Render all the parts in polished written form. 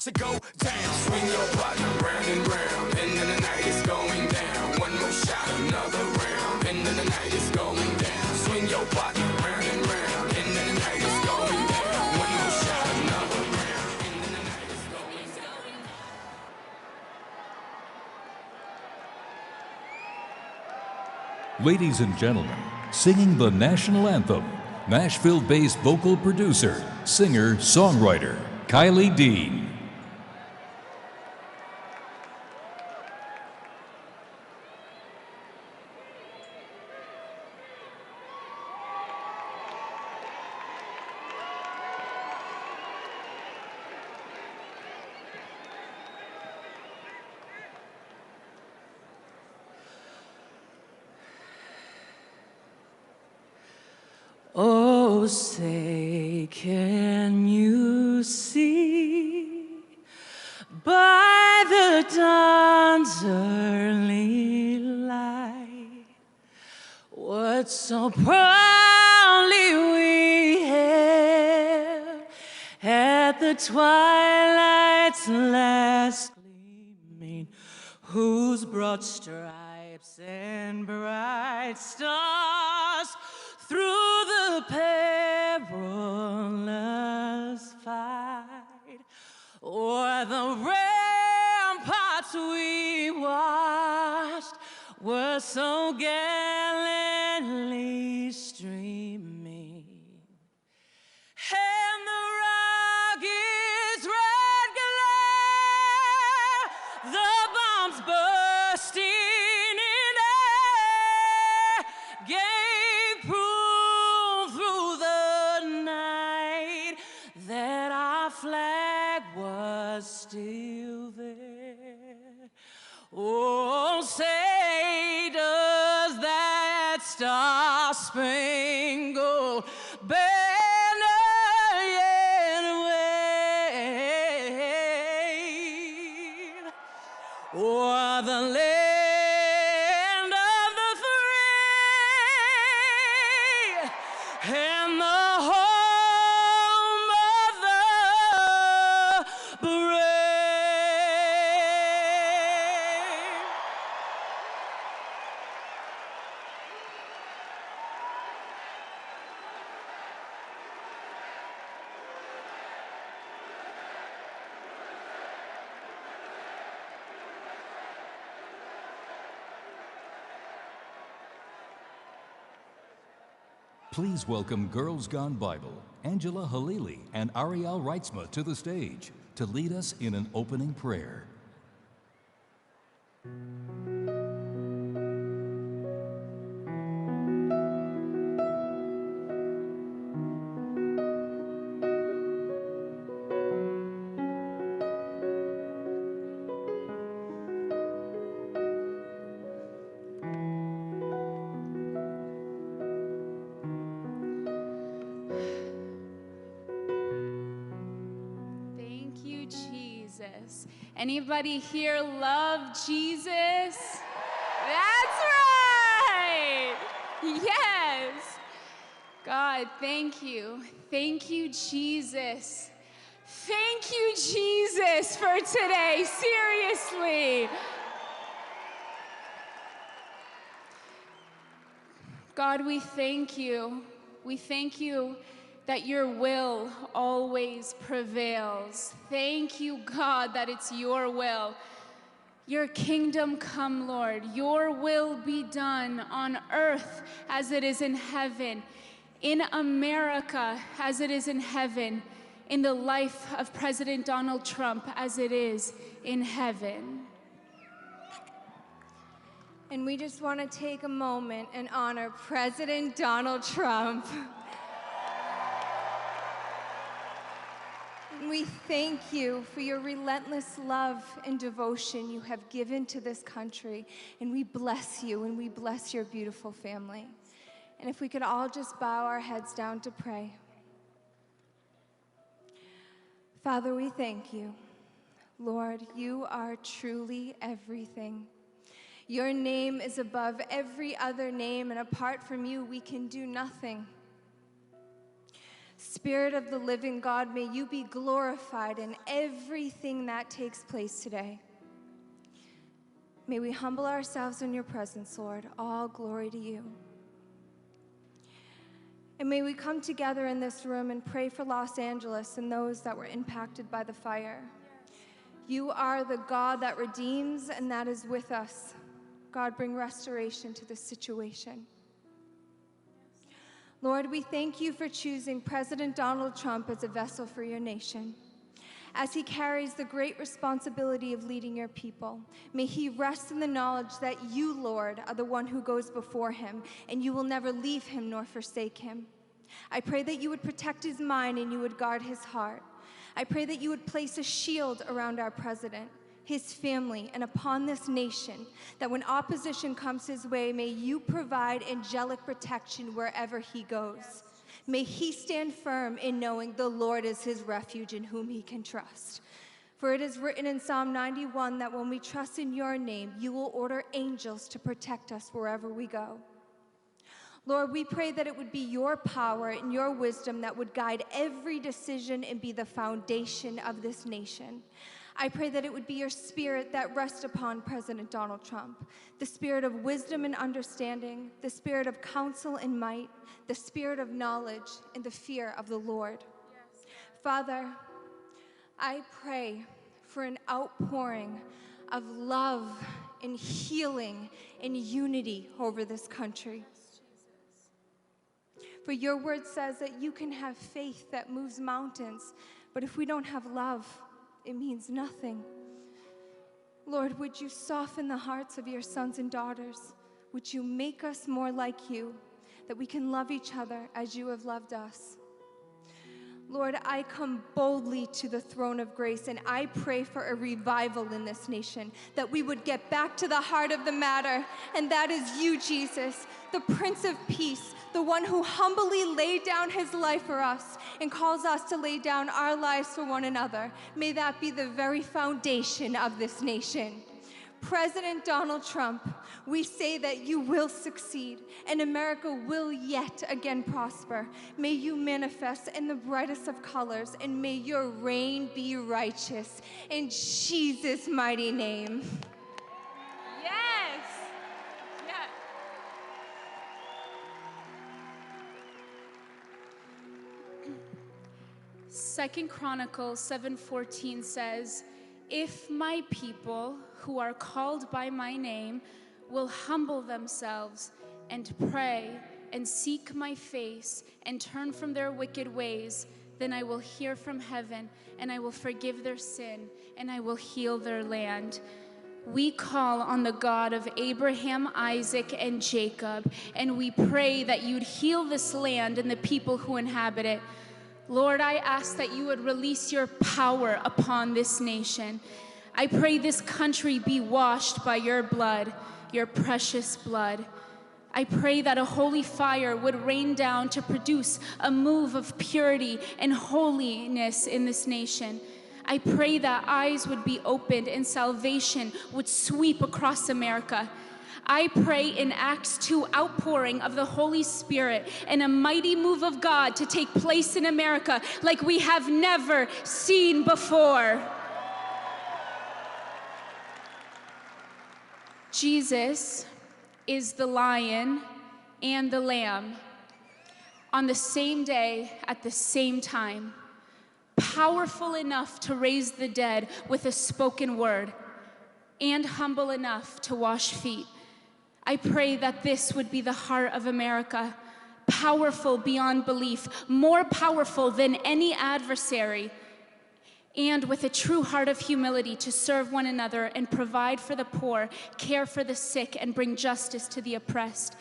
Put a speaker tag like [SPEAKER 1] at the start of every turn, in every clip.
[SPEAKER 1] to go down. Swing your partner round and round, and then the night is going down. One more shot, another round, and then the night is going down. Swing your partner round and round, and then the night is going down. One more shot, another round, and then the night is going down.
[SPEAKER 2] Ladies and gentlemen, singing the national anthem, Nashville-based vocal producer, singer, songwriter, Kylie Dean.
[SPEAKER 3] Oh, say, can you see by the dawn's early light what so proudly we hailed at the twilight's last gleaming, whose broad stripes and bright stars through the perilous fight, o'er the ramparts we watched, were so gallantly streaming, and the rocket's red glare, the bombs bursting in air, gave proof through the night that our flag was still there. Oh, say does that star-spangled banner yet wave o'er the land of the free and the home of the brave?
[SPEAKER 2] Please welcome Girls Gone Bible, Angela Halili and Ariel Reitzma to the stage to lead us in an opening prayer.
[SPEAKER 4] Thank you, Jesus. Anybody here love Jesus? That's right. Yes. God, thank you. Thank you, Jesus. Thank you, Jesus, for today. Seriously. God, we thank you. We thank you that your will always prevails. Thank you, God, that it's your will. Your kingdom come, Lord. Your will be done on earth as it is in heaven, in America as it is in heaven, in the life of President Donald Trump as it is in heaven.
[SPEAKER 5] And we just want to take a moment and honor President Donald Trump. And we thank you for your relentless love and devotion you have given to this country. And we bless you, and we bless your beautiful family. And if we could all just bow our heads down to pray. Father, we thank you. Lord, you are truly everything. Your name is above every other name, and apart from you, we can do nothing. Spirit of the living God, may you be glorified in everything that takes place today. May we humble ourselves in your presence, Lord. All glory to you. And may we come together in this room and pray for Los Angeles and those that were impacted by the fire. You are the God that redeems and that is with us. God, bring restoration to this situation. Lord, we thank you for choosing President Donald Trump as a vessel for your nation. As he carries the great responsibility of leading your people, may he rest in the knowledge that you, Lord, are the one who goes before him, and you will never leave him nor forsake him. I pray that you would protect his mind and you would guard his heart. I pray that you would place a shield around our president, his family, and upon this nation, that when opposition comes his way, may you provide angelic protection wherever he goes. May he stand firm in knowing the Lord is his refuge in whom he can trust. For it is written in Psalm 91 that when we trust in your name, you will order angels to protect us wherever we go. Lord, we pray that it would be your power and your wisdom that would guide every decision and be the foundation of this nation. I pray that it would be your spirit that rests upon President Donald Trump, the spirit of wisdom and understanding, the spirit of counsel and might, the spirit of knowledge, and the fear of the Lord. Yes. Father, I pray for an outpouring of love and healing and unity over this country. For your word says that you can have faith that moves mountains, but if we don't have love, it means nothing. Lord, would you soften the hearts of your sons and daughters? Would you make us more like you, that we can love each other as you have loved us? Lord, I come boldly to the throne of grace, and I pray for a revival in this nation, that we would get back to the heart of the matter, and that is you, Jesus, the Prince of Peace, the one who humbly laid down his life for us and calls us to lay down our lives for one another. May that be the very foundation of this nation. President Donald Trump, we say that you will succeed and America will yet again prosper. May you manifest in the brightest of colors, and may your reign be righteous. In Jesus' mighty name. Yes. Yes.
[SPEAKER 4] 2 Chronicles 7:14 says, "If my people who are called by my name will humble themselves and pray and seek my face and turn from their wicked ways, then I will hear from heaven and I will forgive their sin and I will heal their land." We call on the God of Abraham, Isaac, and Jacob, and we pray that you'd heal this land and the people who inhabit it. Lord, I ask that you would release your power upon this nation. I pray this country be washed by your blood, your precious blood. I pray that a holy fire would rain down to produce a move of purity and holiness in this nation. I pray that eyes would be opened and salvation would sweep across America. I pray in Acts 2 outpouring of the Holy Spirit and a mighty move of God to take place in America like we have never seen before. Jesus is the lion and the lamb on the same day at the same time, powerful enough to raise the dead with a spoken word, and humble enough to wash feet. I pray that this would be the heart of America, powerful beyond belief, more powerful than any adversary, and with a true heart of humility to serve one another and provide for the poor, care for the sick, and bring justice to the oppressed.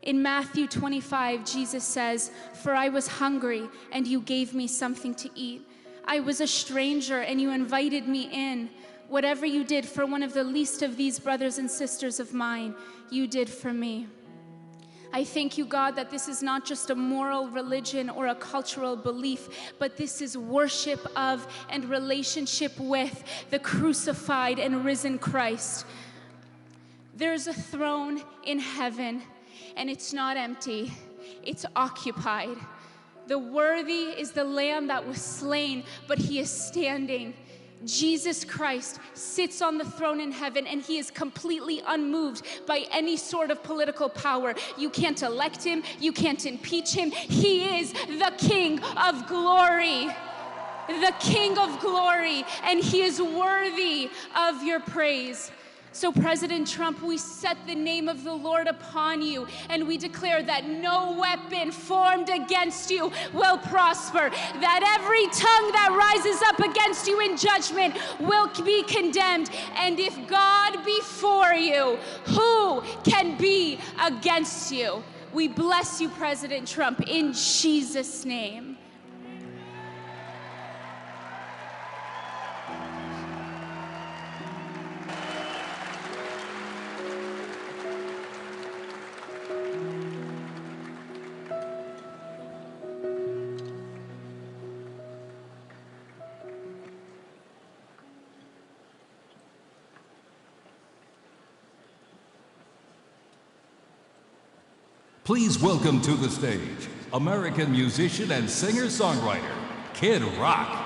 [SPEAKER 4] In Matthew 25, Jesus says, "For I was hungry, and you gave me something to eat. I was a stranger, and you invited me in. Whatever you did for one of the least of these brothers and sisters of mine, you did for me." I thank you, God, that this is not just a moral religion or a cultural belief, but this is worship of and relationship with the crucified and risen Christ. There's a throne in heaven, and it's not empty, it's occupied. The worthy is the Lamb that was slain, but he is standing. Jesus Christ sits on the throne in heaven, and he is completely unmoved by any sort of political power. You can't elect him, you can't impeach him. He is the King of glory. The King of glory, and he is worthy of your praise. So President Trump, we set the name of the Lord upon you, and we declare that no weapon formed against you will prosper, that every tongue that rises up against you in judgment will be condemned. And if God be for you, who can be against you? We bless you, President Trump, in Jesus' name.
[SPEAKER 2] Please welcome to the stage American musician and singer-songwriter, Kid Rock.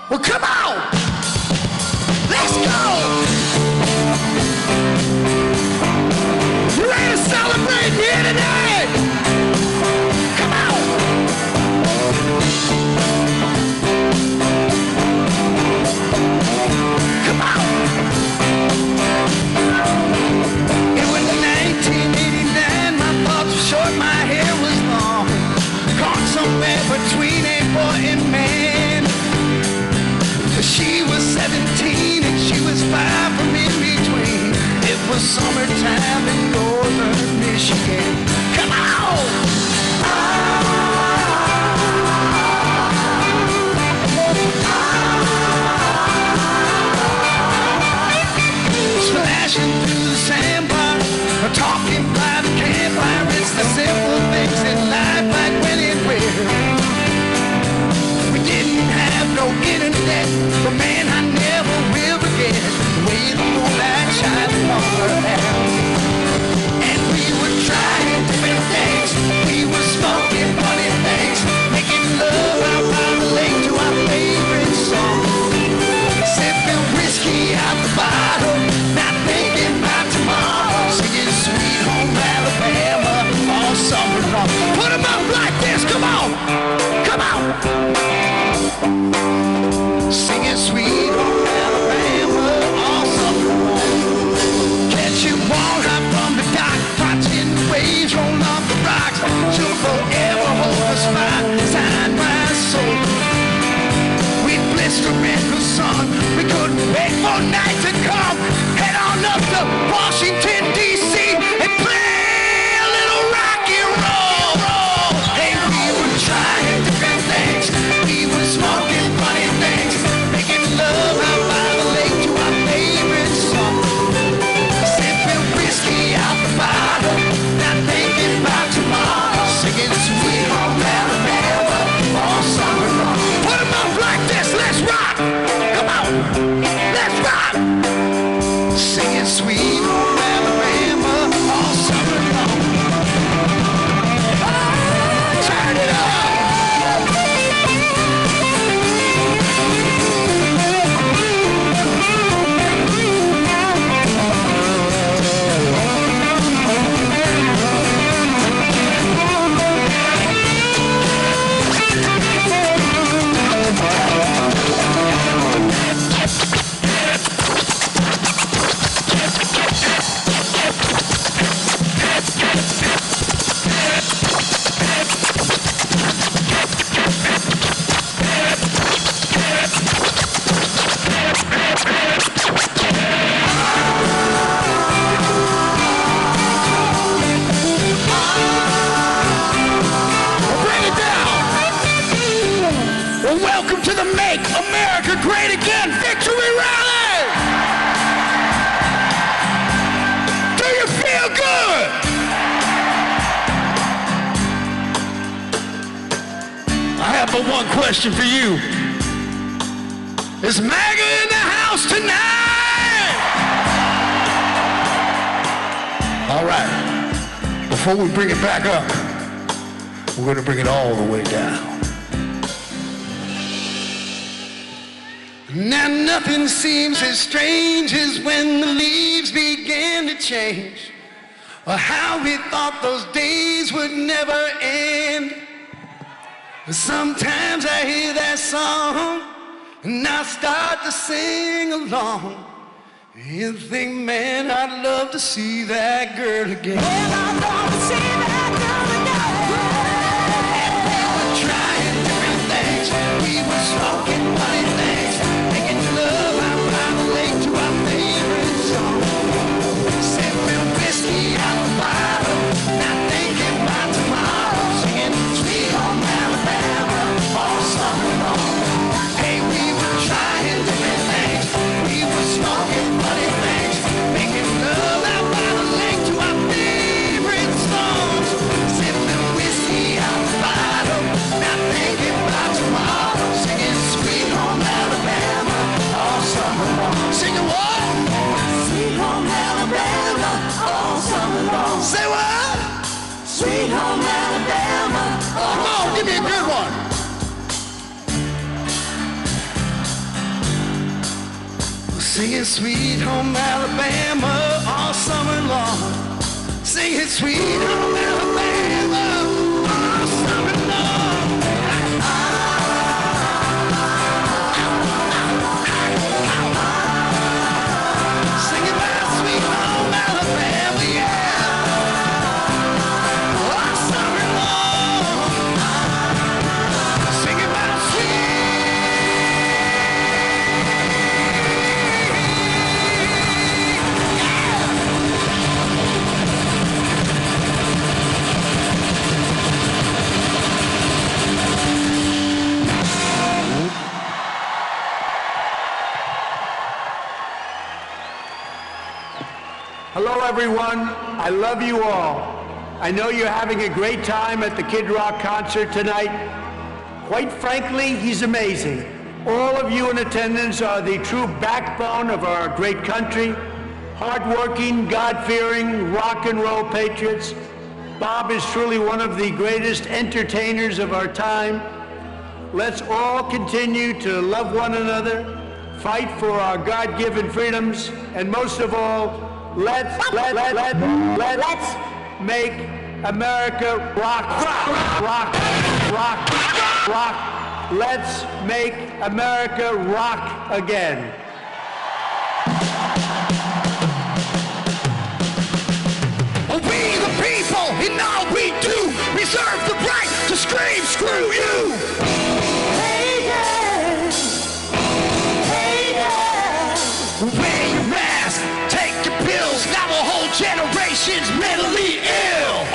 [SPEAKER 6] Well, come on! Let's go! You ready to celebrate here today? Come on! Come on! It was 1989, my thoughts were short, my hair was long. Caught somewhere between a boy and man. She was 17 and she was 5 from in between. It was summertime in northern Michigan. Come on! Splashing through the sandbar, talking by the campfire. It's the simple things in life, like when and where. We didn't have no internet, but man, I never will forget the way the moonlight shined on her hair. And we were trying different things. We were smoking funny things, making love out by the lake to our favorite song. Sipping whiskey out the bottle, not thinking about tomorrow. Singing Sweet Home Alabama all summer long. Put 'em up like this, come on, come on. Singing Sweet Home Alabama all summer long. Catching one hop from the dock, watching the waves roll off the rocks. She'll forever hold a spot inside my soul. We'd blister in the sun, we couldn't wait for night to come. Head on up to Washington, D.C. and play a little rock and roll. Hey, we were trying different things. We were smoking funny have but one question for you. Is MAGA in the house tonight? All right, before we bring it back up, we're going to bring it all the way down. Now nothing seems as strange as when the leaves began to change, or how we thought those days would never end. Sometimes I hear that song and I start to sing along and think, man, I'd love to see that girl again. Man, I'd love to see that girl again. We were trying different things, we were smoking funny things, making love out by the lake to our favorite song, sipping whiskey out the bottle, not thinking about tomorrow, singing Sweet Home Alabama all summer long. Hey, we were trying different things, we were smoking funny things, making love out by the lake to our favorite songs, sipping whiskey out the bottle, not thinking about tomorrow, singing Sweet Home Alabama all summer long. Singing what? Sweet Home Alabama all summer long. Say what? Sweet Home Alabama. Come on, give me a good one. Singing Sweet Home Alabama all summer long. Singing Sweet Home Alabama all summer long. Singing about Sweet Home Alabama, yeah. All summer long. Singing about
[SPEAKER 7] Hello, everyone. I love you all. I know you're having a great time at the Kid Rock concert tonight. Quite frankly, he's amazing. All of you in attendance are the true backbone of our great country, hardworking, God-fearing, rock and roll patriots. Bob is truly one of the greatest entertainers of our time. Let's all continue to love one another, fight for our God-given freedoms, and most of all, let's make America rock, rock, rock, rock, rock. Let's make America rock again.
[SPEAKER 6] We the people, in all we do, reserve the right to scream, screw you! Hey, yeah. Hey, yeah. Wear your mask, take your pills, now a whole generation's mentally ill!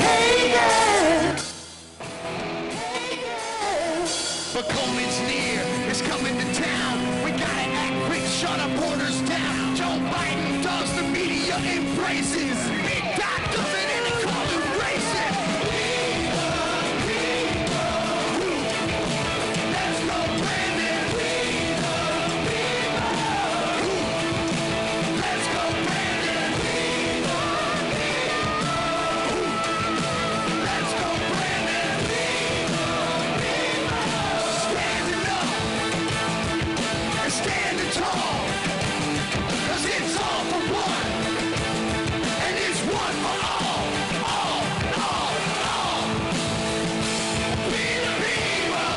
[SPEAKER 6] Hey, yeah. Hey, yeah. But COVID's near, it's coming to town. We gotta act quick, shut our borders down. Joe Biden does, the media embraces. Big Doc does it and they call it racist. Let's go, Brandon. Let's go, Brandon. Let's go, Brandon. Standing up and standing tall. 'Cause it's all for one, and it's one for all, all. We the people.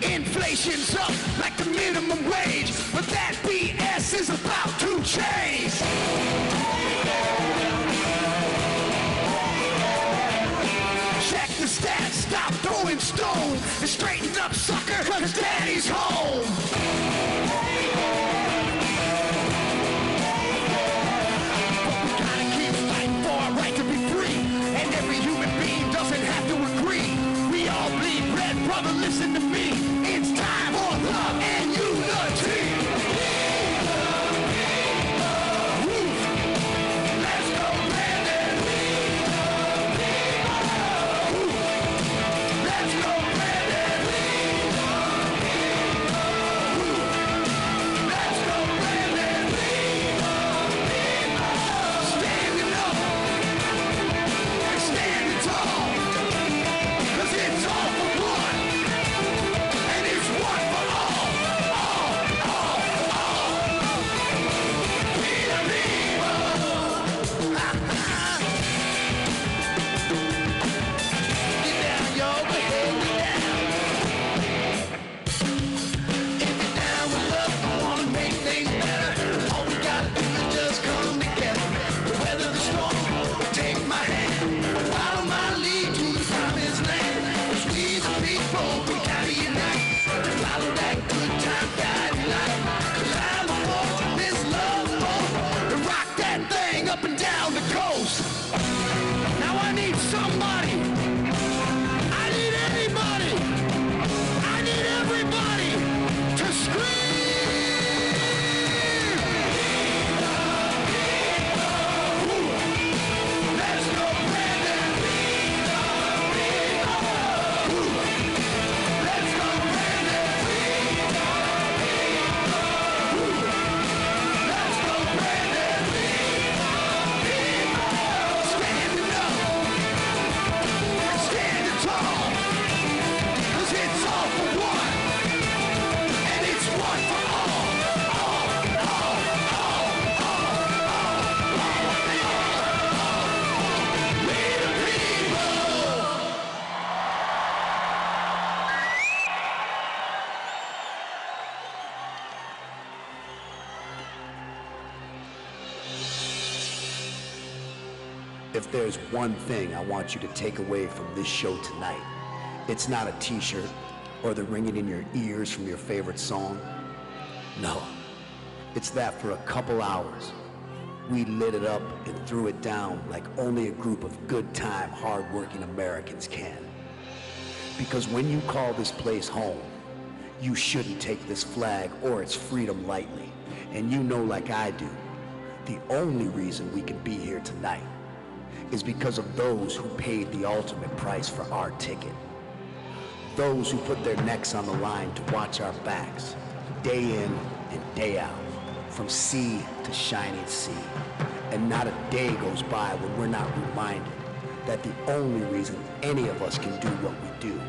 [SPEAKER 6] Inflation's up like the minimum wage, but that BS is about to change. Check the stats, stop throwing stones, and straighten up, sucker, 'cause daddy's home. But we gotta keep fighting for our right to be free, and every human being doesn't have to agree. We all bleed red, brother, listen to me. It's time for love and unity.
[SPEAKER 8] If there's one thing I want you to take away from this show tonight, it's not a t-shirt or the ringing in your ears from your favorite song. No, it's that for a couple hours, we lit it up and threw it down like only a group of good-time, hard-working Americans can. Because when you call this place home, you shouldn't take this flag or its freedom lightly. And you know, like I do, the only reason we can be here tonight is because of those who paid the ultimate price for our ticket. Those who put their necks on the line to watch our backs, day in and day out, from sea to shining sea. And not a day goes by when we're not reminded that the only reason any of us can do what we do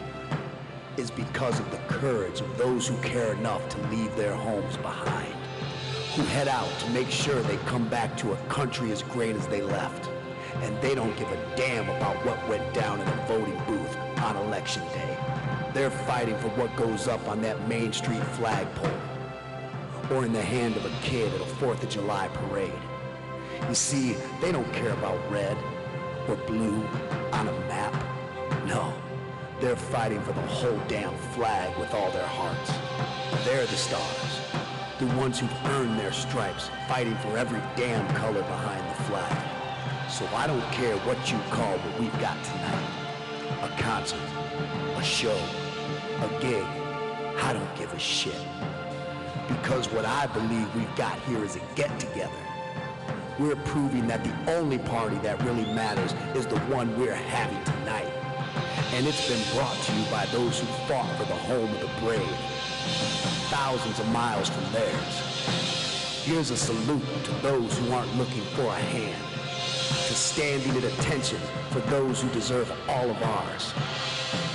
[SPEAKER 8] is because of the courage of those who care enough to leave their homes behind, who head out to make sure they come back to a country as great as they left, and they don't give a damn about what went down in a voting booth on election day. They're fighting for what goes up on that Main Street flagpole, or in the hand of a kid at a 4th of July parade. You see, they don't care about red or blue on a map. No, they're fighting for the whole damn flag with all their hearts. They're the stars, the ones who've earned their stripes, fighting for every damn color behind the flag. So I don't care what you call what we've got tonight. A concert, a show, a gig. I don't give a shit. Because what I believe we've got here is a get-together. We're proving that the only party that really matters is the one we're having tonight. And it's been brought to you by those who fought for the home of the brave, thousands of miles from theirs. Here's a salute to those who aren't looking for a hand, to standing at attention for those who deserve all of ours.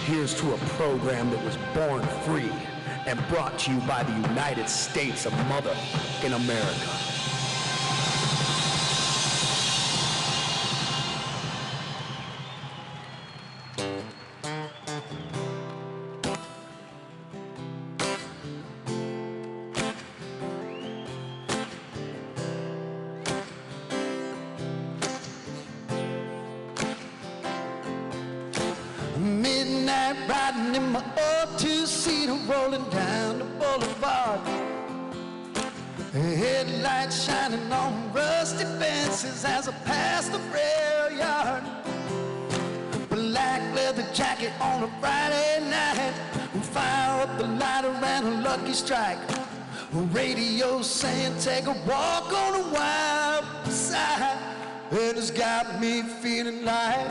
[SPEAKER 8] Here's to a program that was born free and brought to you by the United States of motherfucking America.
[SPEAKER 6] Midnight riding in my old two-seater, rolling down the boulevard. Headlights shining on rusty fences as I pass the rail yard. Black leather jacket on a Friday night. Fire up the lighter and a lucky strike. Radio saying take a walk on the wild side. And it's got me feeling like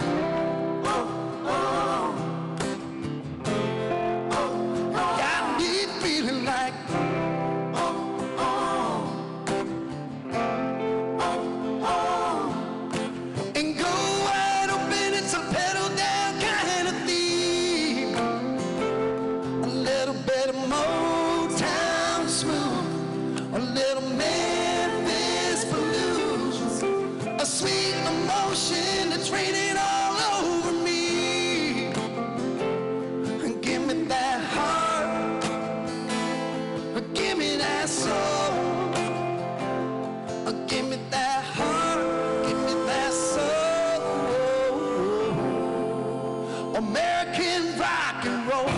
[SPEAKER 6] got me feeling like and go wide open, it's a pedal down kind of theme. A little bit of Motown smooth, a little Memphis blues, a sweet emotion that's raining all over me. Give me that heart, give me that soul, give me that heart, give me that soul. American rock and roll.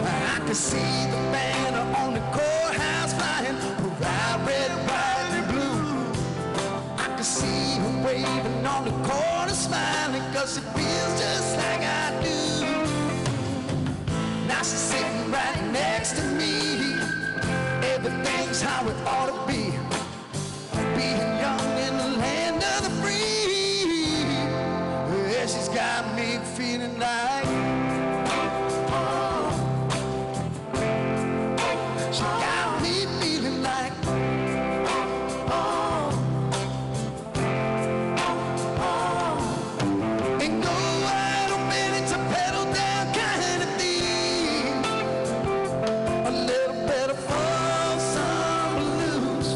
[SPEAKER 6] I can see the banner on the courthouse flying, proud red, white, and blue. I can see her waving on the corner, smiling, cause it feels just like I do. Now she's sitting right next to me. Everything's how it ought to be. Being young in the land of the free. Yeah, she's got me feeling like she got me feeling like and go wide open, it's a pedal down kind of theme. A little bit of folsom blues,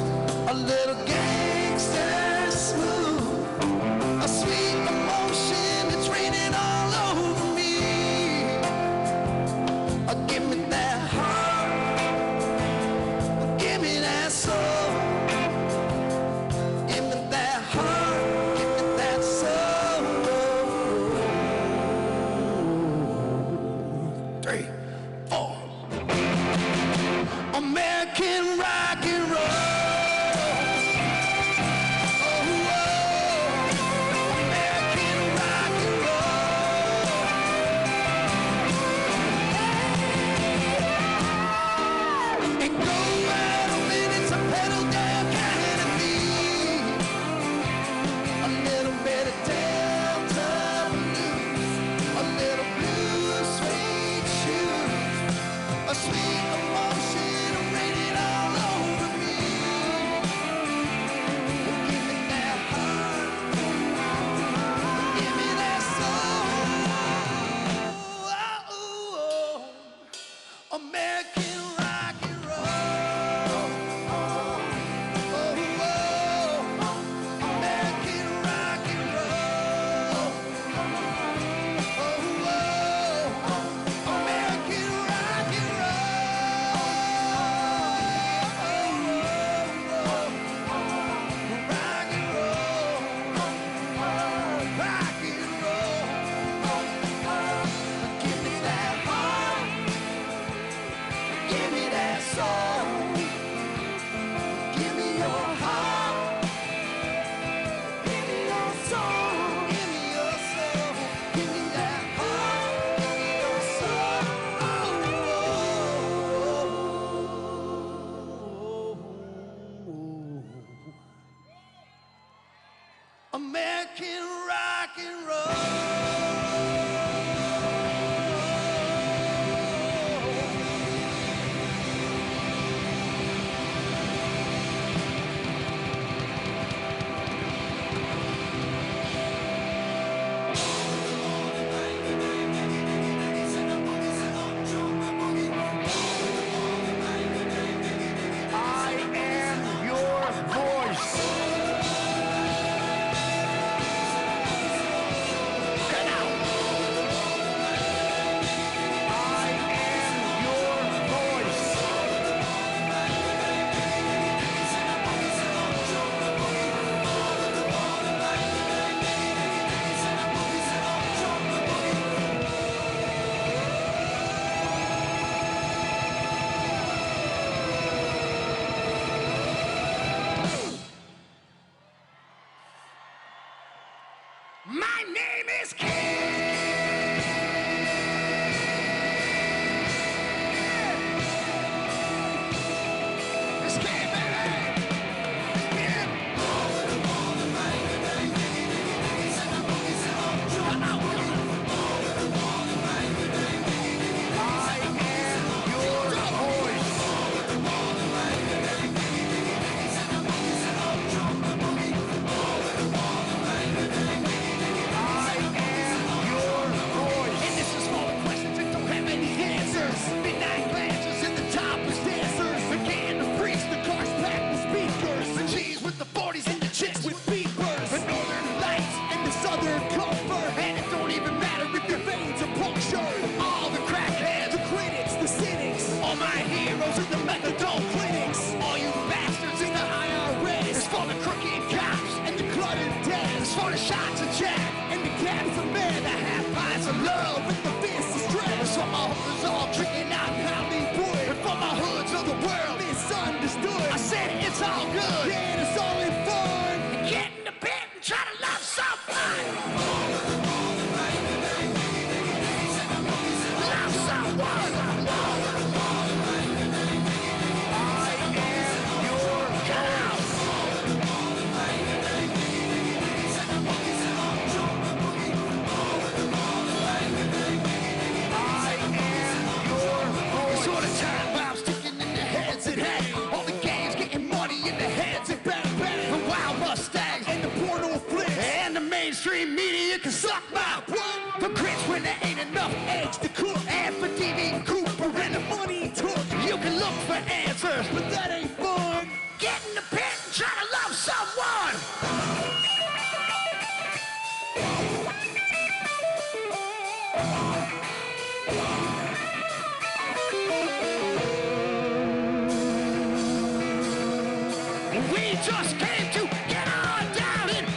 [SPEAKER 6] We just came to get on down and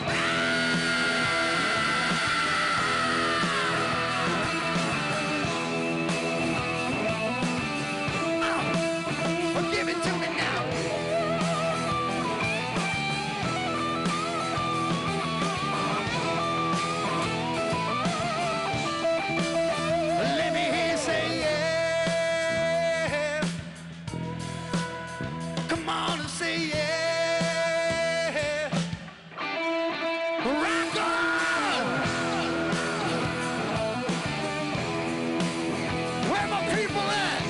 [SPEAKER 6] give it to me now. Let me hear you say yeah. Come on and say yeah. Rock on! Where my people at?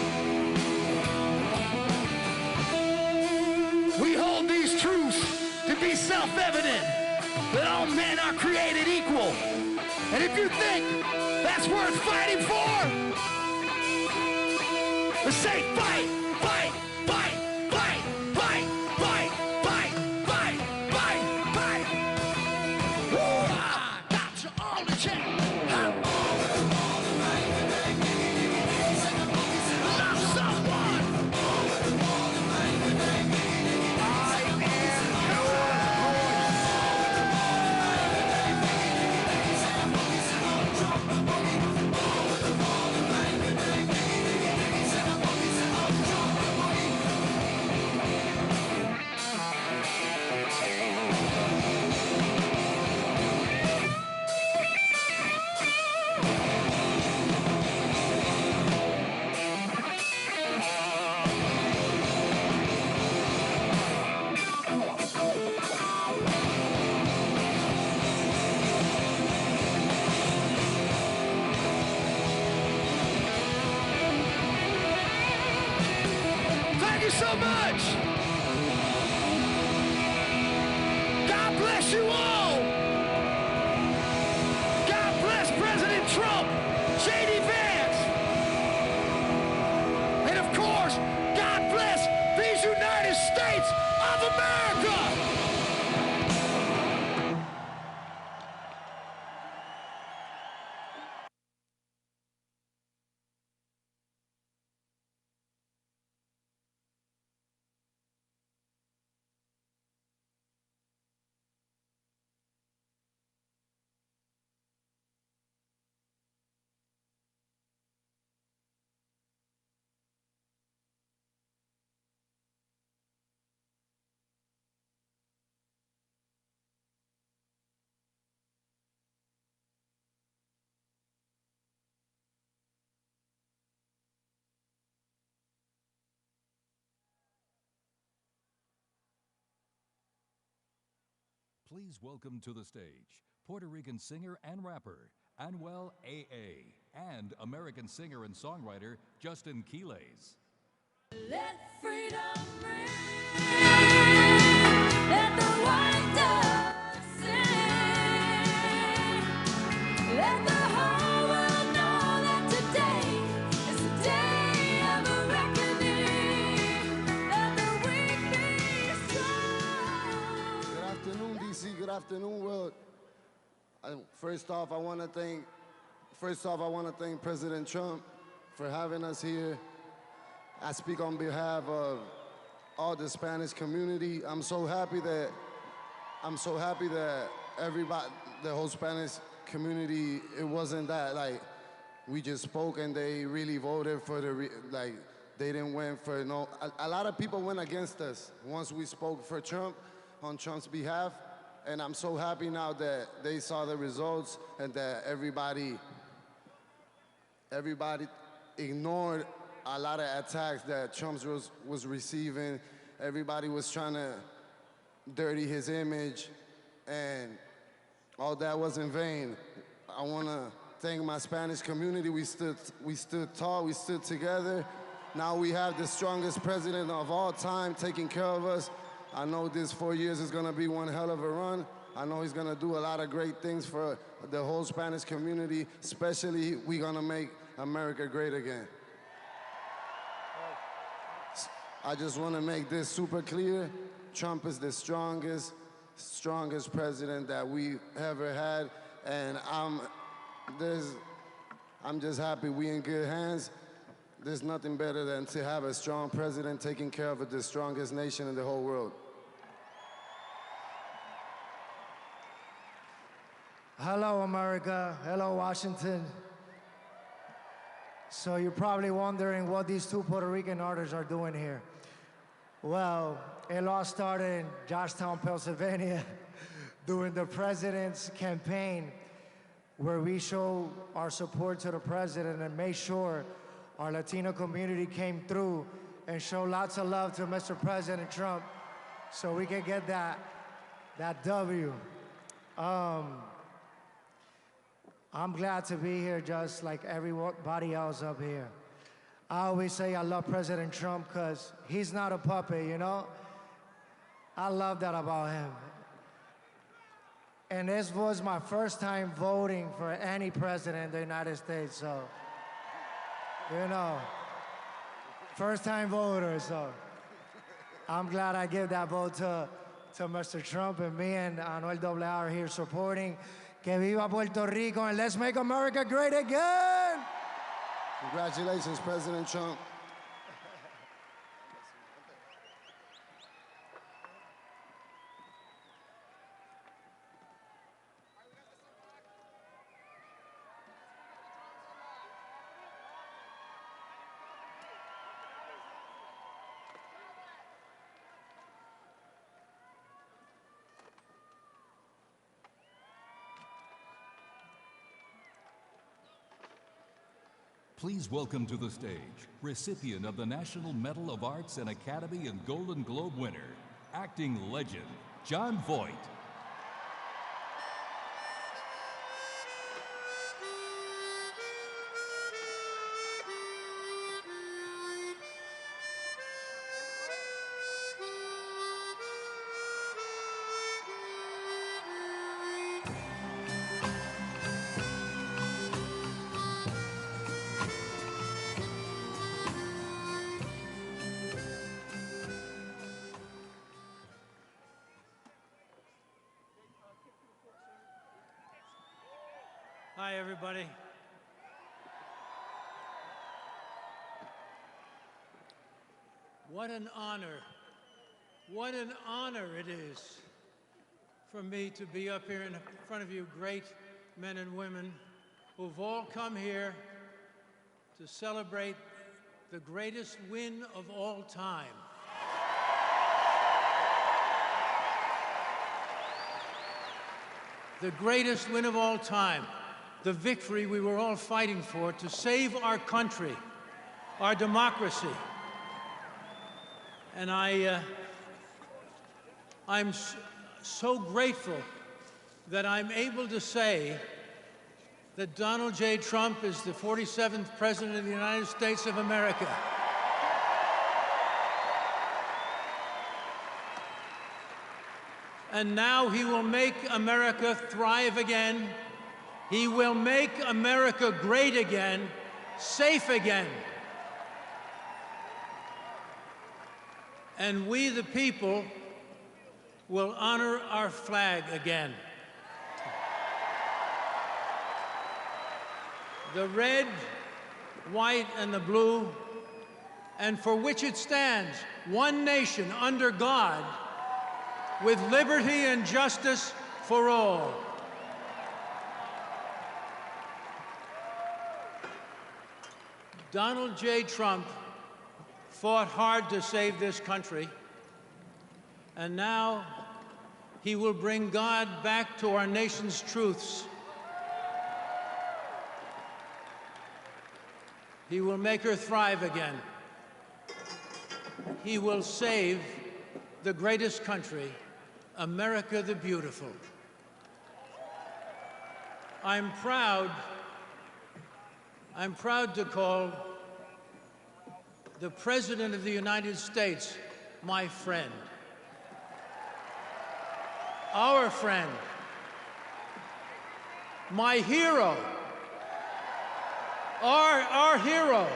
[SPEAKER 6] We hold these truths to be self-evident, that all men are created equal. And if you think that's worth fighting for, then say fight, fight, fight, fight, fight, fight, fight, fight, fight, fight. Woo-ah! Got you on the check. Love someone. Thank you so much. God bless you all. God bless President Trump, J.D. Vance. And of course, God bless these United States of America.
[SPEAKER 2] Please welcome to the stage Puerto Rican singer and rapper Anuel AA and American singer and songwriter Justin Quiles.
[SPEAKER 3] Let freedom ring. Let the white dove sing. Let the whole world know that today is the day of a reckoning. Let the weak be strong.
[SPEAKER 9] Good afternoon, DC. Good afternoon, world. First off, I want to thank President Trump for having us here. I speak on behalf of all the Spanish community. I'm so happy that everybody, the whole Spanish community, it wasn't that like we just spoke and they really voted for they didn't win for no. A lot of people went against us once we spoke for Trump on Trump's behalf, and I'm so happy now that they saw the results and that everybody ignored a lot of attacks that Trump was receiving. Everybody was trying to dirty his image, and all that was in vain. I want to thank my Spanish community. We stood tall, we stood together. Now we have the strongest president of all time taking care of us. I know this 4 years is gonna be one hell of a run. I know he's gonna do a lot of great things for the whole Spanish community, especially we're gonna make America great again. I just want to make this super clear. Trump is the strongest president that we ever had, and I'm just happy we in good hands. There's nothing better than to have a strong president taking care of the strongest nation in the whole world.
[SPEAKER 10] Hello, America. Hello, Washington. So you're probably wondering what these two Puerto Rican artists are doing here. Well, it all started in Georgetown, Pennsylvania, during the president's campaign, where we show our support to the president and made sure our Latino community came through and showed lots of love to Mr. President Trump so we can get that W. I'm glad to be here just like everybody else up here. I always say I love President Trump because he's not a puppet, you know? I love that about him. And this was my first time voting for any president in the United States, so, you know, first time voter, so I'm glad I gave that vote to Mr. Trump, and me and Anuel AA are here supporting. Que viva Puerto Rico, and let's make America great again!
[SPEAKER 9] Congratulations, President Trump.
[SPEAKER 2] Please welcome to the stage, recipient of the National Medal of Arts and Academy and Golden Globe winner, acting legend, John Voight.
[SPEAKER 11] Hi, everybody. What an honor it is for me to be up here in front of you great men and women who've all come here to celebrate the greatest win of all time. The greatest win of all time. The victory we were all fighting for to save our country, our democracy. And I'm so grateful that I'm able to say that Donald J. Trump is the 47th President of the United States of America. And now he will make America thrive again. He will make America great again, safe again. And we, the people, will honor our flag again. The red, white, and the blue, and for which it stands, one nation under God, with liberty and justice for all. Donald J. Trump fought hard to save this country, and now he will bring God back to our nation's truths. He will make her thrive again. He will save the greatest country, America the Beautiful. I'm proud to call the President of the United States my friend. Our friend. My hero. Our hero.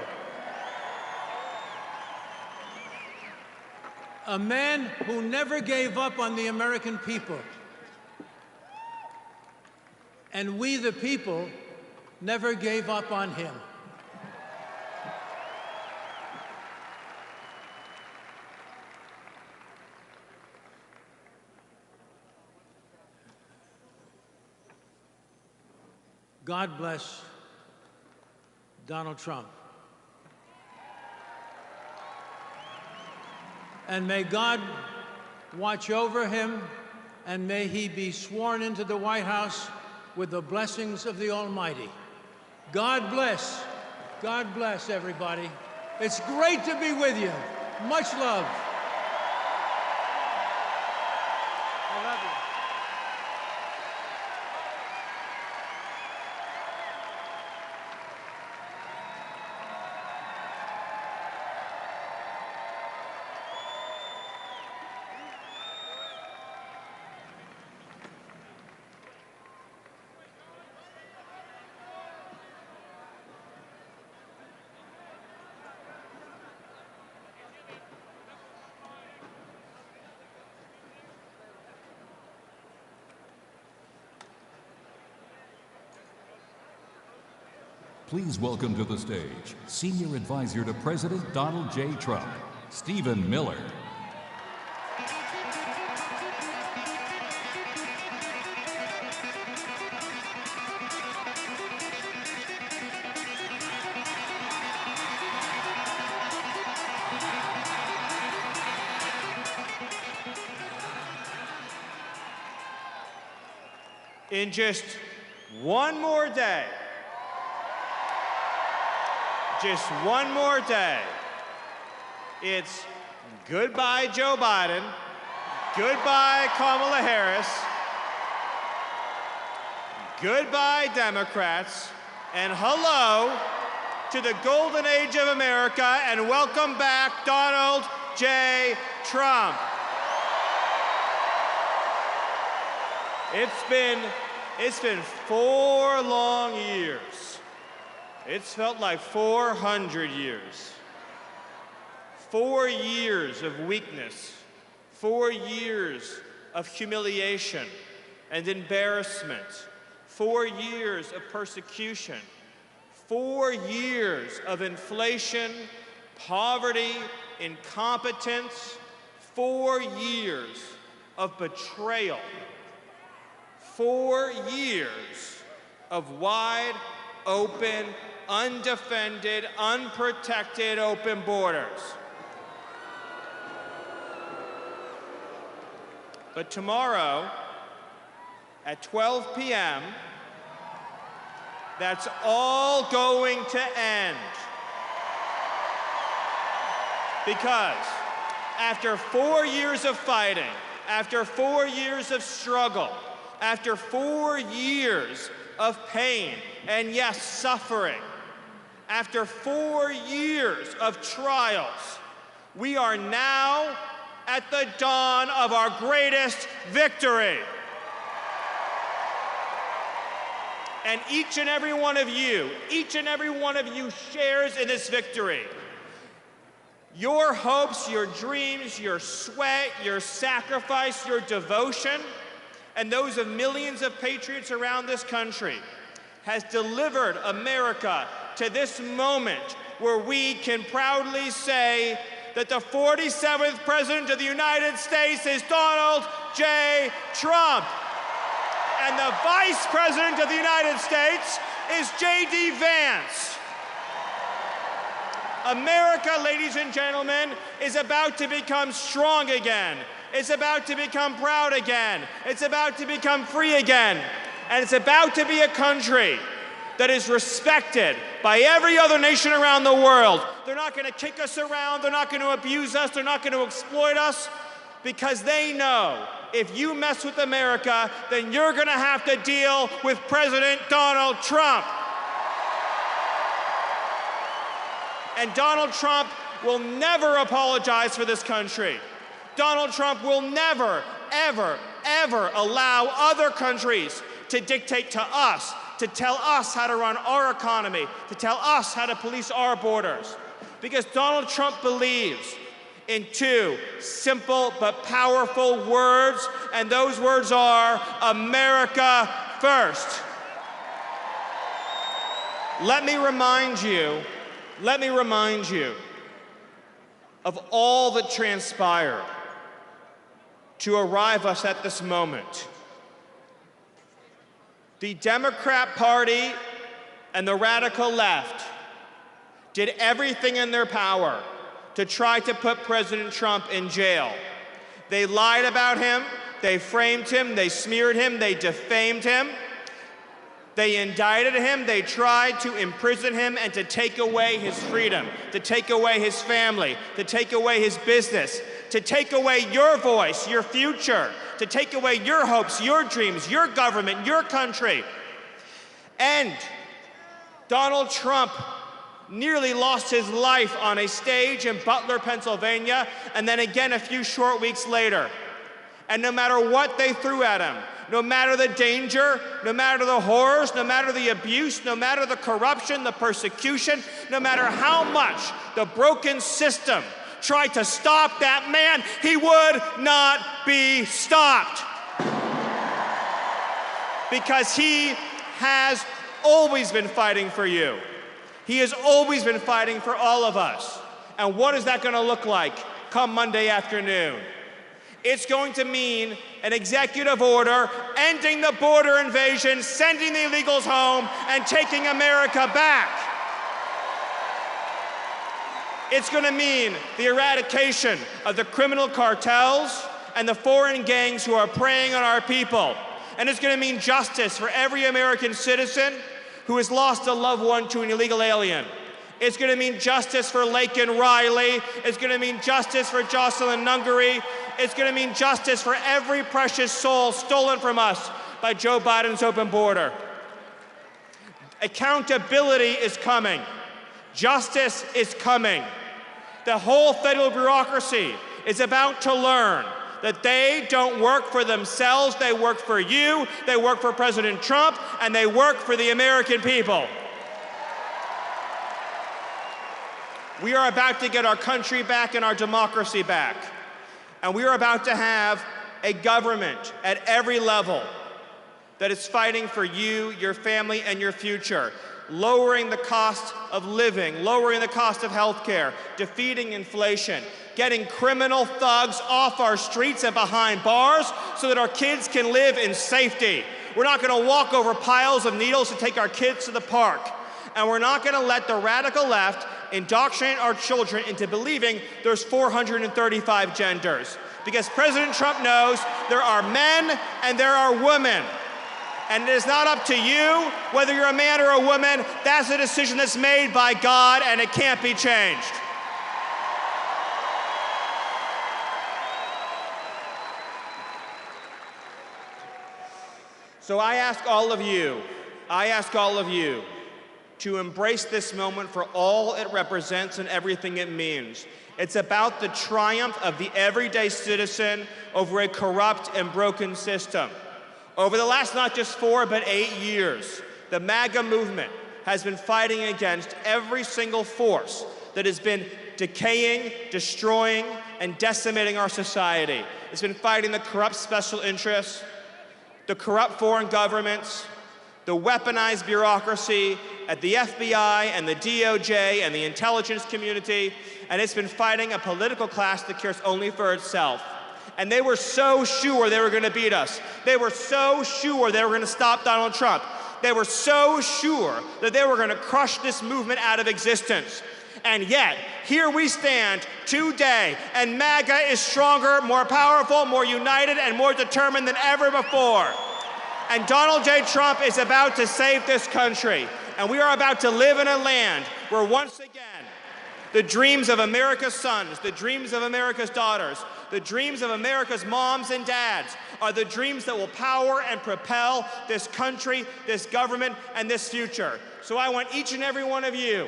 [SPEAKER 11] A man who never gave up on the American people. And we, the people, never gave up on him. God bless Donald Trump. And may God watch over him, and may he be sworn into the White House with the blessings of the Almighty. God bless. God bless everybody. It's great to be with you. Much love. I love you.
[SPEAKER 2] Please welcome to the stage Senior Advisor to President Donald J. Trump, Stephen Miller.
[SPEAKER 12] In just one more day, just one more day, it's goodbye Joe Biden, goodbye Kamala Harris, goodbye Democrats, and hello to the golden age of America, and welcome back Donald J. Trump. It's been 4 long years. It's felt like 400 years. 4 years of weakness, 4 years of humiliation and embarrassment, 4 years of persecution, 4 years of inflation, poverty, incompetence, 4 years of betrayal, 4 years of wide open, undefended, unprotected open borders. But tomorrow, at 12 p.m., that's all going to end. Because after 4 years of fighting, after 4 years of struggle, after 4 years of pain and, yes, suffering, after 4 years of trials, we are now at the dawn of our greatest victory. And each and every one of you shares in this victory. Your hopes, your dreams, your sweat, your sacrifice, your devotion, and those of millions of patriots around this country has delivered America to this moment where we can proudly say that the 47th President of the United States is Donald J. Trump. And the Vice President of the United States is J.D. Vance. America, ladies and gentlemen, is about to become strong again. It's about to become proud again. It's about to become free again. And it's about to be a country that is respected by every other nation around the world. They're not going to kick us around. They're not going to abuse us. They're not going to exploit us, because they know if you mess with America, then you're going to have to deal with President Donald Trump. And Donald Trump will never apologize for this country. Donald Trump will never, ever, ever allow other countries to dictate to us, to tell us how to run our economy, to tell us how to police our borders. Because Donald Trump believes in 2 simple but powerful words, and those words are America first. Let me remind you of all that transpired to arrive us at this moment. The Democrat Party and the radical left did everything in their power to try to put President Trump in jail. They lied about him, they framed him, they smeared him, they defamed him, they indicted him, they tried to imprison him and to take away his freedom, to take away his family, to take away his business, to take away your voice, your future, to take away your hopes, your dreams, your government, your country. And Donald Trump nearly lost his life on a stage in Butler, Pennsylvania, and then again a few short weeks later. And no matter what they threw at him, no matter the danger, no matter the horrors, no matter the abuse, no matter the corruption, the persecution, no matter how much the broken system tried to stop that man, he would not be stopped. Because he has always been fighting for you. He has always been fighting for all of us. And what is that going to look like come Monday afternoon? It's going to mean an executive order ending the border invasion, sending the illegals home, and taking America back. It's going to mean the eradication of the criminal cartels and the foreign gangs who are preying on our people. And it's going to mean justice for every American citizen who has lost a loved one to an illegal alien. It's going to mean justice for Laken Riley. It's going to mean justice for Jocelyn Nungaray. It's going to mean justice for every precious soul stolen from us by Joe Biden's open border. Accountability is coming. Justice is coming. The whole federal bureaucracy is about to learn that they don't work for themselves, they work for you, they work for President Trump, and they work for the American people. We are about to get our country back and our democracy back. And we are about to have a government at every level that is fighting for you, your family, and your future, lowering the cost of living, lowering the cost of health care, defeating inflation, getting criminal thugs off our streets and behind bars so that our kids can live in safety. We're not going to walk over piles of needles to take our kids to the park. And we're not going to let the radical left indoctrinate our children into believing there's 435 genders. Because President Trump knows there are men and there are women. And it is not up to you whether you're a man or a woman. That's a decision that's made by God, and it can't be changed. So I ask all of you to embrace this moment for all it represents and everything it means. It's about the triumph of the everyday citizen over a corrupt and broken system. Over the last not just 4, but 8 years, the MAGA movement has been fighting against every single force that has been decaying, destroying, and decimating our society. It's been fighting the corrupt special interests, the corrupt foreign governments, the weaponized bureaucracy at the FBI and the DOJ and the intelligence community, and it's been fighting a political class that cares only for itself. And they were so sure they were going to beat us. They were so sure they were going to stop Donald Trump. They were so sure that they were going to crush this movement out of existence. And yet, here we stand today, and MAGA is stronger, more powerful, more united, and more determined than ever before. And Donald J. Trump is about to save this country. And we are about to live in a land where once again, the dreams of America's sons, the dreams of America's daughters, the dreams of America's moms and dads are the dreams that will power and propel this country, this government, and this future. So I want each and every one of you,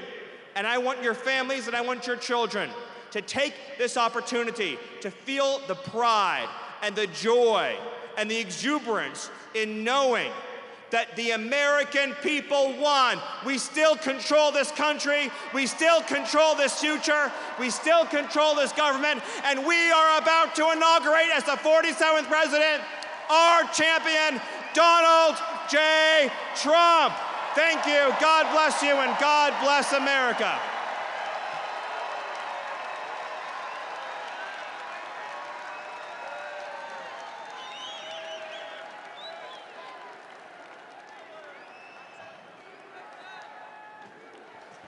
[SPEAKER 12] and I want your families, and I want your children to take this opportunity to feel the pride and the joy and the exuberance in knowing that the American people won. We still control this country, we still control this future, we still control this government, and we are about to inaugurate as the 47th president our champion, Donald J. Trump. Thank you, God bless you, and God bless America.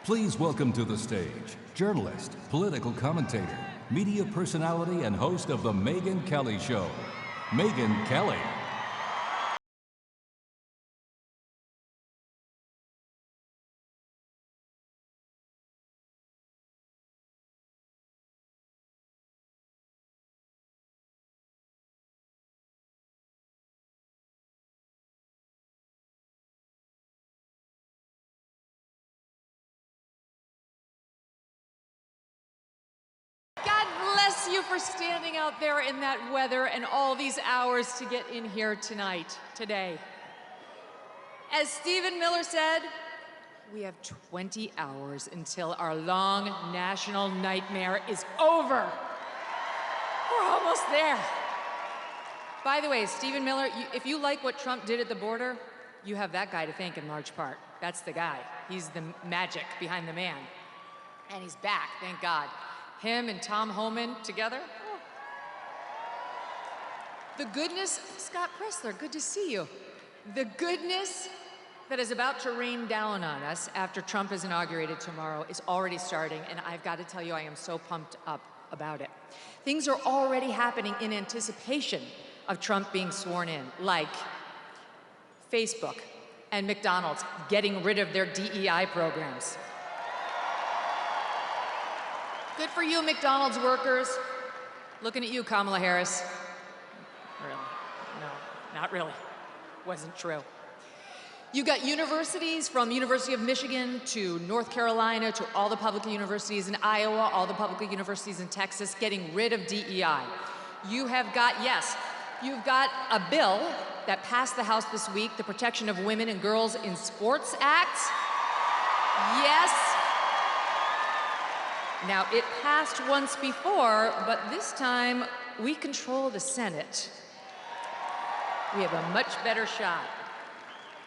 [SPEAKER 2] Please welcome to the stage journalist, political commentator, media personality, and host of The Megyn Kelly Show, Megyn Kelly.
[SPEAKER 13] God bless you for standing out there in that weather and all these hours to get in here today. As Stephen Miller said, we have 20 hours until our long national nightmare is over. We're almost there. By the way, Stephen Miller, if you like what Trump did at the border, you have that guy to thank in large part. That's the guy. He's the magic behind the man. And he's back, thank God. Him and Tom Homan together. Oh. The goodness, Scott Pressler, good to see you. The goodness that is about to rain down on us after Trump is inaugurated tomorrow is already starting, and I've got to tell you, I am so pumped up about it. Things are already happening in anticipation of Trump being sworn in, like Facebook and McDonald's getting rid of their DEI programs. Good for you, McDonald's workers. Looking at you, Kamala Harris. Really? No, not really. Wasn't true. You got universities from University of Michigan to North Carolina to all the public universities in Iowa, all the public universities in Texas getting rid of DEI. You have got, yes, you've got a bill that passed the House this week, the Protection of Women and Girls in Sports Act. Yes. Now, it passed once before, but this time we control the Senate. We have a much better shot.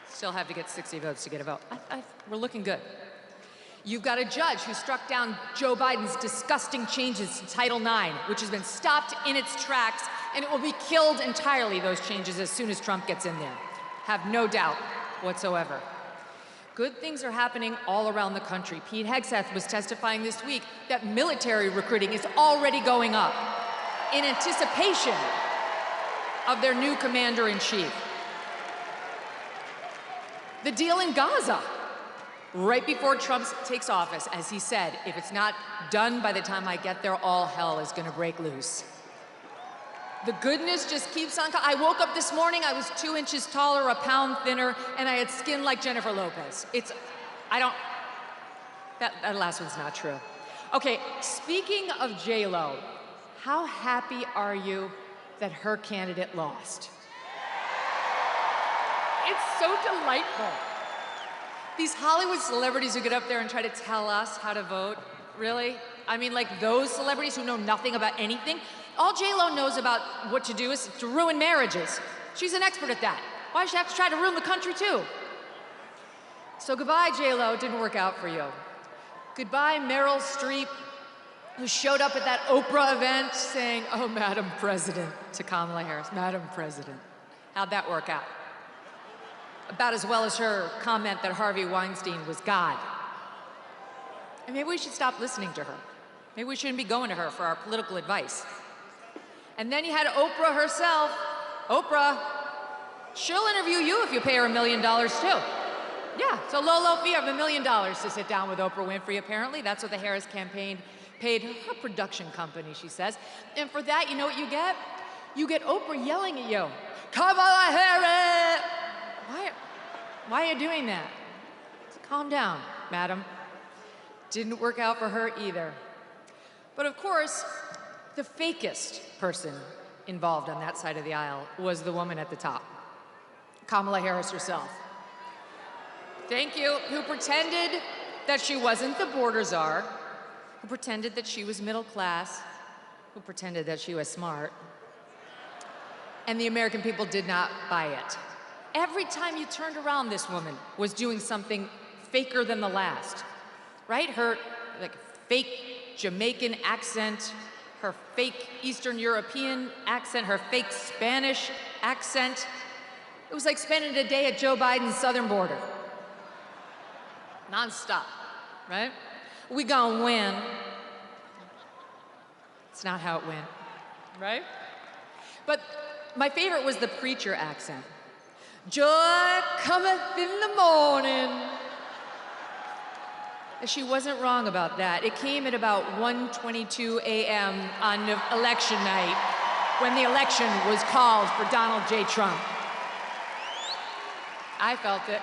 [SPEAKER 13] Still have to get 60 votes to get a vote. We're looking good. You've got a judge who struck down Joe Biden's disgusting changes to Title IX, which has been stopped in its tracks, and it will be killed entirely, those changes, as soon as Trump gets in there. Have no doubt whatsoever. Good things are happening all around the country. Pete Hegseth was testifying this week that military recruiting is already going up in anticipation of their new commander-in-chief. The deal in Gaza, right before Trump takes office, as he said, if it's not done by the time I get there, all hell is gonna break loose. The goodness just keeps on coming. I woke up this morning, I was 2 inches taller, a pound thinner, and I had skin like Jennifer Lopez. That last one's not true. Okay, speaking of J-Lo, how happy are you that her candidate lost? It's so delightful. These Hollywood celebrities who get up there and try to tell us how to vote, really? I mean, like those celebrities who know nothing about anything. All J-Lo knows about what to do is to ruin marriages. She's an expert at that. Why does she have to try to ruin the country too? So goodbye, J-Lo, it didn't work out for you. Goodbye, Meryl Streep, who showed up at that Oprah event saying, "Oh, Madam President," to Kamala Harris, "Madam President." How'd that work out? About as well as her comment that Harvey Weinstein was God. And maybe we should stop listening to her. Maybe we shouldn't be going to her for our political advice. And then you had Oprah herself. Oprah, she'll interview you if you pay her $1 million too. Yeah, it's a low fee of $1 million to sit down with Oprah Winfrey, apparently. That's what the Harris campaign paid her production company, she says. And for that, you know what you get? You get Oprah yelling at you, "Kamala Harris!" Why are you doing that? Calm down, madam. Didn't work out for her either. But of course, the fakest person involved on that side of the aisle was the woman at the top, Kamala Harris herself. Thank you, who pretended that she wasn't the border czar, who pretended that she was middle class, who pretended that she was smart, and the American people did not buy it. Every time you turned around, this woman was doing something faker than the last, right? Her fake Jamaican accent, her fake Eastern European accent, her fake Spanish accent. It was like spending a day at Joe Biden's southern border. Non-stop, right? We gonna win. It's not how it went, right? But my favorite was the preacher accent. Joy cometh in the morning. And she wasn't wrong about that. It came at about 1:22 a.m. on election night when the election was called for Donald J. Trump. I felt it.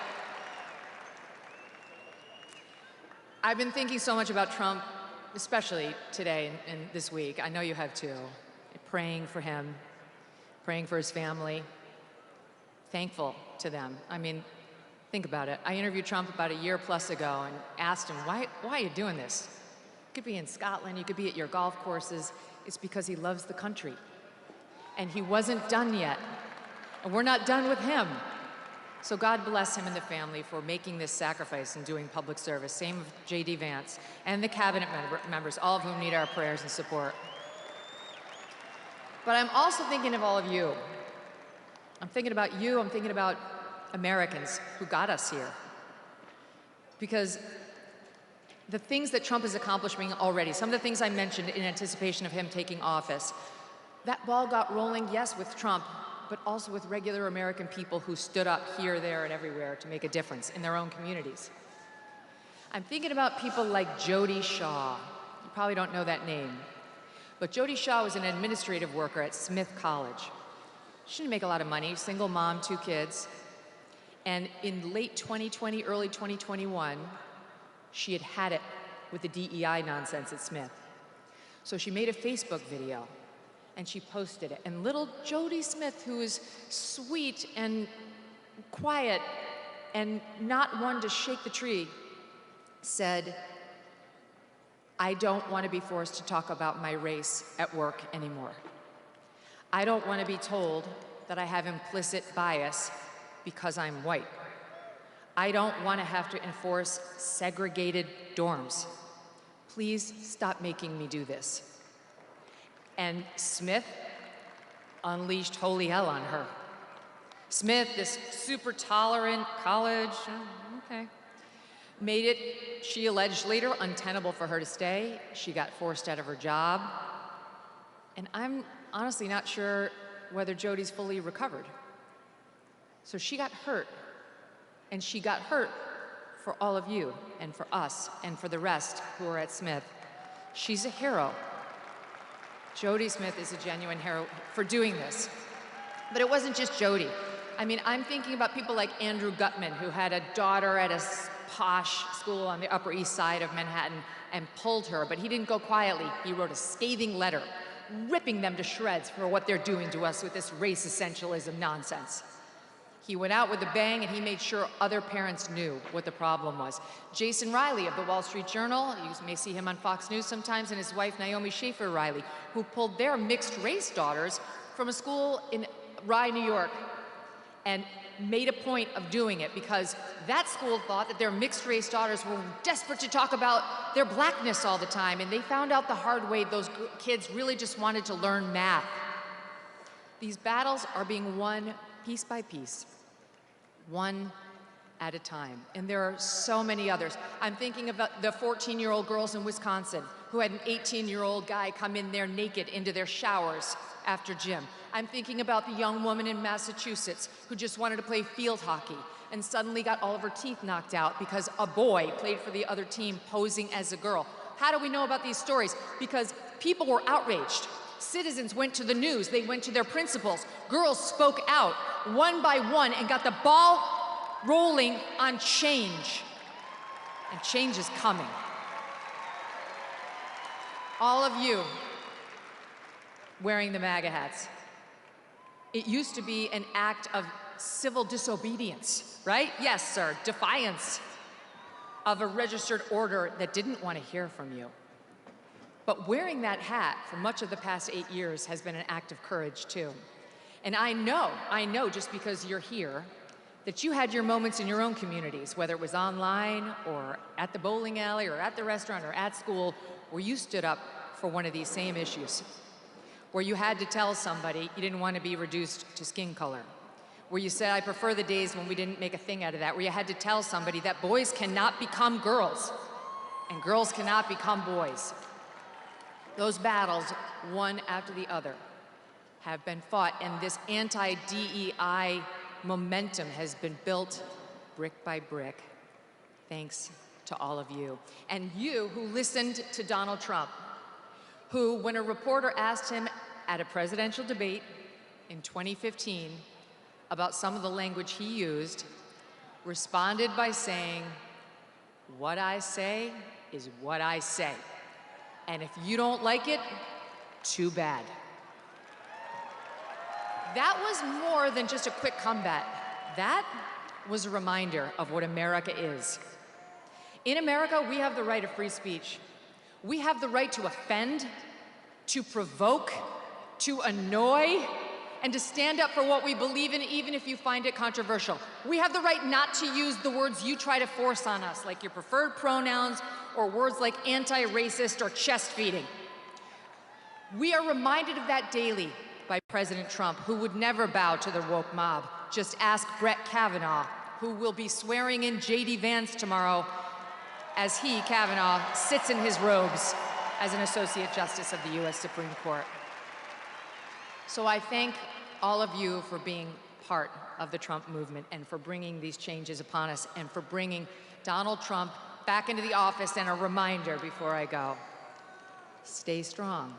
[SPEAKER 13] I've been thinking so much about Trump, especially today and this week. I know you have too. Praying for him, praying for his family, thankful to them. I mean, think about it. I interviewed Trump about a year plus ago and asked him, why are you doing this? You could be in Scotland, you could be at your golf courses. It's because he loves the country. And he wasn't done yet. And we're not done with him. So God bless him and the family for making this sacrifice and doing public service. Same with J.D. Vance and the cabinet members, all of whom need our prayers and support. But I'm also thinking of all of you. I'm thinking about you, I'm thinking about Americans who got us here. Because the things that Trump is accomplishing already, some of the things I mentioned in anticipation of him taking office, that ball got rolling, yes, with Trump, but also with regular American people who stood up here, there, and everywhere to make a difference in their own communities. I'm thinking about people like Jody Shaw. You probably don't know that name. But Jody Shaw was an administrative worker at Smith College. She didn't make a lot of money, single mom, 2 kids. And in late 2020, early 2021, she had had it with the DEI nonsense at Smith. So she made a Facebook video and she posted it. And little Jody Smith, who is sweet and quiet and not one to shake the tree, said, I don't want to be forced to talk about my race at work anymore. I don't want to be told that I have implicit bias because I'm white. I don't want to have to enforce segregated dorms. Please stop making me do this. And Smith unleashed holy hell on her. Smith, this super tolerant college, okay, made it, she alleged later, untenable for her to stay. She got forced out of her job. And I'm honestly not sure whether Jody's fully recovered. So she got hurt. And she got hurt for all of you and for us and for the rest who are at Smith. She's a hero. Jody Smith is a genuine hero for doing this. But it wasn't just Jody. I mean, I'm thinking about people like Andrew Gutman, who had a daughter at a posh school on the Upper East Side of Manhattan and pulled her, but he didn't go quietly. He wrote a scathing letter, ripping them to shreds for what they're doing to us with this race essentialism nonsense. He went out with a bang and he made sure other parents knew what the problem was. Jason Riley of the Wall Street Journal, you may see him on Fox News sometimes, and his wife Naomi Schaefer Riley, who pulled their mixed race daughters from a school in Rye, New York, and made a point of doing it because that school thought that their mixed race daughters were desperate to talk about their blackness all the time, and they found out the hard way those kids really just wanted to learn math. These battles are being won piece by piece, one at a time. And there are so many others. I'm thinking about the 14-year-old girls in Wisconsin who had an 18-year-old guy come in there naked into their showers after gym. I'm thinking about the young woman in Massachusetts who just wanted to play field hockey and suddenly got all of her teeth knocked out because a boy played for the other team posing as a girl. How do we know about these stories? Because people were outraged. Citizens went to the news, they went to their principals. Girls spoke out one by one and got the ball rolling on change. And change is coming. All of you wearing the MAGA hats. It used to be an act of civil disobedience, right? Yes, sir, defiance of a registered order that didn't want to hear from you. But wearing that hat for much of the past 8 years has been an act of courage too. And I know just because you're here, that you had your moments in your own communities, whether it was online or at the bowling alley or at the restaurant or at school, where you stood up for one of these same issues. Where you had to tell somebody you didn't want to be reduced to skin color. Where you said, I prefer the days when we didn't make a thing out of that. Where you had to tell somebody that boys cannot become girls. and girls cannot become boys. Those battles, one after the other, have been fought, and this anti-DEI momentum has been built brick by brick, thanks to all of you. And you who listened to Donald Trump, who, when a reporter asked him at a presidential debate in 2015 about some of the language he used, responded by saying, "What I say is what I say. And if you don't like it, too bad." That was more than just a quick comeback. That was a reminder of what America is. In America, we have the right of free speech. We have the right to offend, to provoke, to annoy, and to stand up for what we believe in, even if you find it controversial. We have the right not to use the words you try to force on us, like your preferred pronouns, or words like anti-racist or chest feeding. We are reminded of that daily by President Trump, who would never bow to the woke mob. Just ask Brett Kavanaugh, who will be swearing in J.D. Vance tomorrow as he, Kavanaugh, sits in his robes as an Associate Justice of the U.S. Supreme Court. So I thank all of you for being part of the Trump movement and for bringing these changes upon us and for bringing Donald Trump back into the office. And a reminder before I go, stay strong.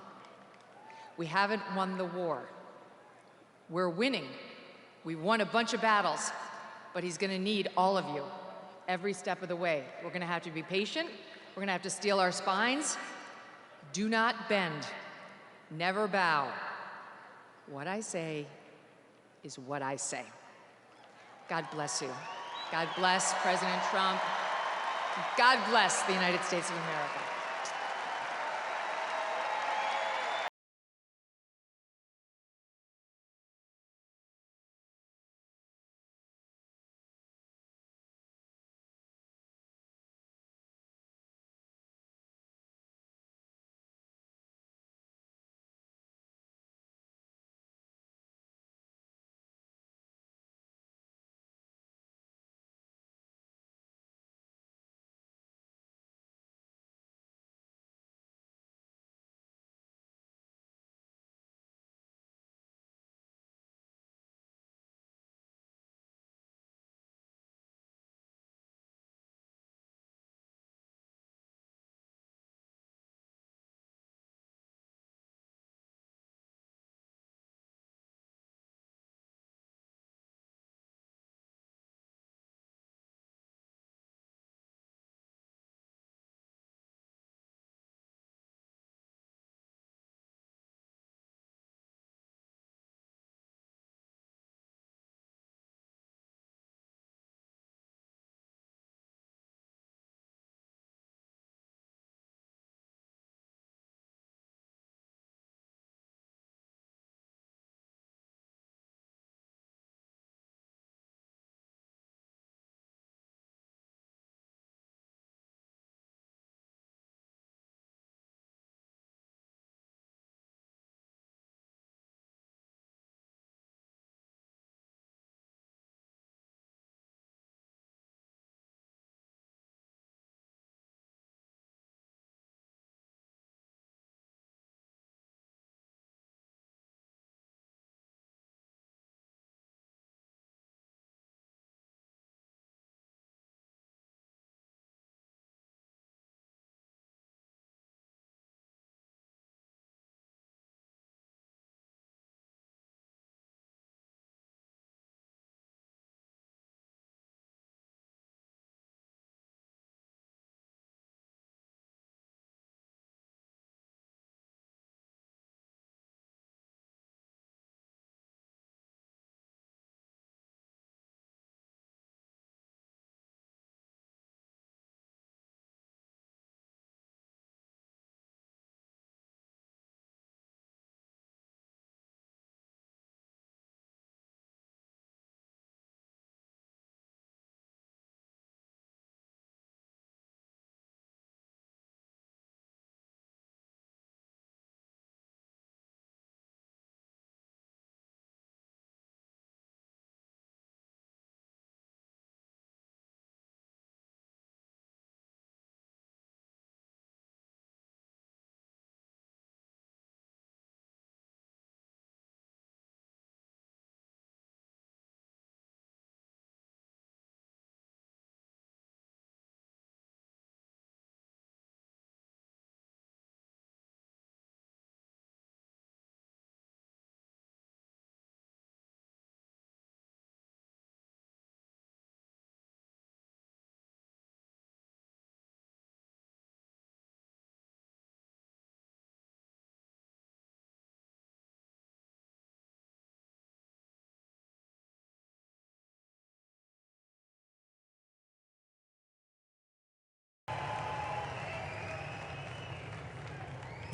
[SPEAKER 13] We haven't won the war. We're winning. We've won a bunch of battles, but he's gonna need all of you every step of the way. We're gonna have to be patient. We're gonna have to steel our spines. Do not bend. Never bow. What I say is what I say. God bless you. God bless President Trump. God bless the United States of America.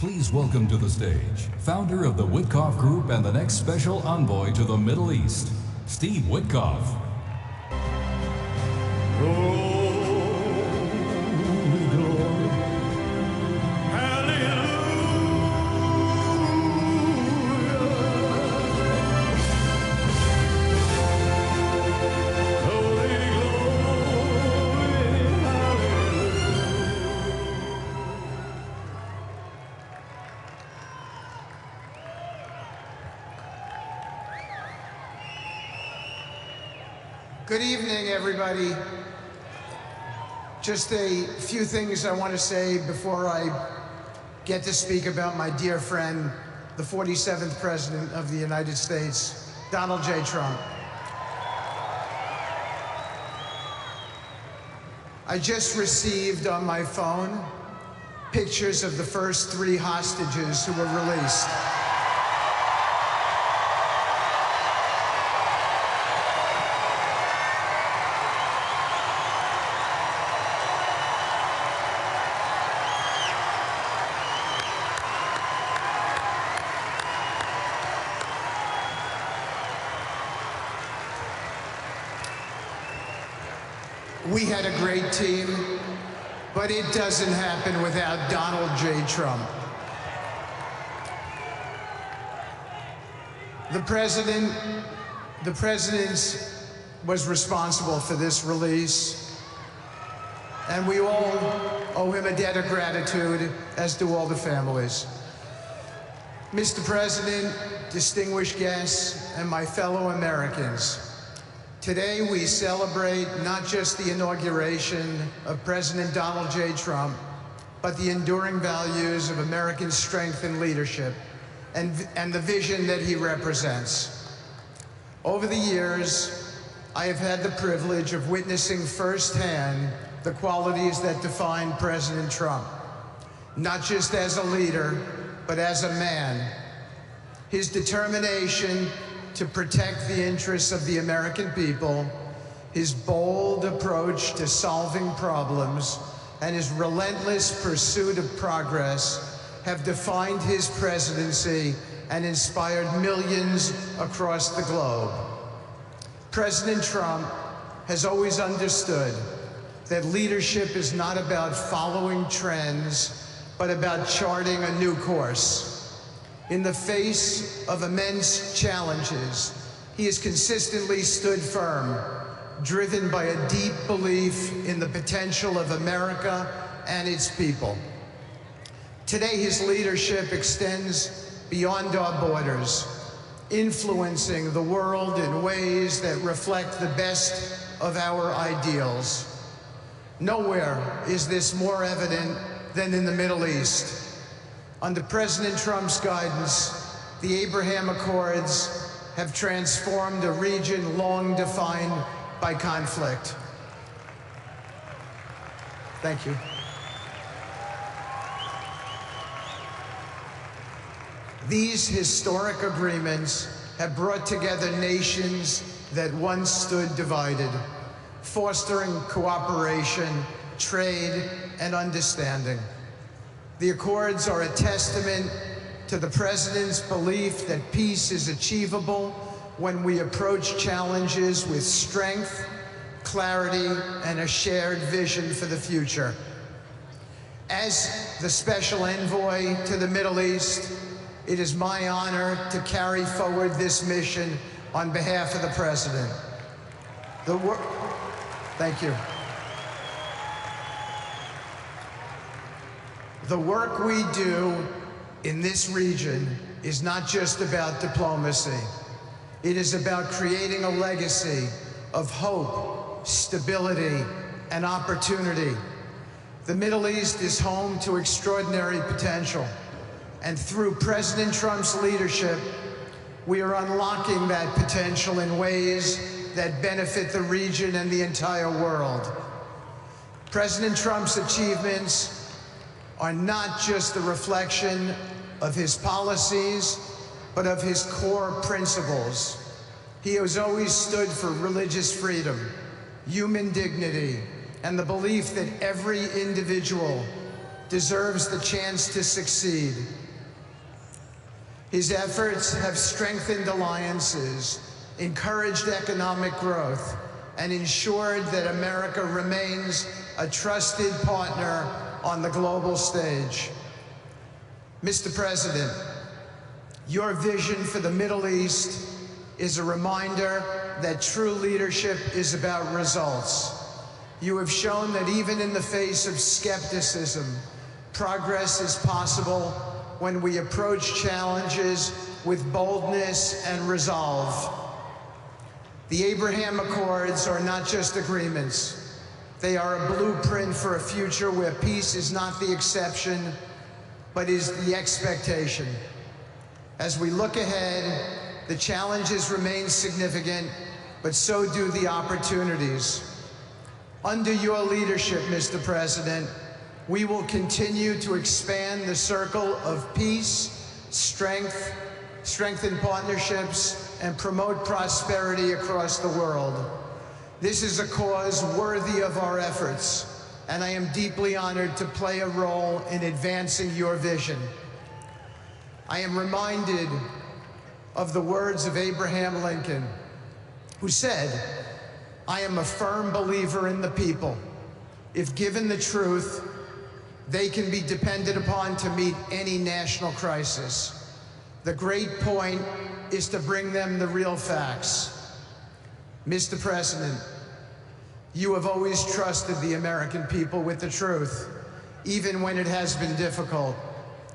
[SPEAKER 2] Please welcome to the stage, founder of the Witkoff Group and the next special envoy to the Middle East, Steve Witkoff.
[SPEAKER 14] Good evening, everybody. Just a few things I want to say before I get to speak about my dear friend, the 47th President of the United States, Donald J. Trump. I just received on my phone pictures of the first 3 hostages who were released. We had a great team, but it doesn't happen without Donald J. Trump. The president was responsible for this release, and we all owe him a debt of gratitude, as do all the families. Mr. President, distinguished guests, and my fellow Americans, today we celebrate not just the inauguration of President Donald J. Trump, but the enduring values of American strength and leadership, and the vision that he represents. Over the years, I have had the privilege of witnessing firsthand the qualities that define President Trump, not just as a leader, but as a man. His determination to protect the interests of the American people, his bold approach to solving problems, and his relentless pursuit of progress have defined his presidency and inspired millions across the globe. President Trump has always understood that leadership is not about following trends, but about charting a new course. In the face of immense challenges, he has consistently stood firm, driven by a deep belief in the potential of America and its people. Today, his leadership extends beyond our borders, influencing the world in ways that reflect the best of our ideals. Nowhere is this more evident than in the Middle East. Under President Trump's guidance, the Abraham Accords have transformed a region long defined by conflict. Thank you. These historic agreements have brought together nations that once stood divided, fostering cooperation, trade, and understanding. The Accords are a testament to the President's belief that peace is achievable when we approach challenges with strength, clarity, and a shared vision for the future. As the special envoy to the Middle East, it is my honor to carry forward this mission on behalf of the President. Thank you. The work we do in this region is not just about diplomacy. It is about creating a legacy of hope, stability, and opportunity. The Middle East is home to extraordinary potential. And through President Trump's leadership, we are unlocking that potential in ways that benefit the region and the entire world. President Trump's achievements are not just a reflection of his policies, but of his core principles. He has always stood for religious freedom, human dignity, and the belief that every individual deserves the chance to succeed. His efforts have strengthened alliances, encouraged economic growth, and ensured that America remains a trusted partner on the global stage. Mr. President, your vision for the Middle East is a reminder that true leadership is about results. You have shown that even in the face of skepticism, progress is possible when we approach challenges with boldness and resolve. The Abraham Accords are not just agreements. They are a blueprint for a future where peace is not the exception, but is the expectation. As we look ahead, the challenges remain significant, but so do the opportunities. Under your leadership, Mr. President, we will continue to expand the circle of peace, strengthen partnerships, and promote prosperity across the world. This is a cause worthy of our efforts, and I am deeply honored to play a role in advancing your vision. I am reminded of the words of Abraham Lincoln, who said, "I am a firm believer in the people. If given the truth, they can be depended upon to meet any national crisis. The great point is to bring them the real facts." Mr. President, you have always trusted the American people with the truth, even when it has been difficult.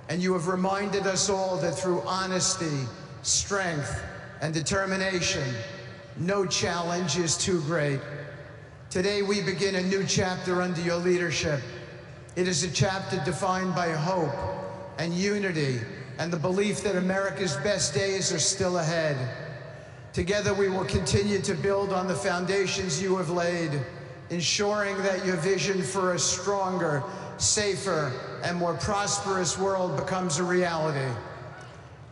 [SPEAKER 14] And you have reminded us all that through honesty, strength, and determination, no challenge is too great. Today we begin a new chapter under your leadership. It is a chapter defined by hope and unity and the belief that America's best days are still ahead. Together we will continue to build on the foundations you have laid, ensuring that your vision for a stronger, safer, and more prosperous world becomes a reality.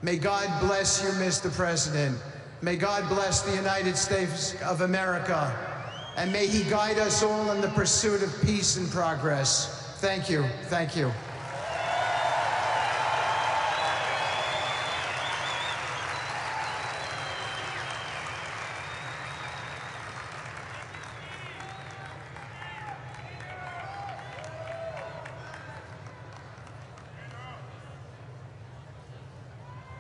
[SPEAKER 14] May God bless you, Mr. President. May God bless the United States of America. And may He guide us all in the pursuit of peace and progress. Thank you. Thank you.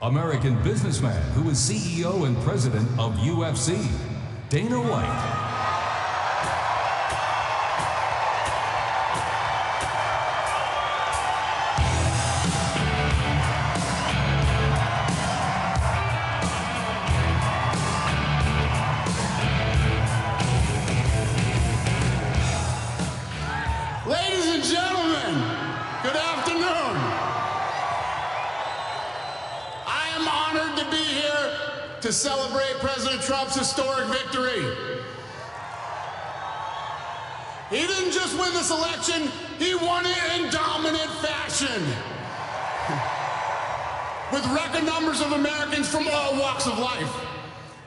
[SPEAKER 2] American businessman who is CEO and president of UFC, Dana White.
[SPEAKER 15] Ladies and gentlemen, good afternoon. I am honored to be here to celebrate President Trump's historic victory. He didn't just win this election, he won it in dominant fashion. With record numbers of Americans from all walks of life.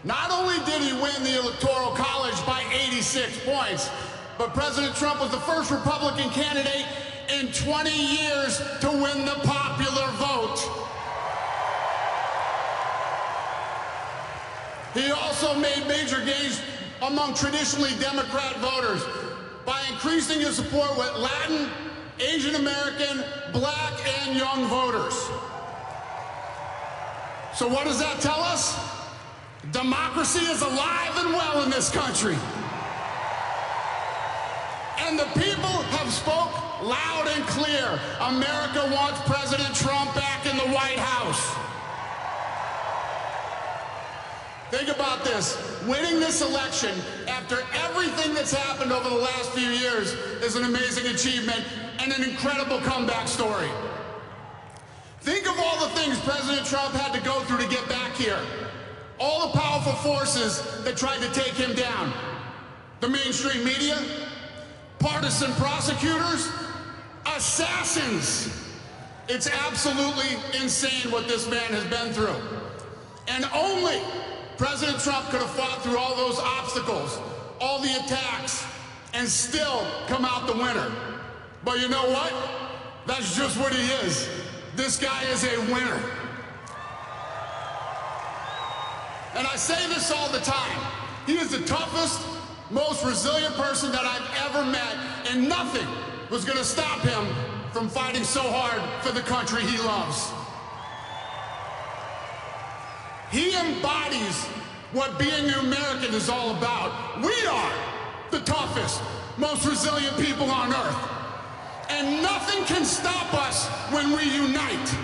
[SPEAKER 15] Not only did he win the Electoral College by 86 points, but President Trump was the first Republican candidate in 20 years to win the popular vote. He also made major gains among traditionally Democrat voters by increasing his support with Latin, Asian American, Black, and young voters. So what does that tell us? Democracy is alive and well in this country. And the people have spoke loud and clear. America wants President Trump back in the White House. Think about this. Winning this election after everything that's happened over the last few years is an amazing achievement and an incredible comeback story. Think of all the things President Trump had to go through to get back here. All the powerful forces that tried to take him down. The mainstream media, partisan prosecutors, assassins. It's absolutely insane what this man has been through. And only President Trump could have fought through all those obstacles, all the attacks, and still come out the winner. But you know what? That's just what he is. This guy is a winner. And I say this all the time. He is the toughest, most resilient person that I've ever met, and nothing was gonna stop him from fighting so hard for the country he loves. He embodies what being an American is all about. We are the toughest, most resilient people on earth. And nothing can stop us when we unite.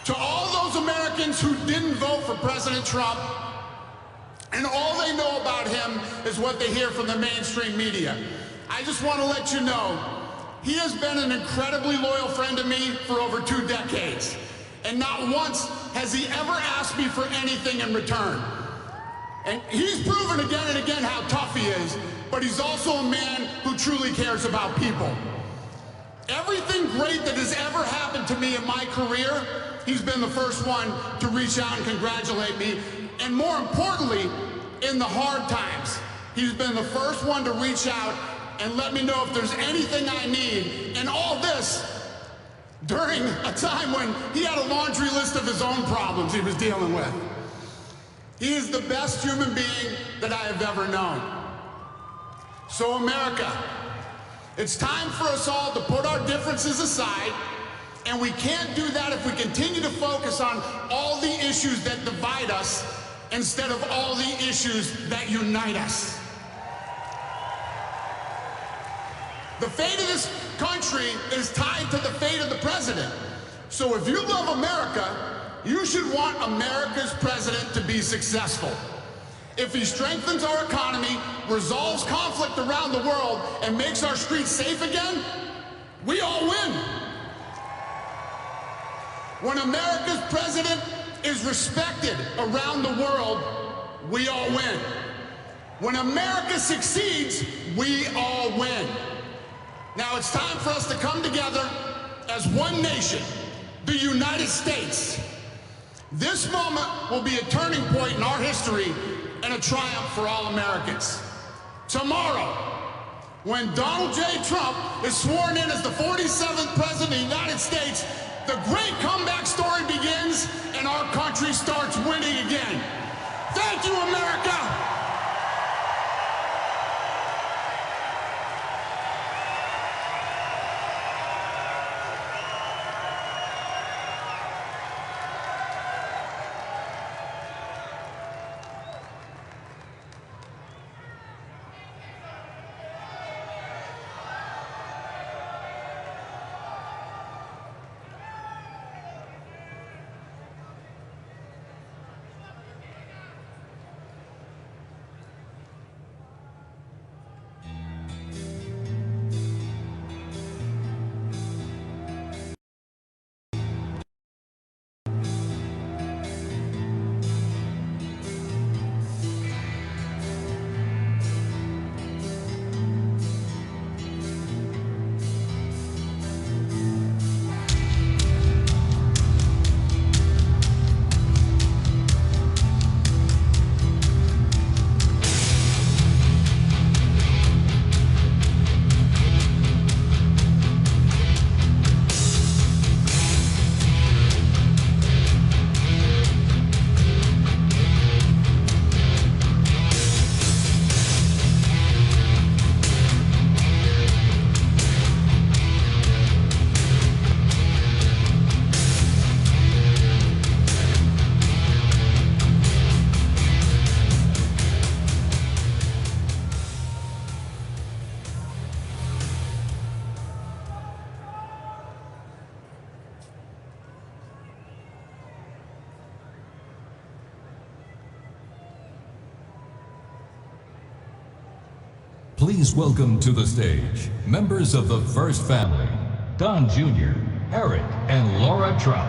[SPEAKER 15] To all those Americans who didn't vote for President Trump, and all they know about him is what they hear from the mainstream media, I just want to let you know, he has been an incredibly loyal friend to me for over 2 decades. And not once has he ever asked me for anything in return. And he's proven again and again how tough he is, but he's also a man who truly cares about people. Everything great that has ever happened to me in my career, he's been the first one to reach out and congratulate me. And more importantly, in the hard times, he's been the first one to reach out and let me know if there's anything I need. And all this during a time when he had a laundry list of his own problems he was dealing with. He is the best human being that I have ever known. So America, it's time for us all to put our differences aside, and we can't do that if we continue to focus on all the issues that divide us instead of all the issues that unite us. The fate of this country is tied to the fate of the president. So if you love America, you should want America's president to be successful. If he strengthens our economy, resolves conflict around the world, and makes our streets safe again, we all win. When America's president is respected around the world, we all win. When America succeeds, we all win. Now it's time for us to come together as one nation, the United States. This moment will be a turning point in our history and a triumph for all Americans. Tomorrow, when Donald J. Trump is sworn in as the 47th President of the United States, the great comeback story begins and our country starts winning again. Thank you, America!
[SPEAKER 2] Please welcome to the stage members of the First Family, Don Jr., Eric, and Laura Trump.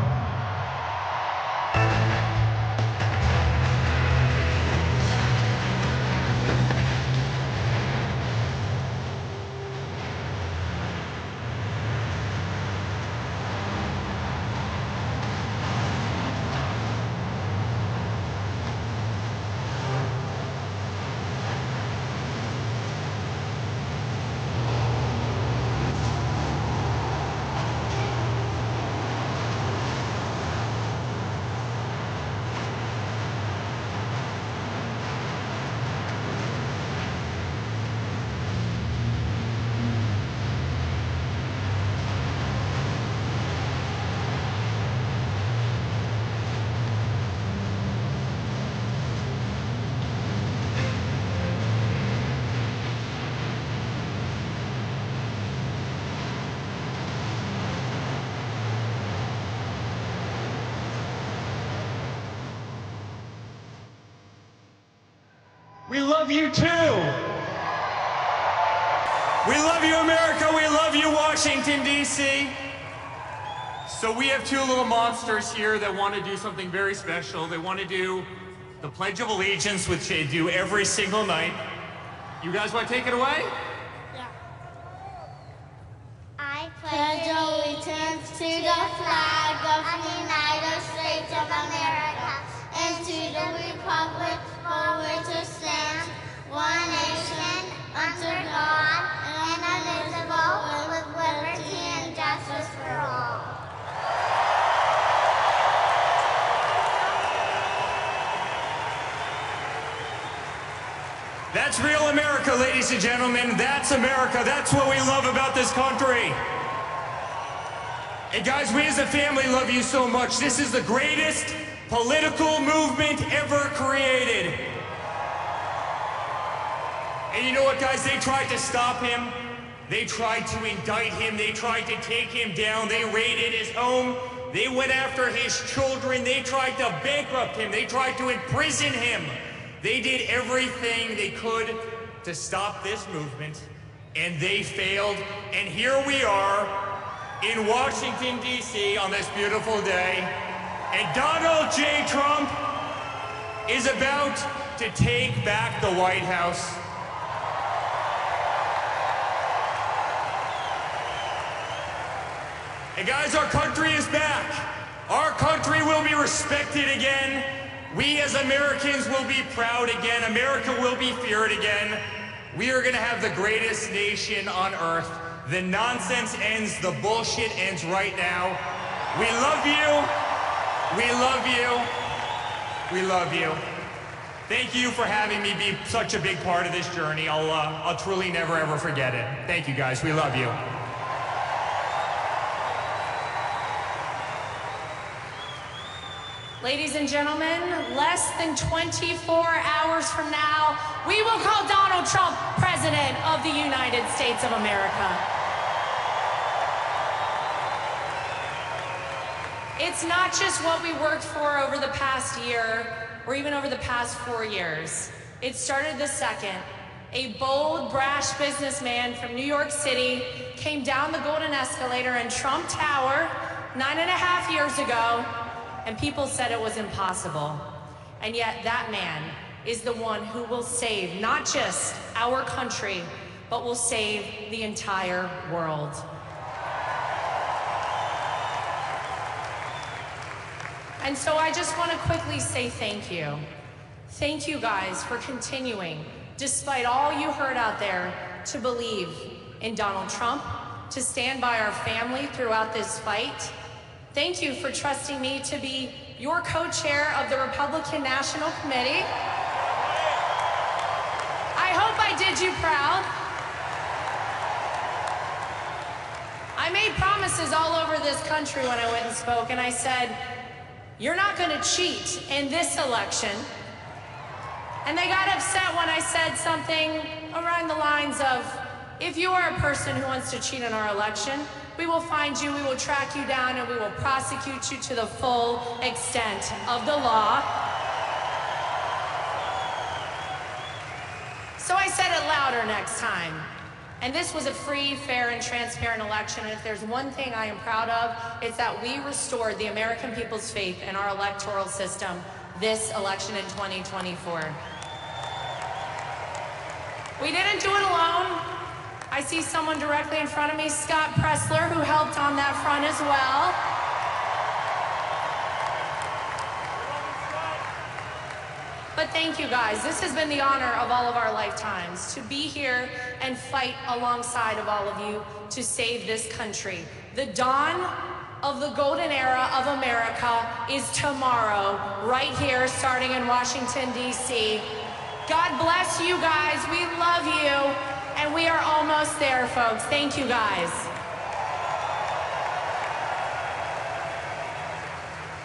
[SPEAKER 16] We love you too.
[SPEAKER 12] We love you, America. We love you, Washington, D.C.
[SPEAKER 16] So we have two little monsters here that want to do something very special. They want to do the Pledge of Allegiance, which they do every single night. You guys want to take it away?
[SPEAKER 17] Yeah. I pledge allegiance to the flag of the United States of America and to the republic for which it stands, one nation, under God, indivisible, with liberty and justice for all.
[SPEAKER 12] That's real America, ladies and gentlemen. That's America. That's what we love about this country. And guys, we as a family love you so much. This is the greatest political movement ever created. And you know what, guys? They tried to stop him. They tried to indict him. They tried to take him down. They raided his home. They went after his children. They tried to bankrupt him. They tried to imprison him. They did everything they could to stop this movement, and they failed. And here we are in Washington, D.C. on this beautiful day, and Donald J. Trump is about to take back the White House. And guys, our country is back. Our country will be respected again. We as Americans will be proud again. America will be feared again. We are gonna have the greatest nation on earth. The nonsense ends, the bullshit ends right now. We love you. We love you. We love you. Thank you for having me be such a big part of this journey. I'll truly never ever forget it. Thank you guys, we love you.
[SPEAKER 13] Ladies and gentlemen, less than 24 hours from now, we will call Donald Trump President of the United States of America. It's not just what we worked for over the past year, or even over the past 4 years. It started the second. A bold, brash businessman from New York City came down the golden escalator in Trump Tower 9.5 years ago, and people said it was impossible. And yet that man is the one who will save not just our country, but will save the entire world. And so I just want to quickly say thank you. Thank you guys for continuing, despite all you heard out there, to believe in Donald Trump, to stand by our family throughout this fight. Thank you for trusting me to be your co-chair of the Republican National Committee. I hope I did you proud. I made promises all over this country when I went and spoke, and I said, you're not going to cheat in this election. And they got upset when I said something around the lines of, if you are a person who wants to cheat in our election, we will find you, we will track you down, and we will prosecute you to the full extent of the law. So I said it louder next time. And this was a free, fair, and transparent election, and if there's one thing I am proud of, it's that we restored the American people's faith in our electoral system this election in 2024. We didn't do it alone. I see someone directly in front of me, Scott Pressler, who helped on that front as well. But thank you guys. This has been the honor of all of our lifetimes, to be here and fight alongside of all of you to save this country. The dawn of the golden era of America is tomorrow, right here, starting in Washington, D.C. God bless you guys. We love you. And we are almost there, folks. Thank you, guys.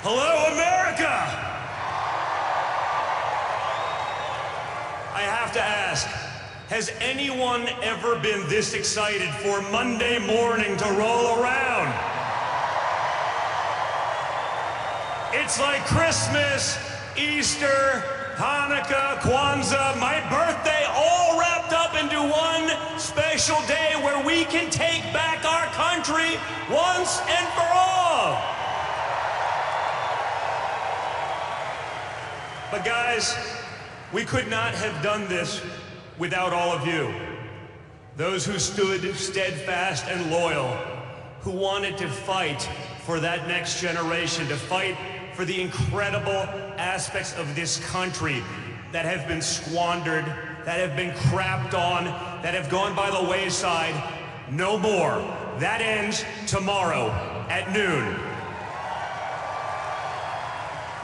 [SPEAKER 12] Hello, America! I have to ask, has anyone ever been this excited for Monday morning to roll around? It's like Christmas, Easter,
[SPEAKER 16] Hanukkah, Kwanzaa, my birthday, all wrapped up into one special day where we can take back our country once and for all. But guys, we could not have done this without all of you. Those who stood steadfast and loyal, who wanted to fight for that next generation, to fight for the incredible aspects of this country that have been squandered, that have been crapped on, that have gone by the wayside. No more. That ends tomorrow at noon.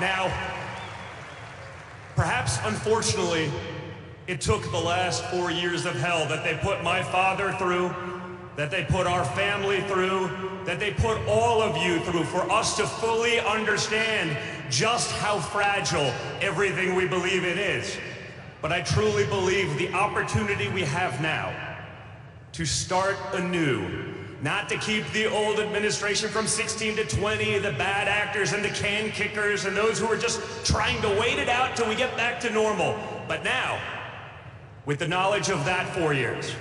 [SPEAKER 16] Now, perhaps unfortunately, it took the last 4 years of hell that they put my father through, that they put our family through, that they put all of you through for us to fully understand just how fragile everything we believe in is. But I truly believe the opportunity we have now to start anew, not to keep the old administration from 16 to 20, the bad actors and the can kickers and those who are just trying to wait it out till we get back to normal. But now, with the knowledge of that 4 years,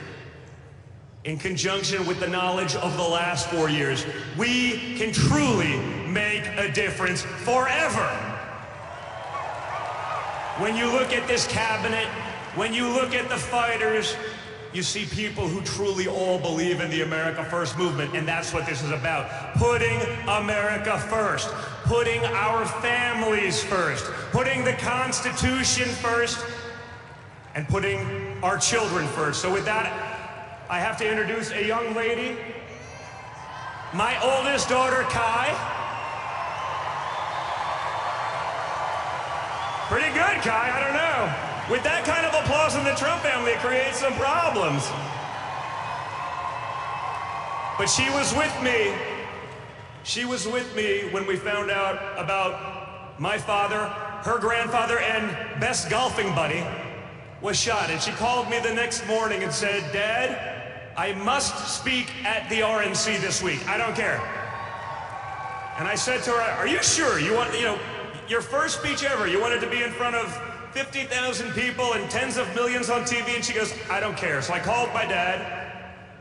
[SPEAKER 16] in conjunction with the knowledge of the last 4 years, we can truly make a difference forever. When you look at this cabinet, when you look at the fighters, you see people who truly all believe in the America First movement, and that's what this is about. Putting America first, putting our families first, putting the Constitution first, and putting our children first. So with that, I have to introduce a young lady, my oldest daughter, Kai. Pretty good, Kai, I don't know. With that kind of applause in the Trump family, it creates some problems. But she was with me. She was with me when we found out about my father, her grandfather, and best golfing buddy was shot. And she called me the next morning and said, "Dad, I must speak at the RNC this week. I don't care." And I said to her, "Are you sure you want, your first speech ever, you wanted to be in front of 50,000 people and tens of millions on TV?" And she goes, "I don't care." So I called my dad.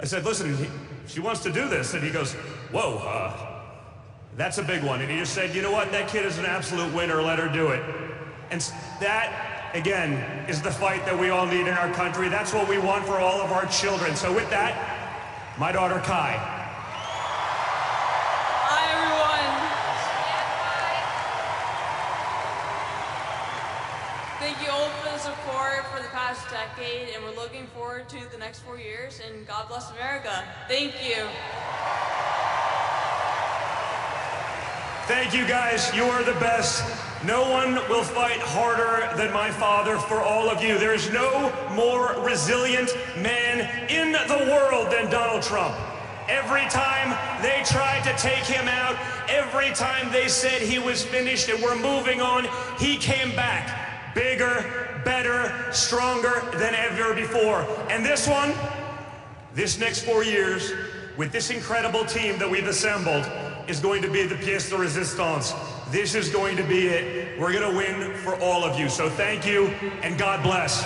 [SPEAKER 16] I said, "Listen, she wants to do this." And he goes, "Whoa, that's a big one." And he just said, "You know what? That kid is an absolute winner. Let her do it." And that, again, is the fight that we all need in our country. That's what we want for all of our children. So with that, my daughter, Kai.
[SPEAKER 18] Hi, everyone. Thank you all for the support for the past decade, and we're looking forward to the next 4 years, and God bless America. Thank you.
[SPEAKER 16] Thank you, guys. You are the best. No one will fight harder than my father for all of you. There is no more resilient man in the world than Donald Trump. Every time they tried to take him out, every time they said he was finished and we're moving on, he came back bigger, better, stronger than ever before. And this one, this next 4 years, with this incredible team that we've assembled, is going to be the pièce de résistance. This is going to be it. We're going to win for all of you. So thank you, and God bless.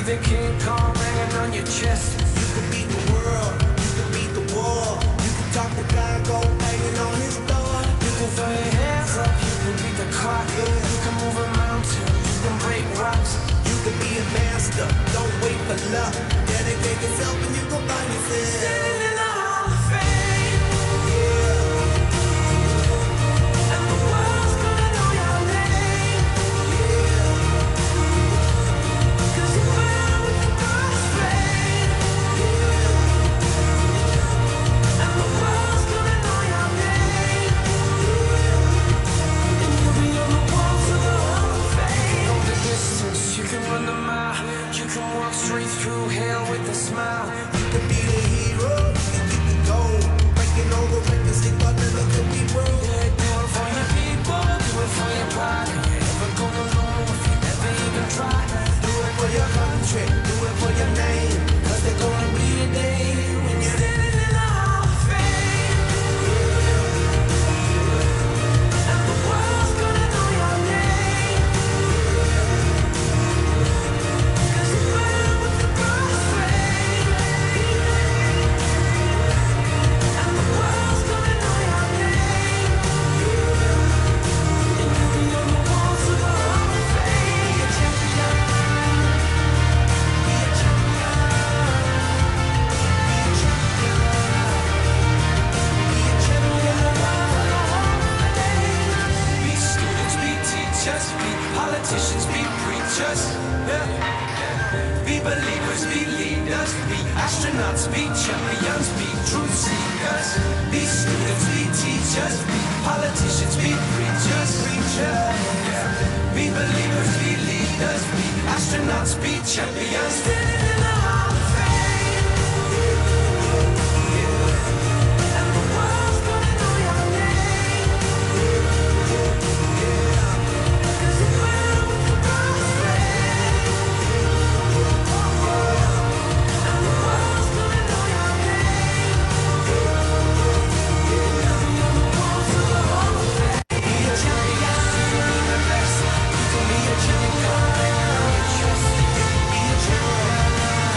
[SPEAKER 1] the King Kong hanging on your chest.
[SPEAKER 6] You can beat the world, you can beat the war. You can talk the guy, go banging on his door.
[SPEAKER 1] You can throw your hands up, you can beat the clock. You can move a mountain, you can break rocks.
[SPEAKER 6] You can be a master, don't wait for luck. Dedicate yourself and you can find yourself.
[SPEAKER 1] Standing in the Hall of Fame. And the world's gonna know your name. 'Cause you burn with the crossfade. And the world's gonna know your name. And you'll be on the walls of the Hall of Fame. You can go the distance, you can run the mile. You can walk straight through hell with a smile.
[SPEAKER 6] You can be the hero, you can get the gold. Breaking all the records they thought never could be broke.
[SPEAKER 1] Yeah, do it for your people, do it for your pride. You ain't ever gonna know if you never even try.
[SPEAKER 6] Do it for your country, do it for your name. 'Cause there's gonna be a day when you're
[SPEAKER 1] Standing in the Hall of Fame. And the world's gonna know your name. 'Cause you burn with the crossfade. And the world's gonna know your name. And you'll be on the walls of the Hall of Fame. Be a champion. Be a champion. Be a champion. Be a champion of the Hall of Fame. Be students, be teachers, be politicians, be preachers. Yeah. Be believers, be leaders, be astronauts, be champions, be truth seekers. Be students, be teachers, be politicians, be preachers, preachers. Yeah. Be believers, be leaders, be astronauts, be champions. Standing in the Hall of Fame. And the world's gonna know your name. 'Cause you burn with the crossfade. And the world's gonna know your name. You'll be on the walls of the Hall of Fame. Be a champion, be the best. You can be a champion, be a champion.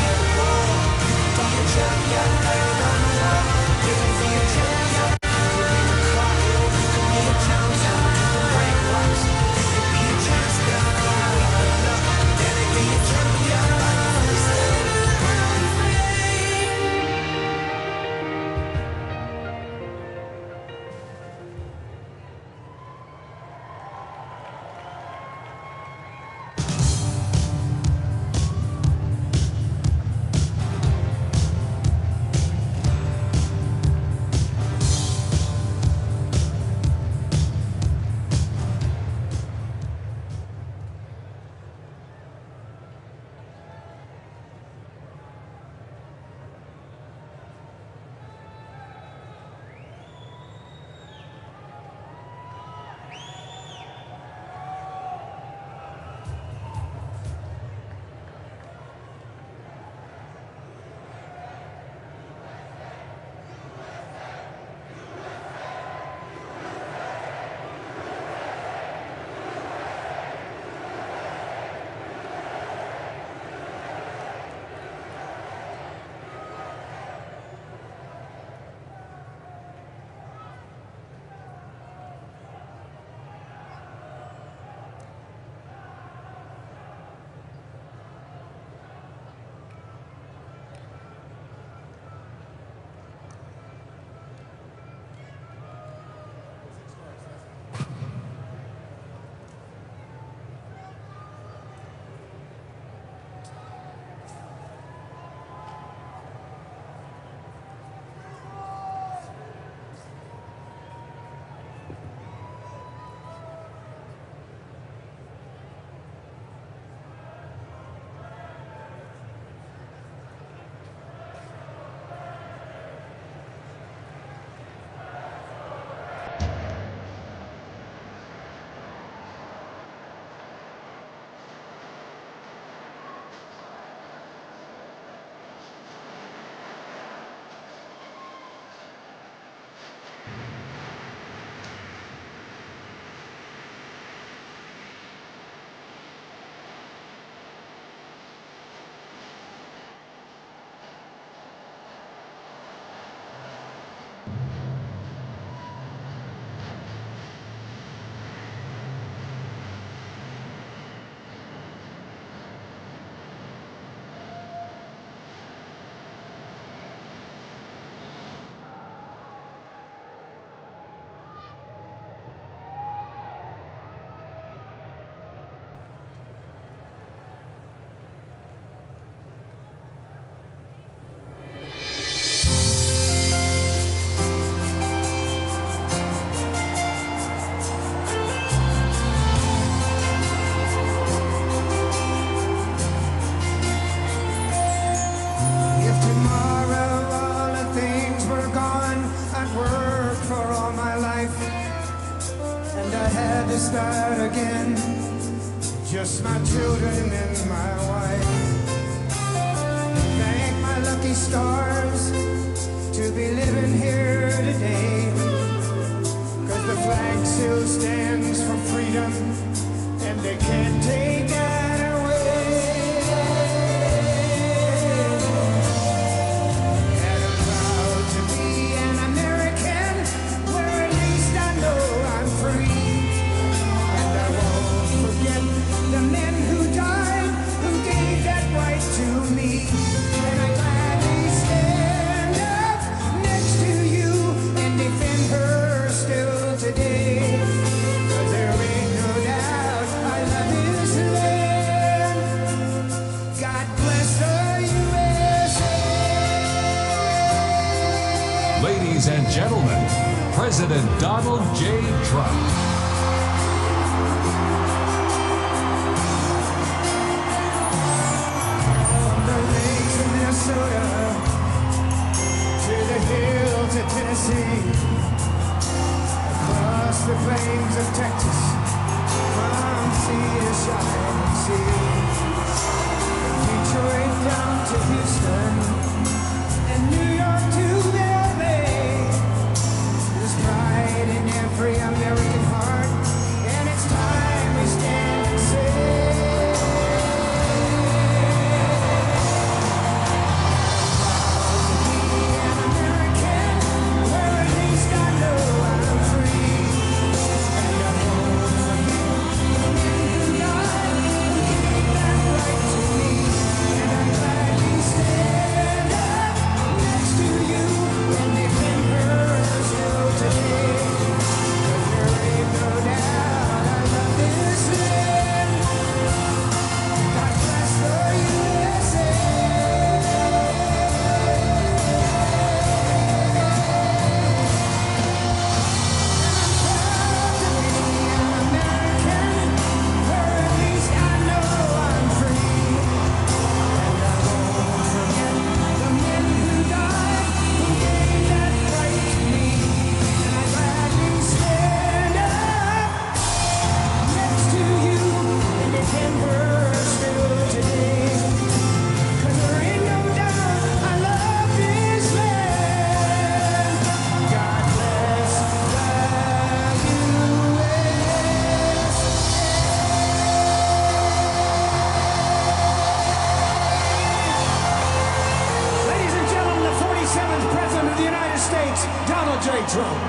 [SPEAKER 6] I had to start again. Just my children and my wife. Thank my lucky stars to be living here today. 'Cause the flag still stands for freedom, and they can't take that away. And I'm proud to be an American, where at least I know I'm free. And I won't forget the men who died, who gave that right to me. And I gladly stand up next to you and defend her still today. 'Cause there ain't no doubt I love this land. God bless the USA.
[SPEAKER 2] Ladies and gentlemen, President Donald J. Trump.
[SPEAKER 6] From the lakes of Minnesota to the hills of Tennessee, across the plains of Texas, from sea to shining sea, from Detroit down to Houston, and New York to LA. There's pride in every American heart, and it's time we stand and say, Donald J. Trump.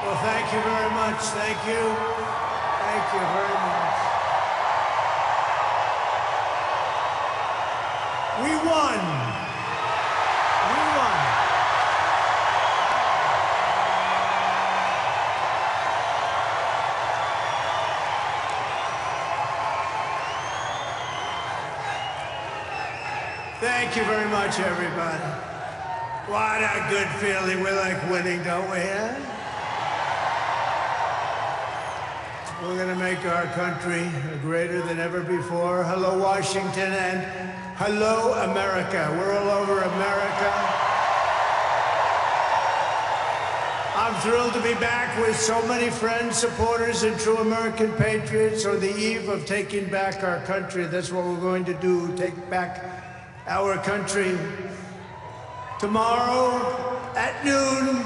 [SPEAKER 6] Well, thank you very much. Thank you. Thank you very much. We won. We won. Thank you very much, everybody. What a good feeling. We like winning, don't we, huh? We're going to make our country greater than ever before. Hello, Washington, and hello, America. We're all over America. I'm thrilled to be back with so many friends, supporters, and true American patriots on the eve of taking back our country. That's what we're going to do, take back our country. Tomorrow at noon,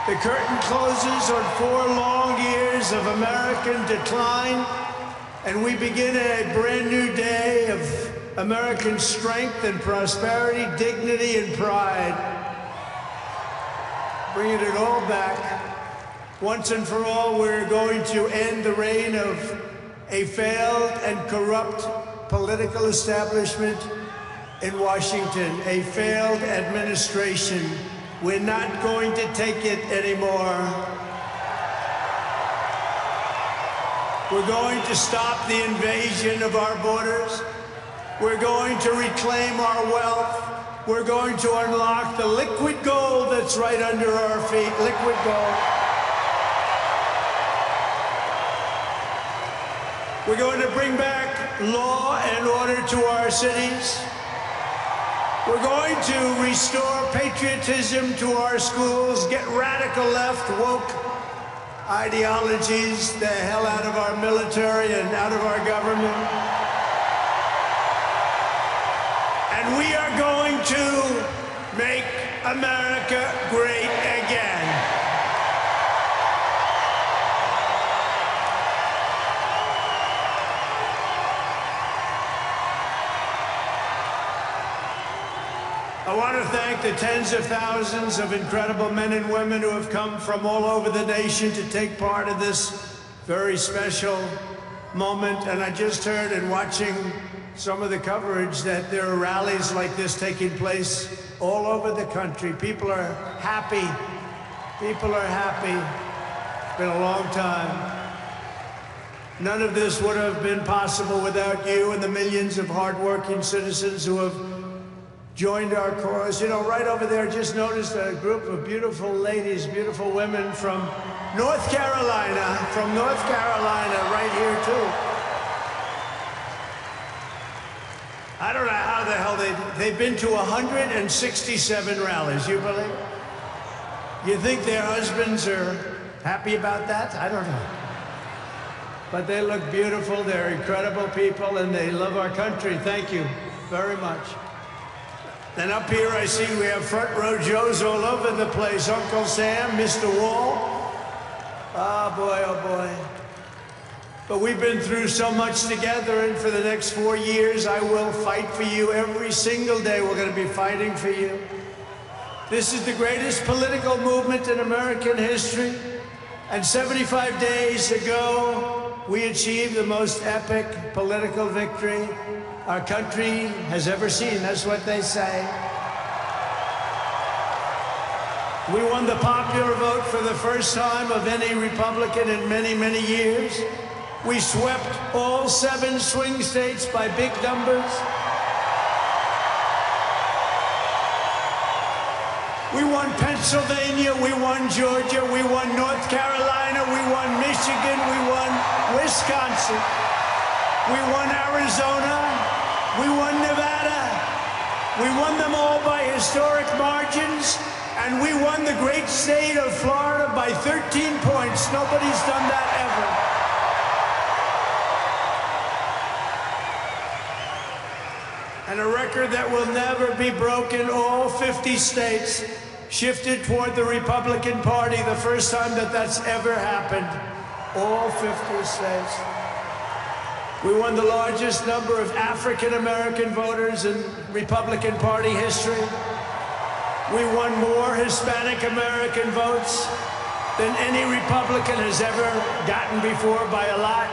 [SPEAKER 6] the curtain closes on 4 long years of American decline, and we begin a brand new day of American strength and prosperity, dignity and pride. Bringing it all back. Once and for all, we're going to end the reign of
[SPEAKER 7] a failed and corrupt political establishment in Washington, a failed administration. We're not going to take it anymore. We're going to stop the invasion of our borders. We're going to reclaim our wealth. We're going to unlock the liquid gold that's right under our feet, liquid gold. We're going to bring back law and order to our cities. We're going to restore patriotism to our schools, get radical left, woke ideologies the hell out of our military and out of our government. And we are going to make America great again. I want to thank the tens of thousands of incredible men and women who have come from all over the nation to take part in this very special moment. And I just heard in watching some of the coverage that there are rallies like this taking place all over the country. People are happy. People are happy. It's been a long time. None of this would have been possible without you and the millions of hardworking citizens who have joined our cause. You know, right over there, just noticed a group of beautiful ladies, beautiful women from North Carolina, right here too. I don't know how the hell they've been to 167 rallies, you believe? You think their husbands are happy about that? I don't know. But they look beautiful, they're incredible people, and they love our country. Thank you very much. And up here I see we have front row Joes all over the place. Uncle Sam, Mr. Wall. Oh boy. But we've been through so much together, and for the next 4 years I will fight for you every single day. We're going to be fighting for you. This is the greatest political movement in American history. And 75 days ago, we achieved the most epic political victory our country has ever seen. That's what they say. We won the popular vote for the first time of any Republican in many, many years. We swept all 7 swing states by big numbers. We won Pennsylvania, we won Georgia, we won North Carolina, we won Michigan, we won Wisconsin, we won Arizona, we won Nevada. We won them all by historic margins, and we won the great state of Florida by 13 points. Nobody's done that ever. And a record that will never be broken. All 50 states shifted toward the Republican Party, the first time that that's ever happened. All 50 states. We won the largest number of African-American voters in Republican Party history. We won more Hispanic-American votes than any Republican has ever gotten before by a lot.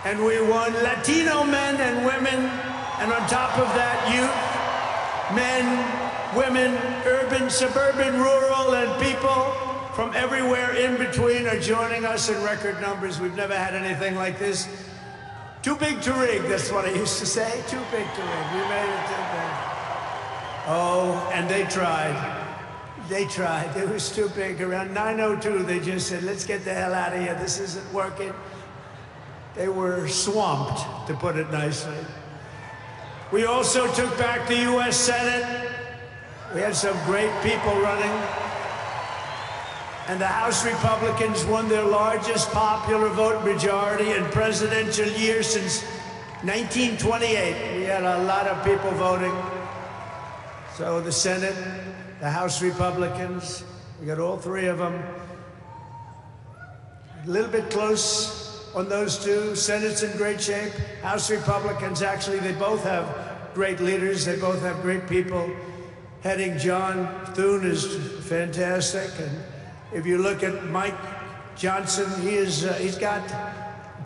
[SPEAKER 7] And we won Latino men and women, and on top of that, youth, men, women, urban, suburban, rural, and people from everywhere in between are joining us in record numbers. We've never had anything like this. Too big to rig, that's what I used to say. Too big to rig. We made it too big. Oh, and they tried. They tried. It was too big. Around 9:02, they just said, let's get the hell out of here. This isn't working. They were swamped, to put it nicely. We also took back the U.S. Senate. We had some great people running. And the House Republicans won their largest popular vote majority in presidential year since 1928. We had a lot of people voting. So the Senate, the House Republicans, we got all 3 of them. A little bit close on those 2. Senate's in great shape. House Republicans, actually, they both have great leaders. They both have great people heading. John Thune is fantastic. And if you look at Mike Johnson, he's got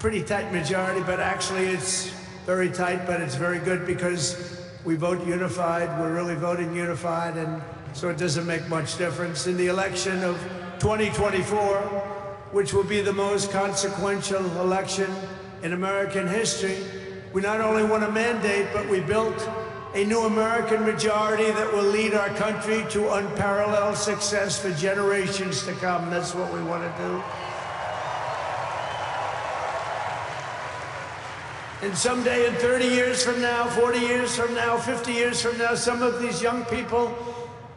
[SPEAKER 10] pretty tight majority, but actually it's very tight, but it's very good because we vote unified. We're really voting unified, and so it doesn't make much difference. In the election of 2024, which will be the most consequential election in American history, we not only won a mandate, but we built a new American majority that will lead our country to unparalleled success for generations to come. That's what we want to do. And someday, in 30 years from now, 40 years from now, 50 years from now, some of these young people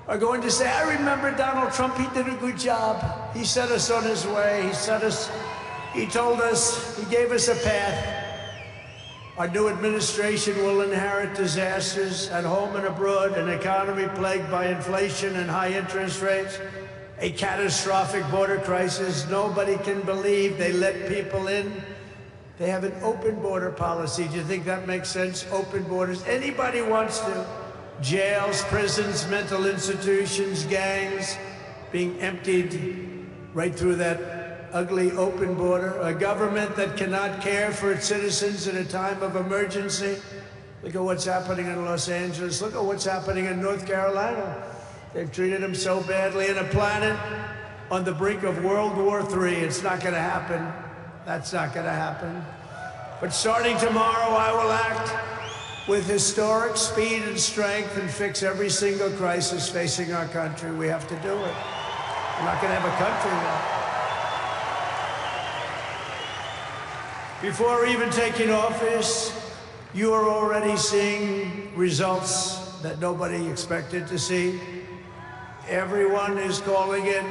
[SPEAKER 10] are going to say, I remember Donald Trump, he did a good job. He set us on his way. He told us, he gave us a path. Our new administration will inherit disasters at home and abroad, an economy plagued by inflation and high interest rates, a catastrophic border crisis. Nobody can believe they let people in. They have an open border policy. Do you think that makes sense? Open borders. Anybody wants to. Jails, prisons, mental institutions, gangs being emptied right through that ugly open border. A government that cannot care for its citizens in a time of emergency. Look at what's happening in Los Angeles. Look at what's happening in North Carolina. They've treated them so badly. In a planet on the brink of World War III. It's not going to happen. That's not going to happen. But starting tomorrow, I will act with historic speed and strength and fix every single crisis facing our country. We have to do it. We're not going to have a country now. Before even taking office, you are already seeing results that nobody expected to see. Everyone is calling it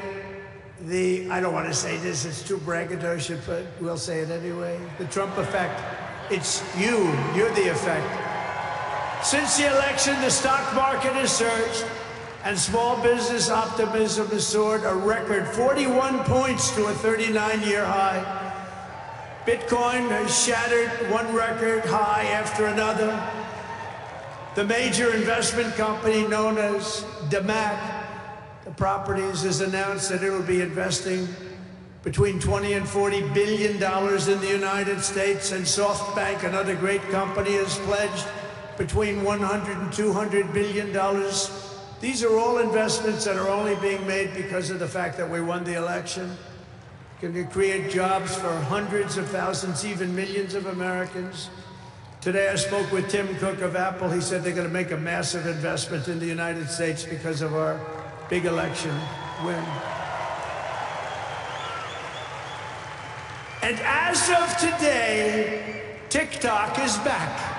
[SPEAKER 10] I don't want to say this, it's too braggadocious, but we'll say it anyway. The Trump effect. It's you're the effect. Since the election, the stock market has surged and small business optimism has soared a record 41 points to a 39-year high. Bitcoin has shattered one record high after another. The major investment company known as DeMac, the properties, has announced that it will be investing between $20 and $40 billion in the United States, and SoftBank, another great company, has pledged between $100 and $200 billion. These are all investments that are only being made because of the fact that we won the election. Can create jobs for hundreds of thousands, even millions of Americans. Today I spoke with Tim Cook of Apple. He said they're going to make a massive investment in the United States because of our big election win. And as of today, TikTok is back.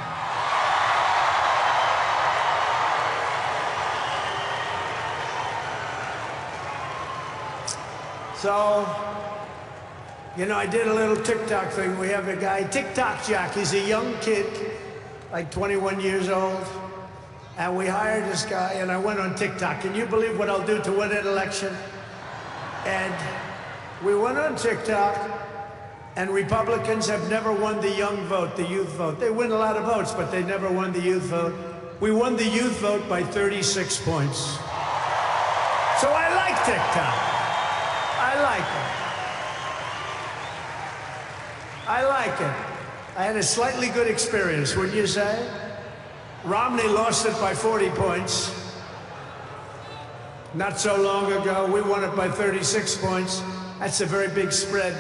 [SPEAKER 10] So, you know, I did a little TikTok thing. We have a guy, TikTok Jack. He's a young kid, like 21 years old. And we hired this guy, and I went on TikTok. Can you believe what I'll do to win an election? And we went on TikTok, and Republicans have never won the young vote, the youth vote. They win a lot of votes, but they never won the youth vote. We won the youth vote by 36 points. So I like TikTok. I like it. I like it. I had a slightly good experience, wouldn't you say? Romney lost it by 40 points. Not so long ago, we won it by 36 points. That's a very big spread.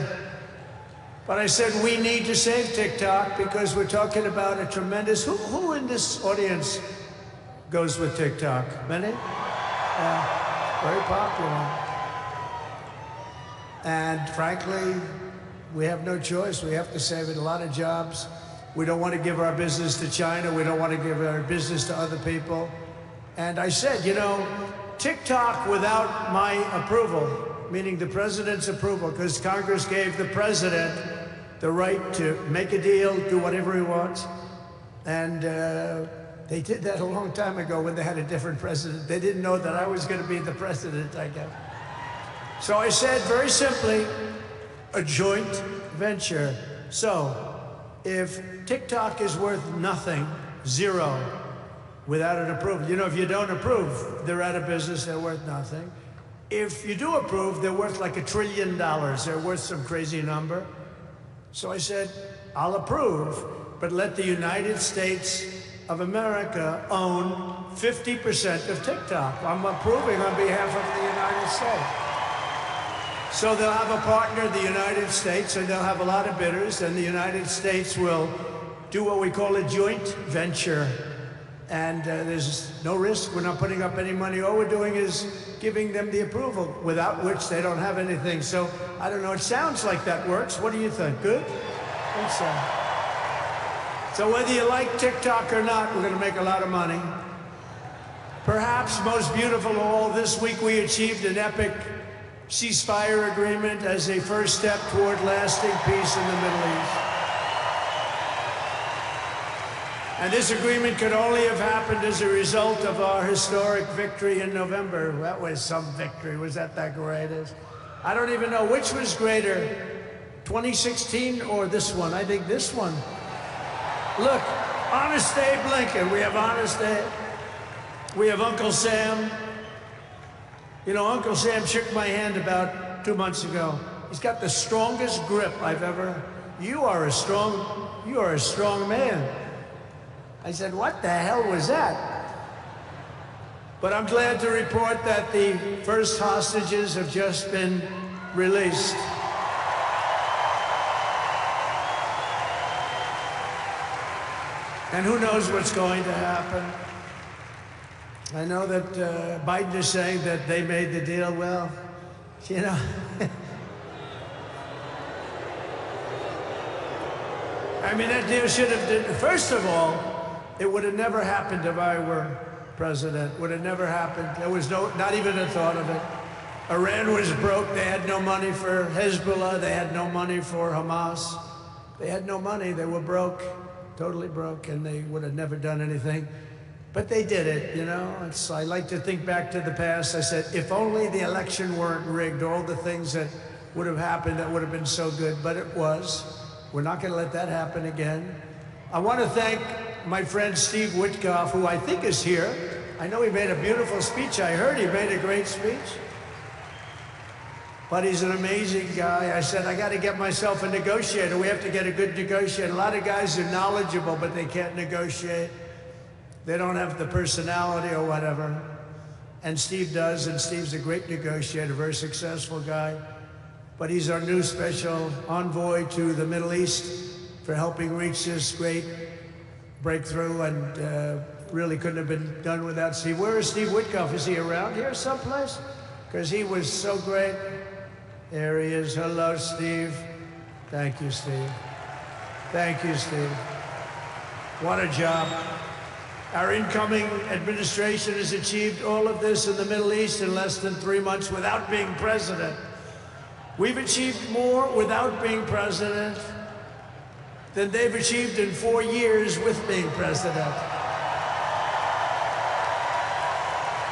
[SPEAKER 10] But I said we need to save TikTok because we're talking about a tremendous... Who in this audience goes with TikTok? Many? Yeah, very popular. And frankly, we have no choice. We have to save it. A lot of jobs. We don't want to give our business to China. We don't want to give our business to other people. And I said, you know, TikTok without my approval, meaning the president's approval, because Congress gave the president the right to make a deal, do whatever he wants. And they did that a long time ago when they had a different president. They didn't know that I was going to be the president, I guess. So I said, very simply, a joint venture. So, if TikTok is worth nothing, zero, without an approval. You know, if you don't approve, they're out of business, they're worth nothing. If you do approve, they're worth like $1 trillion. They're worth some crazy number. So I said, I'll approve, but let the United States of America own 50% of TikTok. I'm approving on behalf of the United States. So they'll have a partner, the United States, and they'll have a lot of bidders, and the United States will do what we call a joint venture. And there's no risk. We're not putting up any money. All we're doing is giving them the approval, without which they don't have anything. So I don't know. It sounds like that works. What do you think? Good? I think so. So whether you like TikTok or not, we're going to make a lot of money. Perhaps most beautiful of all, this week we achieved an epic ceasefire agreement as a first step toward lasting peace in the Middle East. And this agreement could only have happened as a result of our historic victory in November. That was some victory. Was that great? I don't even know which was greater, 2016 or this one. I think this one. Look, Honest Abe Lincoln. We have Honest Abe. We have Uncle Sam. You know, Uncle Sam shook my hand about 2 months ago. He's got the strongest grip I've ever. You are a strong man. I said, what the hell was that? But I'm glad to report that the first hostages have just been released. And who knows what's going to happen? I know that Biden is saying that they made the deal. Well, you know. I mean, that deal should have, first of all, it would have never happened if I were president. Would have never happened. There was not even a thought of it. Iran was broke. They had no money for Hezbollah. They had no money for Hamas. They had no money. They were broke, totally broke, and they would have never done anything. But they did it, you know. I like to think back to the past. I said, if only the election weren't rigged, all the things that would have happened that would have been so good, but it was. We're not going to let that happen again. I want to thank my friend Steve Witkoff, who I think is here. I know he made a beautiful speech. I heard he made a great speech. But he's an amazing guy. I said, I got to get myself a negotiator. We have to get a good negotiator. A lot of guys are knowledgeable, but they can't negotiate. They don't have the personality or whatever. And Steve does, and Steve's a great negotiator, very successful guy. But he's our new special envoy to the Middle East for helping reach this great breakthrough, and really couldn't have been done without Steve. Where is Steve Witkoff? Is he around here someplace? Because he was so great. There he is. Hello, Steve. Thank you, Steve. Thank you, Steve. What a job. Our incoming administration has achieved all of this in the Middle East in less than 3 months without being president. We've achieved more without being president than they've achieved in 4 years with being president.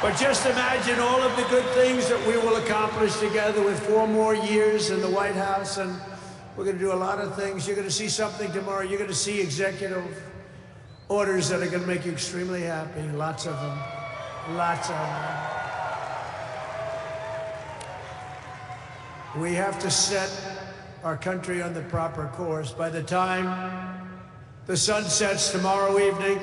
[SPEAKER 10] But just imagine all of the good things that we will accomplish together with 4 more years in the White House, and we're going to do a lot of things. You're going to see something tomorrow. You're going to see executive orders that are going to make you extremely happy. Lots of them. Lots of them. We have to set our country on the proper course. By the time the sun sets tomorrow evening,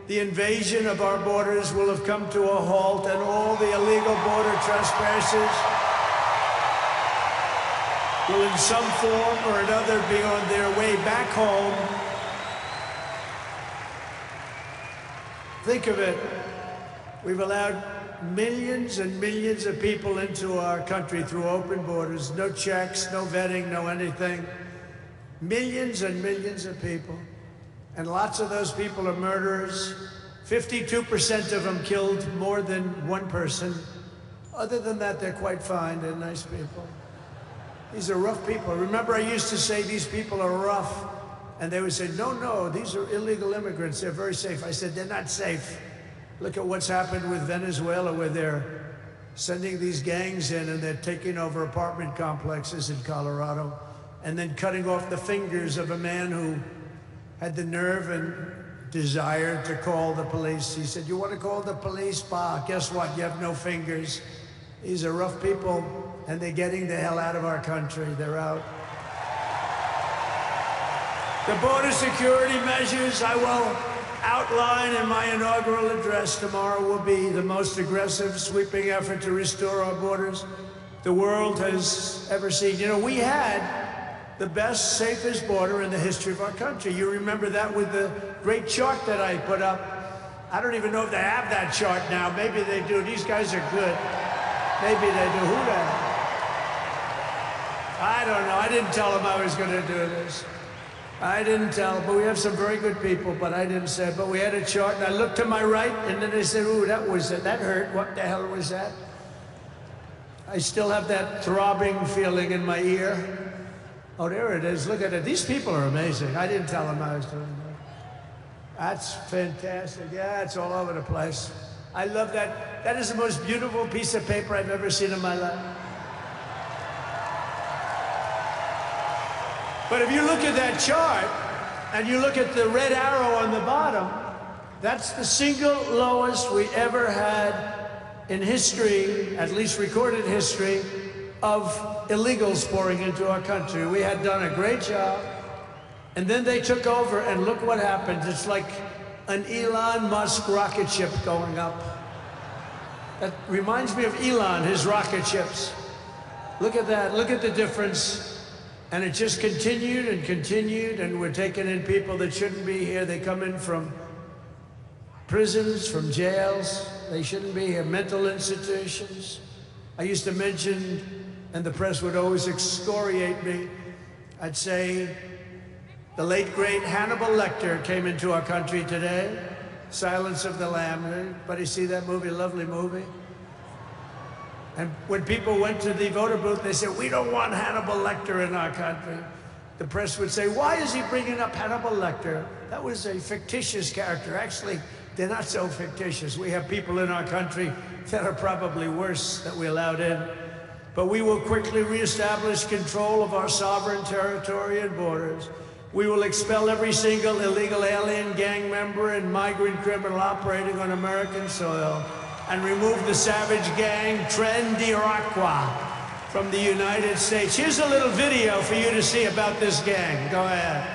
[SPEAKER 10] the invasion of our borders will have come to a halt, and all the illegal border trespassers will in some form or another be on their way back home. Think of it. We've allowed millions and millions of people into our country through open borders, no checks, no vetting, no anything. Millions and millions of people. And lots of those people are murderers. 52% of them killed more than one person. Other than that, they're quite fine. They're nice people. These are rough people. Remember, I used to say these people are rough. And they would say, no, no, these are illegal immigrants. They're very safe. I said, they're not safe. Look at what's happened with Venezuela, where they're sending these gangs in and they're taking over apartment complexes in Colorado and then cutting off the fingers of a man who had the nerve and desire to call the police. He said, you want to call the police? Bah, guess what? You have no fingers. These are rough people, and they're getting the hell out of our country. They're out.
[SPEAKER 7] The border security measures I will outline in my inaugural address tomorrow will be the most aggressive, sweeping effort to restore our borders the world has ever seen. You know, we had the best, safest border in the history of our country. You remember that with the great chart that I put up. I don't even know if they have that chart now. Maybe they do. These guys are good. Maybe they do. Who the? I don't know. I didn't tell them I was going to do this. I didn't tell, but we have some very good people, but I didn't say. But we had a chart, and I looked to my right, and then they said, ooh, that hurt. What the hell was that? I still have that throbbing feeling in my ear. Oh, there it is. Look at it. These people are amazing. I didn't tell them I was doing that. That's fantastic. Yeah, it's all over the place. I love that. That is the most beautiful piece of paper I've ever seen in my life. But if you look at that chart, and you look at the red arrow on the bottom, that's the single lowest we ever had in history, at least recorded history, of illegals pouring into our country. We had done a great job, and then they took over, and look what happened. It's like an Elon Musk rocket ship going up. That reminds me of Elon, his rocket ships. Look at that, look at the difference. And it just continued, and we're taking in people that shouldn't be here. They come in from prisons, from jails. They shouldn't be here, mental institutions. I used to mention, and the press would always excoriate me, I'd say, the late, great Hannibal Lecter came into our country today. Silence of the Lamb. Anybody see that movie? Lovely movie. And when people went to the voter booth, they said, we don't want Hannibal Lecter in our country. The press would say, why is he bringing up Hannibal Lecter? That was a fictitious character. Actually, they're not so fictitious. We have people in our country that are probably worse that we allowed in. But we will quickly reestablish control of our sovereign territory and borders. We will expel every single illegal alien, gang member, and migrant criminal operating on American soil, and remove the savage gang Tren de Aragua from the United States. Here's a little video for you to see about this gang. Go ahead.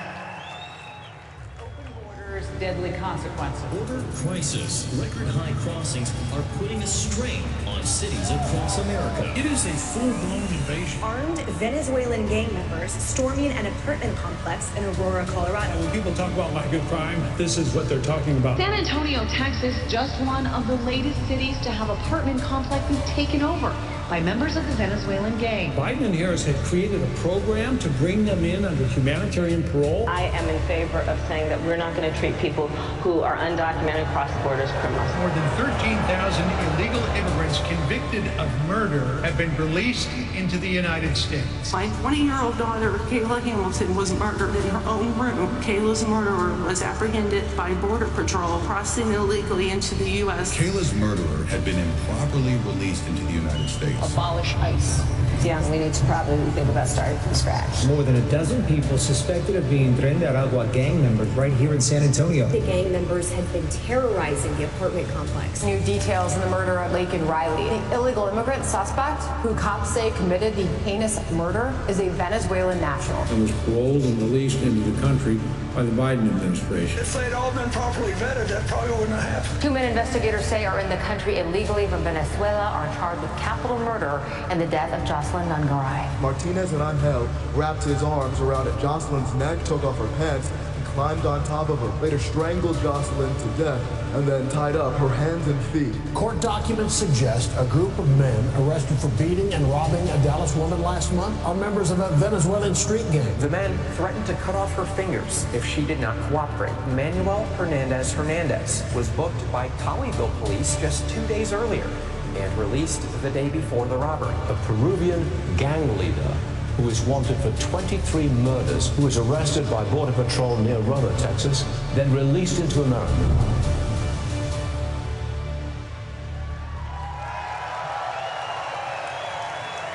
[SPEAKER 19] Deadly consequences.
[SPEAKER 20] Border crisis. Record high crossings are putting a strain on cities across America. It is a full-blown invasion.
[SPEAKER 21] Armed Venezuelan gang members storming an apartment complex in Aurora, Colorado.
[SPEAKER 22] When people talk about my good crime, this is what they're talking about.
[SPEAKER 23] San Antonio, Texas, just one of the latest cities to have apartment complexes taken over by members of the Venezuelan gang.
[SPEAKER 22] Biden and Harris had created a program to bring them in under humanitarian parole.
[SPEAKER 24] I am in favor of saying that we're not going to treat people who are undocumented cross the border as criminals.
[SPEAKER 22] More than 13,000 illegal immigrants convicted of murder have been released into the United States.
[SPEAKER 25] My 20-year-old daughter, Kayla Hamilton, was murdered in her own room. Kayla's murderer was apprehended by Border Patrol crossing illegally into the U.S.
[SPEAKER 26] Kayla's murderer had been improperly released into the United States.
[SPEAKER 24] Abolish ICE. Yeah, we need to probably think about starting from scratch.
[SPEAKER 27] More than a dozen people suspected of being Tren de Aragua gang members right here in San Antonio.
[SPEAKER 21] The gang members had been terrorizing the apartment complex.
[SPEAKER 24] New details in the murder of Laken Riley. The illegal immigrant suspect, who cops say committed the heinous murder, is a Venezuelan national.
[SPEAKER 22] And was paroled and released into the country by the Biden administration.
[SPEAKER 28] If they'd all been properly vetted, that probably wouldn't have happened.
[SPEAKER 24] 2 men investigators say are in the country illegally from Venezuela are charged with capital murder and the death of Jocelyn Nungaray.
[SPEAKER 29] Martinez and Angel wrapped his arms around Jocelyn's neck, took off her pants, and climbed on top of her. Later strangled Jocelyn to death and then tied up her hands and feet.
[SPEAKER 30] Court documents suggest a group of men arrested for beating and robbing a Dallas woman last month are members of a Venezuelan street gang.
[SPEAKER 31] The men threatened to cut off her fingers if she did not cooperate. Manuel Hernandez was booked by Colleyville police just 2 days earlier and released the day before the robbery.
[SPEAKER 32] A Peruvian gang leader who is wanted for 23 murders, who was arrested by Border Patrol near Rolla, Texas, then released into America.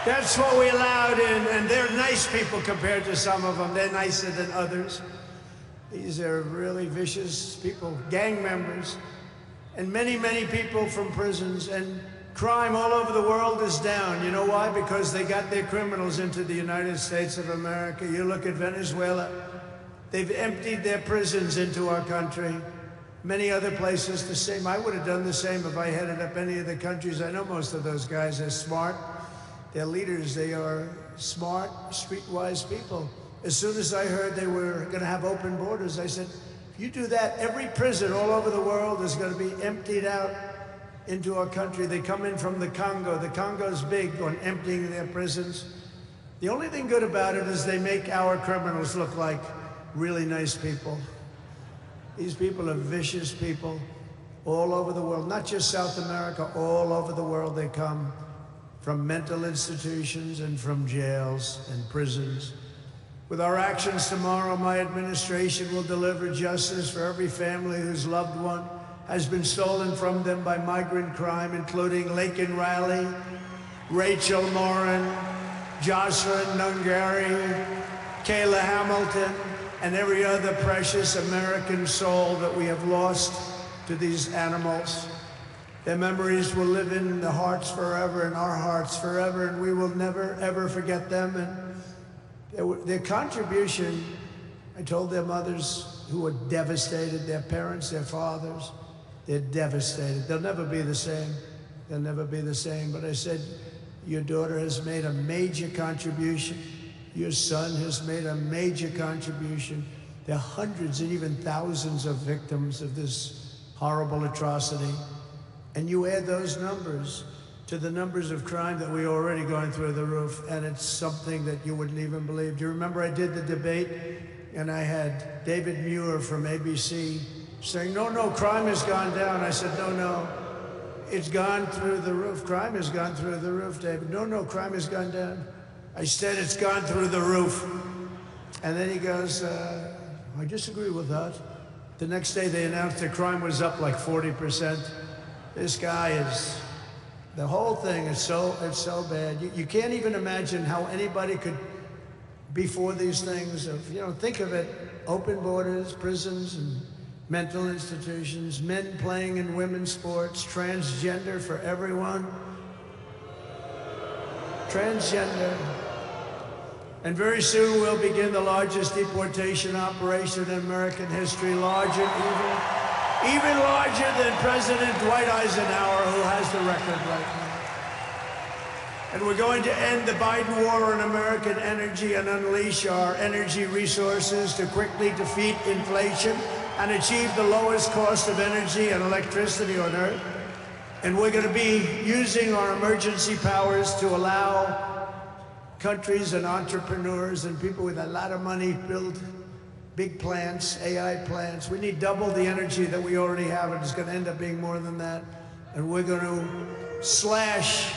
[SPEAKER 7] That's what we allowed in, and they're nice people compared to some of them. They're nicer than others. These are really vicious people, gang members, and many, many people from prisons, and crime all over the world is down. You know why? Because they got their criminals into the United States of America. You look at Venezuela, They've emptied their prisons into our country. Many other places the same. I would have done the same if I headed up any of the countries. I know most of those guys are smart. They're leaders. They are smart, streetwise people. As soon as I heard they were going to have open borders, I said, if you do that, every prison all over the world is going to be emptied out into our country. They come in from the Congo. The Congo's big on emptying their prisons. The only thing good about it is they make our criminals look like really nice people. These people are vicious people all over the world, not just South America, all over the world they come, from mental institutions and from jails and prisons. With our actions tomorrow, my administration will deliver justice for every family whose loved one has been stolen from them by migrant crime, including Laken Riley, Rachel Morin, Jocelyn Nungari, Kayla Hamilton, and every other precious American soul that we have lost to these animals. Their memories will live in the hearts forever, in our hearts forever, and we will never, ever forget them. And their contribution, I told their mothers who were devastated, their parents, their fathers, they're devastated. They'll never be the same. They'll never be the same. But I said, your daughter has made a major contribution. Your son has made a major contribution. There are hundreds and even thousands of victims of this horrible atrocity. And you add those numbers to the numbers of crime that we're already going through the roof, and it's something that you wouldn't even believe. Do you remember I did the debate, and I had David Muir from ABC saying, no, crime has gone down. I said, no, it's gone through the roof. Crime has gone through the roof, David. No, crime has gone down. I said it's gone through the roof. And then he goes, I disagree with that. The next day they announced that crime was up like 40%. This guy is, the whole thing is it's so bad. You can't even imagine how anybody could be for these things of, think of it, open borders, prisons, and mental institutions, men playing in women's sports, transgender for everyone. Transgender. And very soon we'll begin the largest deportation operation in American history, even larger than President Dwight Eisenhower, who has the record right now. And we're going to end the Biden war on American energy and unleash our energy resources to quickly defeat inflation and achieve the lowest cost of energy and electricity on Earth. And we're going to be using our emergency powers to allow countries and entrepreneurs and people with a lot of money build big plants, AI plants. We need double the energy that we already have, and it's going to end up being more than that. And we're going to slash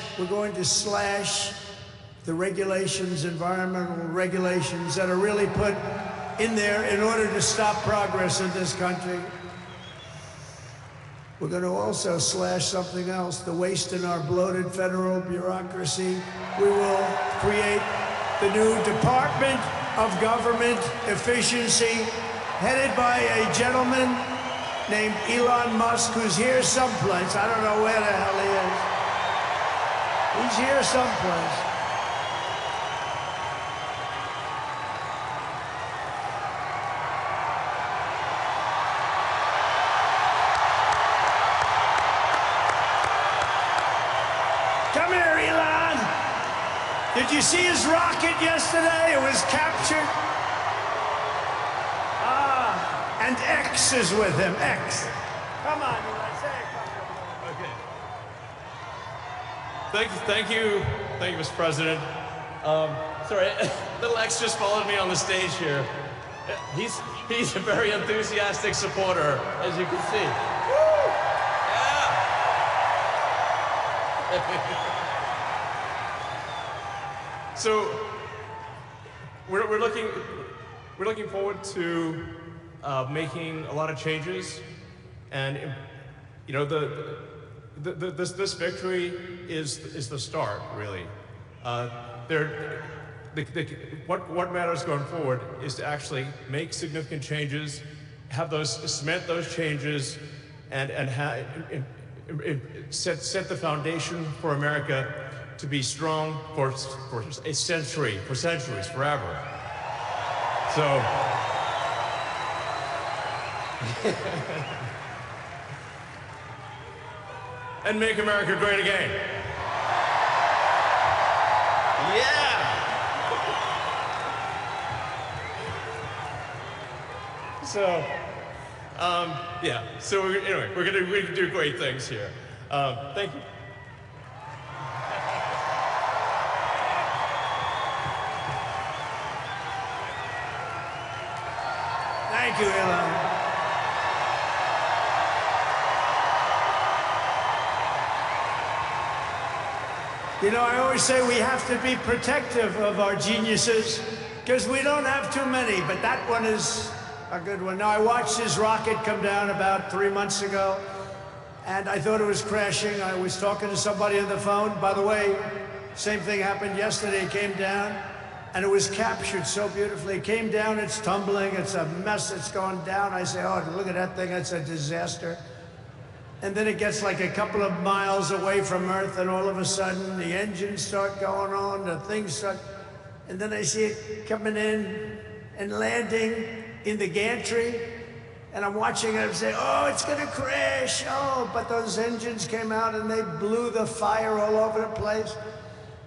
[SPEAKER 7] the regulations, environmental regulations that are really put in there in order to stop progress in this country. We're going to also slash something else, the waste in our bloated federal bureaucracy. We will create the new Department of Government Efficiency, headed by a gentleman named Elon Musk, who's here someplace. I don't know where the hell he is. He's here someplace. Come here, Elon. Did you see his rocket yesterday? It was captured. And X is with him. X. Come on, Elon. Say it.
[SPEAKER 3] Okay. Thank you, Mr. President. Sorry, little X just followed me on the stage here. He's a very enthusiastic supporter, as you can see. Woo! Yeah. So we're looking forward to making a lot of changes, and this victory is the start, really. What matters going forward is to actually make significant changes, cement those changes, and set the foundation for America to be strong for a century, for centuries, forever. So And make America great again. Yeah! So, yeah. So anyway, we're gonna do great things here. Thank you.
[SPEAKER 7] Thank you, Elon. You know, I always say we have to be protective of our geniuses because we don't have too many, but that one is a good one. Now, I watched his rocket come down about 3 months ago, and I thought it was crashing. I was talking to somebody on the phone. By the way, same thing happened yesterday. It came down, and it was captured so beautifully. It came down, it's tumbling, it's a mess, it's going down. I say, oh, look at that thing, it's a disaster. And then it gets like a couple of miles away from Earth, and all of a sudden, the engines start going on, the things start, and then I see it coming in and landing in the gantry, and I'm watching it, I'm saying, oh, it's gonna crash, oh, but those engines came out and they blew the fire all over the place.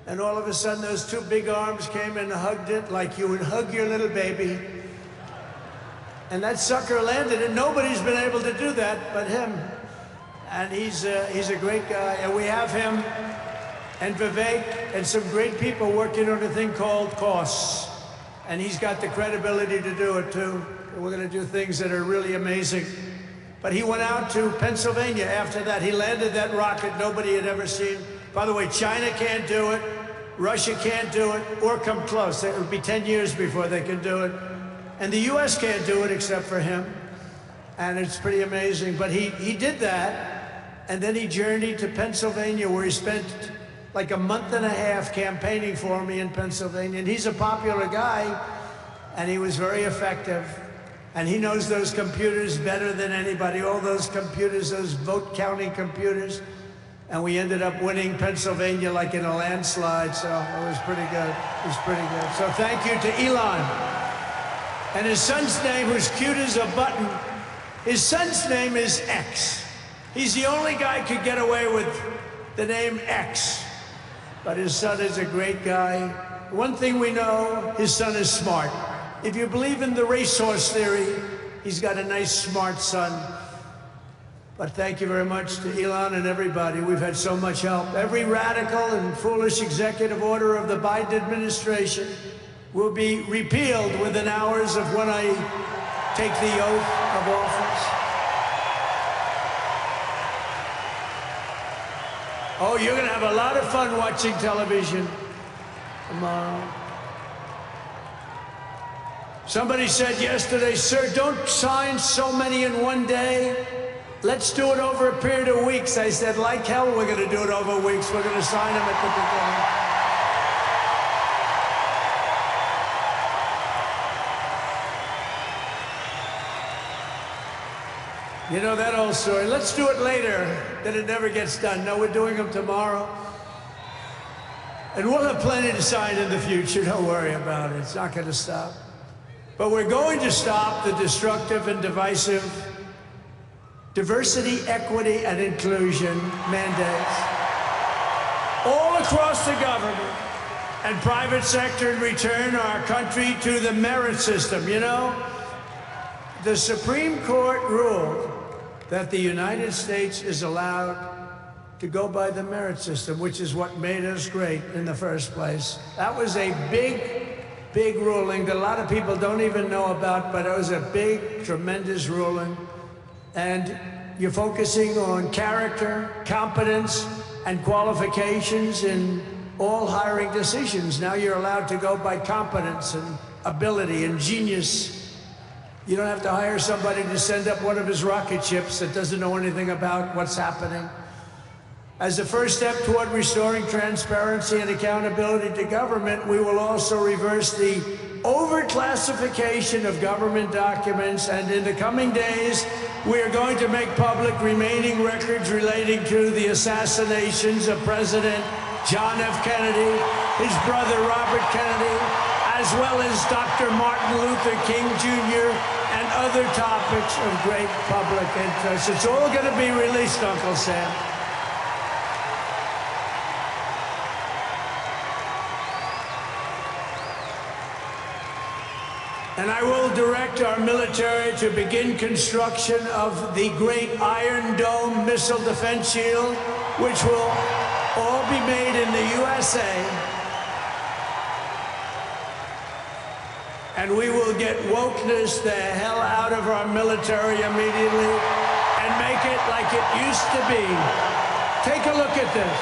[SPEAKER 7] And all of a sudden, those two big arms came and hugged it like you would hug your little baby. And that sucker landed, and nobody's been able to do that but him. And he's a great guy, and we have him and Vivek and some great people working on a thing called costs. And he's got the credibility to do it too. We're gonna do things that are really amazing. But he went out to Pennsylvania after that. He landed that rocket nobody had ever seen. By the way, China can't do it, Russia can't do it, or come close. It would be 10 years before they can do it. And the US can't do it except for him. And it's pretty amazing. But he did that. And then he journeyed to Pennsylvania, where he spent like a month and a half campaigning for me in Pennsylvania. And he's a popular guy, and he was very effective. And he knows those computers better than anybody, all those computers, those vote counting computers. And we ended up winning Pennsylvania like in a landslide, so it was pretty good. It was pretty good. So thank you to Elon. And his son's name, who's cute as a button, his son's name is X. He's the only guy who could get away with the name X. But his son is a great guy. One thing we know, his son is smart. If you believe in the racehorse theory, he's got a nice, smart son. But thank you very much to Elon and everybody. We've had so much help. Every radical and foolish executive order of the Biden administration will be repealed within hours of when I take the oath of office. Oh, you're going to have a lot of fun watching television tomorrow. Somebody said yesterday, sir, don't sign so many in one day. Let's do it over a period of weeks. I said, like hell, we're going to do it over weeks. We're going to sign them at the beginning. You know that old story. Let's do it later, then it never gets done. No, we're doing them tomorrow. And we'll have plenty to sign in the future. Don't worry about it. It's not going to stop. But we're going to stop the destructive and divisive diversity, equity, and inclusion mandates all across the government and private sector and return our country to the merit system. You know, the Supreme Court ruled that the United States is allowed to go by the merit system, which is what made us great in the first place. That was a big ruling that a lot of people don't even know about, but it was a big, tremendous ruling. And you're focusing on character, competence, and qualifications in all hiring decisions. Now you're allowed to go by competence and ability and genius. You don't have to hire somebody to send up one of his rocket ships that doesn't know anything about what's happening. As a first step toward restoring transparency and accountability to government, we will also reverse the overclassification of government documents, and in the coming days, we are going to make public remaining records relating to the assassinations of President John F. Kennedy, his brother Robert Kennedy, as well as Dr. Martin Luther King Jr. and other topics of great public interest. It's all going to be released, Uncle Sam. And I will direct our military to begin construction of the great Iron Dome missile defense shield, which will all be made in the USA. And we will get wokeness the hell out of our military immediately and make it like it used to be. Take a look at this.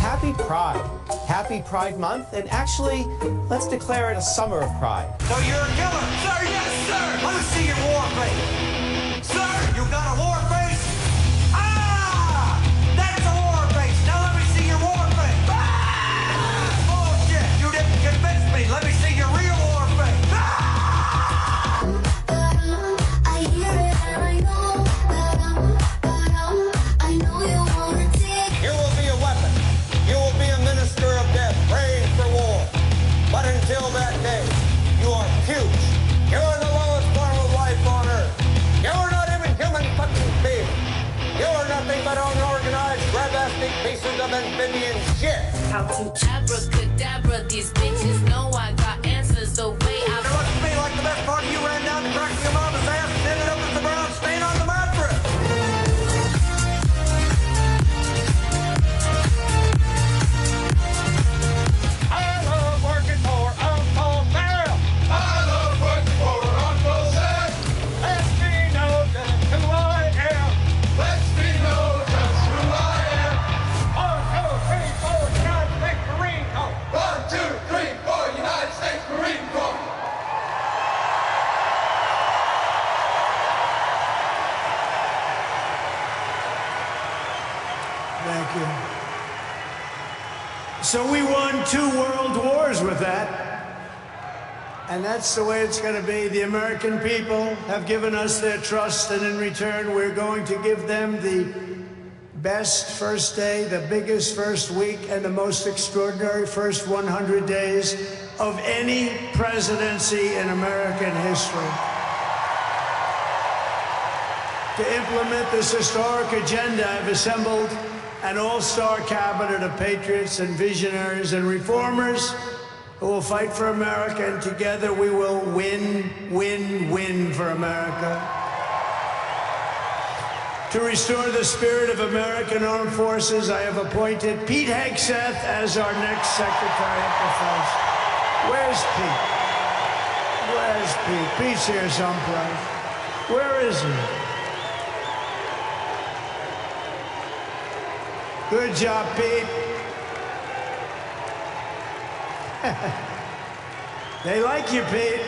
[SPEAKER 4] Happy Pride. Happy Pride Month, and actually, let's declare it a summer of pride.
[SPEAKER 5] So you're a killer? Sir, yes, sir! Let me see your war face. Sir, you got a war face? Ah! That's a war face! Now let me see your war face! Ah! Bullshit! You didn't convince me! Let me see your real war face! Ah! I hear it and I know I know you wanna take. You will be a weapon. You will be a minister of death, praying for war. But until that day, you are huge. You are the lowest form of life on earth. You are not even human fucking beings. You are nothing but unorganized, grabastic pieces of amphibian shit.
[SPEAKER 8] How to abracadabra, these bitches know I got answers the way I...
[SPEAKER 5] It looks to me like the best part of you ran down the crack of your mama's ass and ended up as the brown stain on the mattress.
[SPEAKER 7] Thank you. So we won 2 world wars with that. And that's the way it's going to be. The American people have given us their trust, and in return, we're going to give them the best first day, the biggest first week, and the most extraordinary first 100 days of any presidency in American history. To implement this historic agenda, I've assembled an all-star cabinet of patriots and visionaries and reformers who will fight for America, and together we will win, win, win for America. To restore the spirit of American Armed Forces, I have appointed Pete Hegseth as our next Secretary of Defense. Where's Pete? Where's Pete? Pete's here someplace. Where is he? Good job, Pete. They like you, Pete.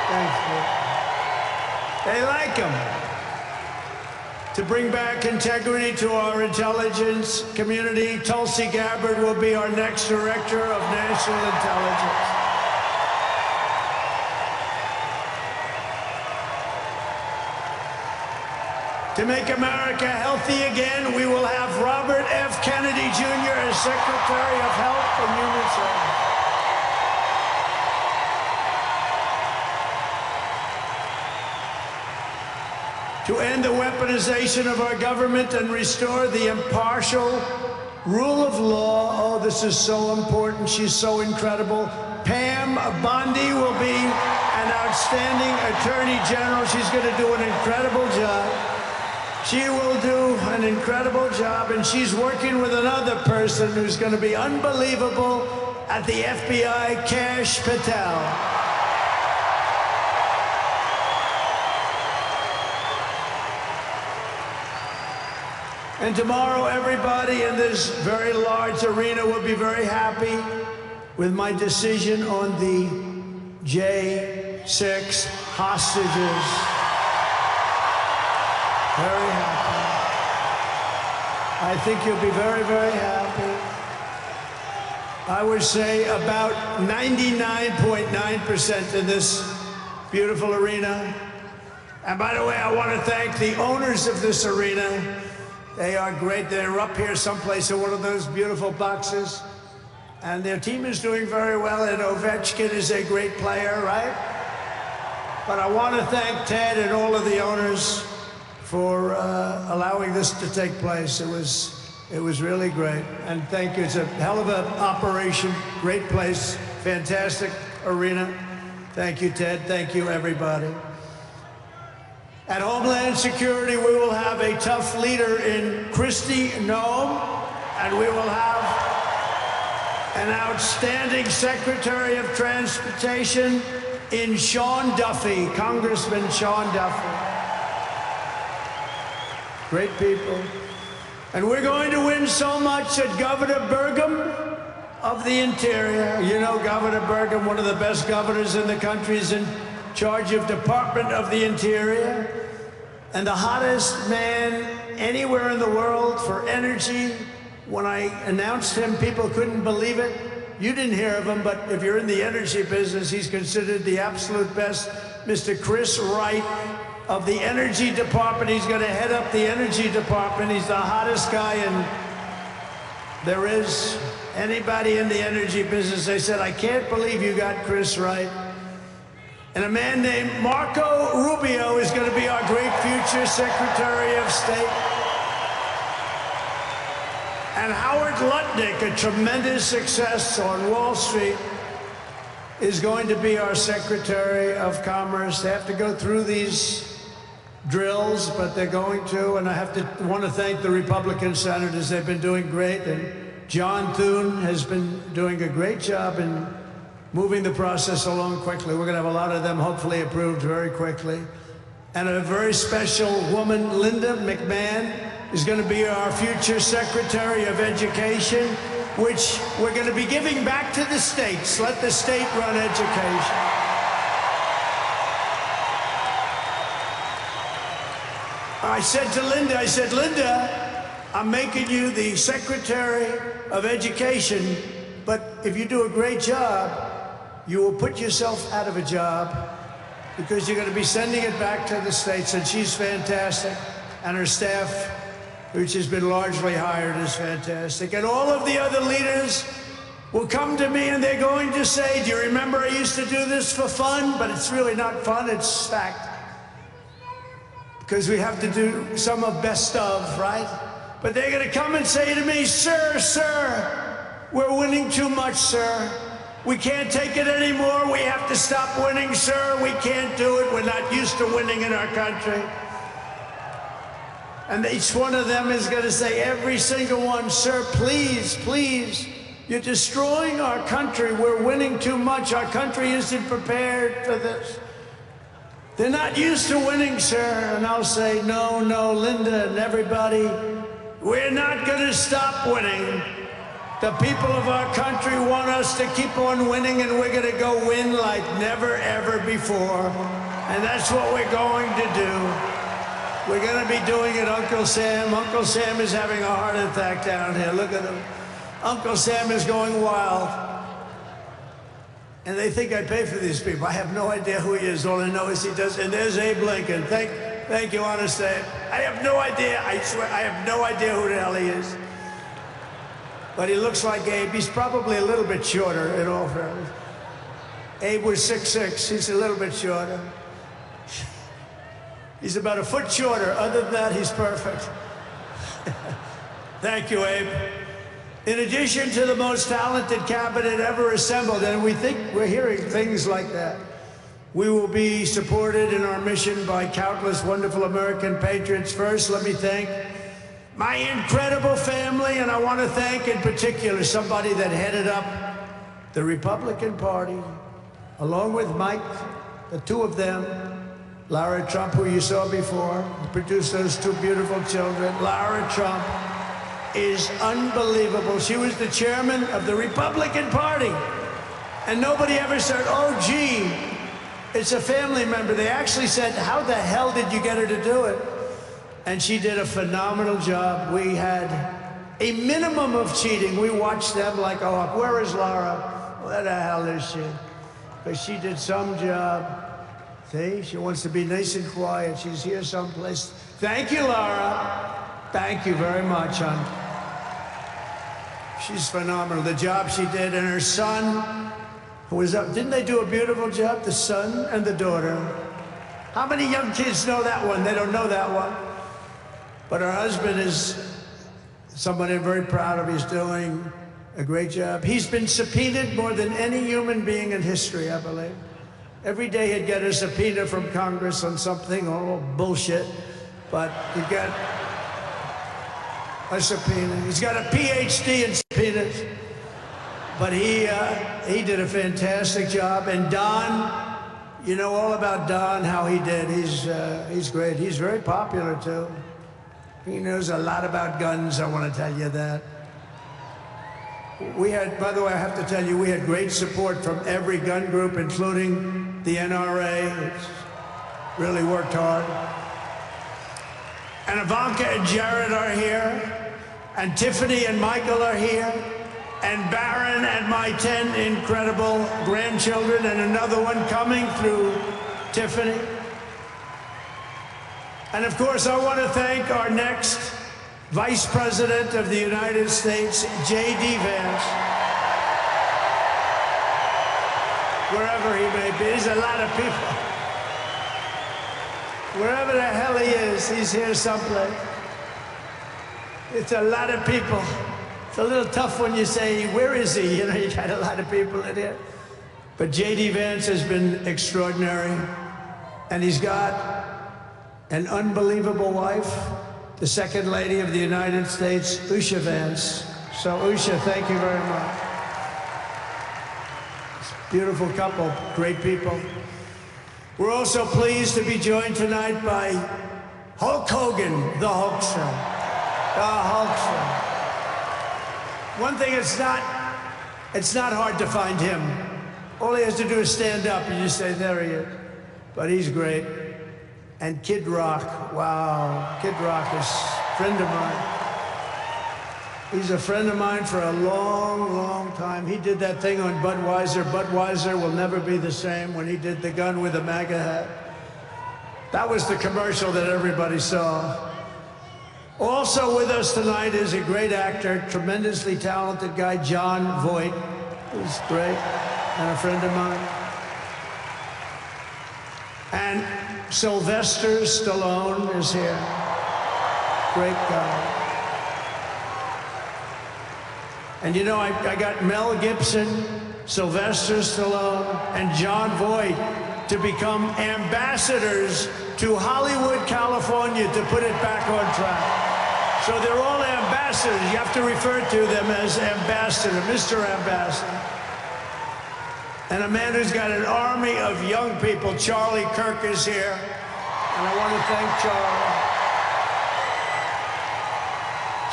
[SPEAKER 7] Thanks, Pete. They like him. To bring back integrity to our intelligence community, Tulsi Gabbard will be our next Director of National Intelligence. To make America healthy again, we will have Robert F. Kennedy Jr. as Secretary of Health and Human Services. To end the weaponization of our government and restore the impartial rule of law. Oh, this is so important. She's so incredible. Pam Bondi will be an outstanding Attorney General. She's going to do an incredible job. She will do an incredible job, and she's working with another person who's going to be unbelievable at the FBI, Kash Patel. And tomorrow, everybody in this very large arena will be very happy with my decision on the J6 hostages. Very happy. I think you'll be very, very happy. I would say about 99.9% in this beautiful arena. And by the way, I want to thank the owners of this arena. They are great. They're up here someplace in one of those beautiful boxes. And their team is doing very well, and Ovechkin is a great player, right? But I want to thank Ted and all of the owners for allowing this to take place. It was really great. And thank you. It's a hell of an operation. Great place. Fantastic arena. Thank you, Ted. Thank you, everybody. At Homeland Security, we will have a tough leader in Kristi Noem, and we will have an outstanding Secretary of Transportation in Sean Duffy, Congressman Sean Duffy. Great people. And we're going to win so much that Governor Burgum of the Interior, you know Governor Burgum, one of the best governors in the country, is in charge of Department of the Interior, and the hottest man anywhere in the world for energy. When I announced him, people couldn't believe it. You didn't hear of him, but if you're in the energy business, he's considered the absolute best. Mr. Chris Wright of the Energy Department. He's going to head up the Energy Department. He's the hottest guy there is. Anybody in the energy business, they said, I can't believe you got Chris Wright. And a man named Marco Rubio is going to be our great future Secretary of State. And Howard Lutnick, a tremendous success on Wall Street, is going to be our Secretary of Commerce. They have to go through these drills, but they're going to. And I want to thank the Republican senators. They've been doing great. And John Thune has been doing a great job in moving the process along quickly. We're going to have a lot of them hopefully approved very quickly. And a very special woman, Linda McMahon, is going to be our future Secretary of Education, which we're going to be giving back to the states. Let the state run education. I said to Linda, Linda, I'm making you the Secretary of Education, but if you do a great job, you will put yourself out of a job because you're going to be sending it back to the states. And she's fantastic. And her staff, which has been largely hired, is fantastic. And all of the other leaders will come to me and they're going to say, do you remember I used to do this for fun? But it's really not fun, it's fact. Because we have to do some of best of, right? But they're going to come and say to me, sir, we're winning too much, sir. We can't take it anymore. We have to stop winning, sir. We can't do it. We're not used to winning in our country. And each one of them is going to say, every single one, sir, please, please, you're destroying our country. We're winning too much. Our country isn't prepared for this. They're not used to winning, sir. And I'll say, no, Linda and everybody, we're not going to stop winning. The people of our country want us to keep on winning, and we're going to go win like never, ever before. And that's what we're going to do. We're going to be doing it, Uncle Sam. Uncle Sam is having a heart attack down here. Look at him. Uncle Sam is going wild. And they think I pay for these people. I have no idea who he is. All I know is he does. And there's Abe Lincoln. Thank you, honest Abe. I have no idea. I swear, I have no idea who the hell he is. But he looks like Abe. He's probably a little bit shorter, in all fairness. Abe was 6'6". He's a little bit shorter. He's about a foot shorter. Other than that, he's perfect. Thank you, Abe. In addition to the most talented cabinet ever assembled, and we're hearing things like that, we will be supported in our mission by countless wonderful American patriots. First, let me thank my incredible family, and I want to thank in particular somebody that headed up the Republican Party, along with Mike, the two of them, Lara Trump, who you saw before, produced those two beautiful children. Lara Trump is unbelievable. She was the chairman of the Republican Party, and nobody ever said, oh, gee, it's a family member. They actually said, how the hell did you get her to do it? And she did a phenomenal job. We had a minimum of cheating. We watch them like, oh, where is Laura? Where the hell is she? But she did some job. See, she wants to be nice and quiet. She's here someplace. Thank you, Laura. Thank you very much, hon. She's phenomenal. The job she did, and her son, who was up, didn't they do a beautiful job? The son and the daughter. How many young kids know that one? They don't know that one. But her husband is somebody I'm very proud of. He's doing a great job. He's been subpoenaed more than any human being in history, I believe. Every day he'd get a subpoena from Congress on something, oh, bullshit. But he'd get a subpoena. He's got a PhD in subpoenas. But he did a fantastic job. And Don, you know all about Don, how he did. He's great. He's very popular, too. He knows a lot about guns, I want to tell you that. We had, by the way, I have to tell you, we had great support from every gun group, including the NRA, which really worked hard. And Ivanka and Jared are here, and Tiffany and Michael are here, and Barron and my 10 incredible grandchildren, and another one coming through Tiffany. And of course, I want to thank our next Vice President of the United States, J.D. Vance. Wherever he may be, there's a lot of people. Wherever the hell he is, he's here someplace. It's a lot of people. It's a little tough when you say, where is he? You know, you got a lot of people in here. But J.D. Vance has been extraordinary. And he's got an unbelievable wife, the Second Lady of the United States, Usha Vance. So, Usha, thank you very much. Beautiful couple, great people. We're also pleased to be joined tonight by Hulk Hogan, the Hulkster. The Hulkster. One thing, it's not hard to find him. All he has to do is stand up and you say, there he is. But he's great. And Kid Rock, wow. Kid Rock is a friend of mine. He's a friend of mine for a long, long time. He did that thing on Budweiser. Budweiser will never be the same when he did the gun with the MAGA hat. That was the commercial that everybody saw. Also with us tonight is a great actor, tremendously talented guy, Jon Voight, who's great, and a friend of mine. And Sylvester Stallone is here. Great guy. And you know, I got Mel Gibson, Sylvester Stallone, and Jon Voight to become ambassadors to Hollywood, California, to put it back on track. So they're all ambassadors. You have to refer to them as ambassador, Mr. Ambassador. And a man who's got an army of young people, Charlie Kirk, is here. And I want to thank Charlie.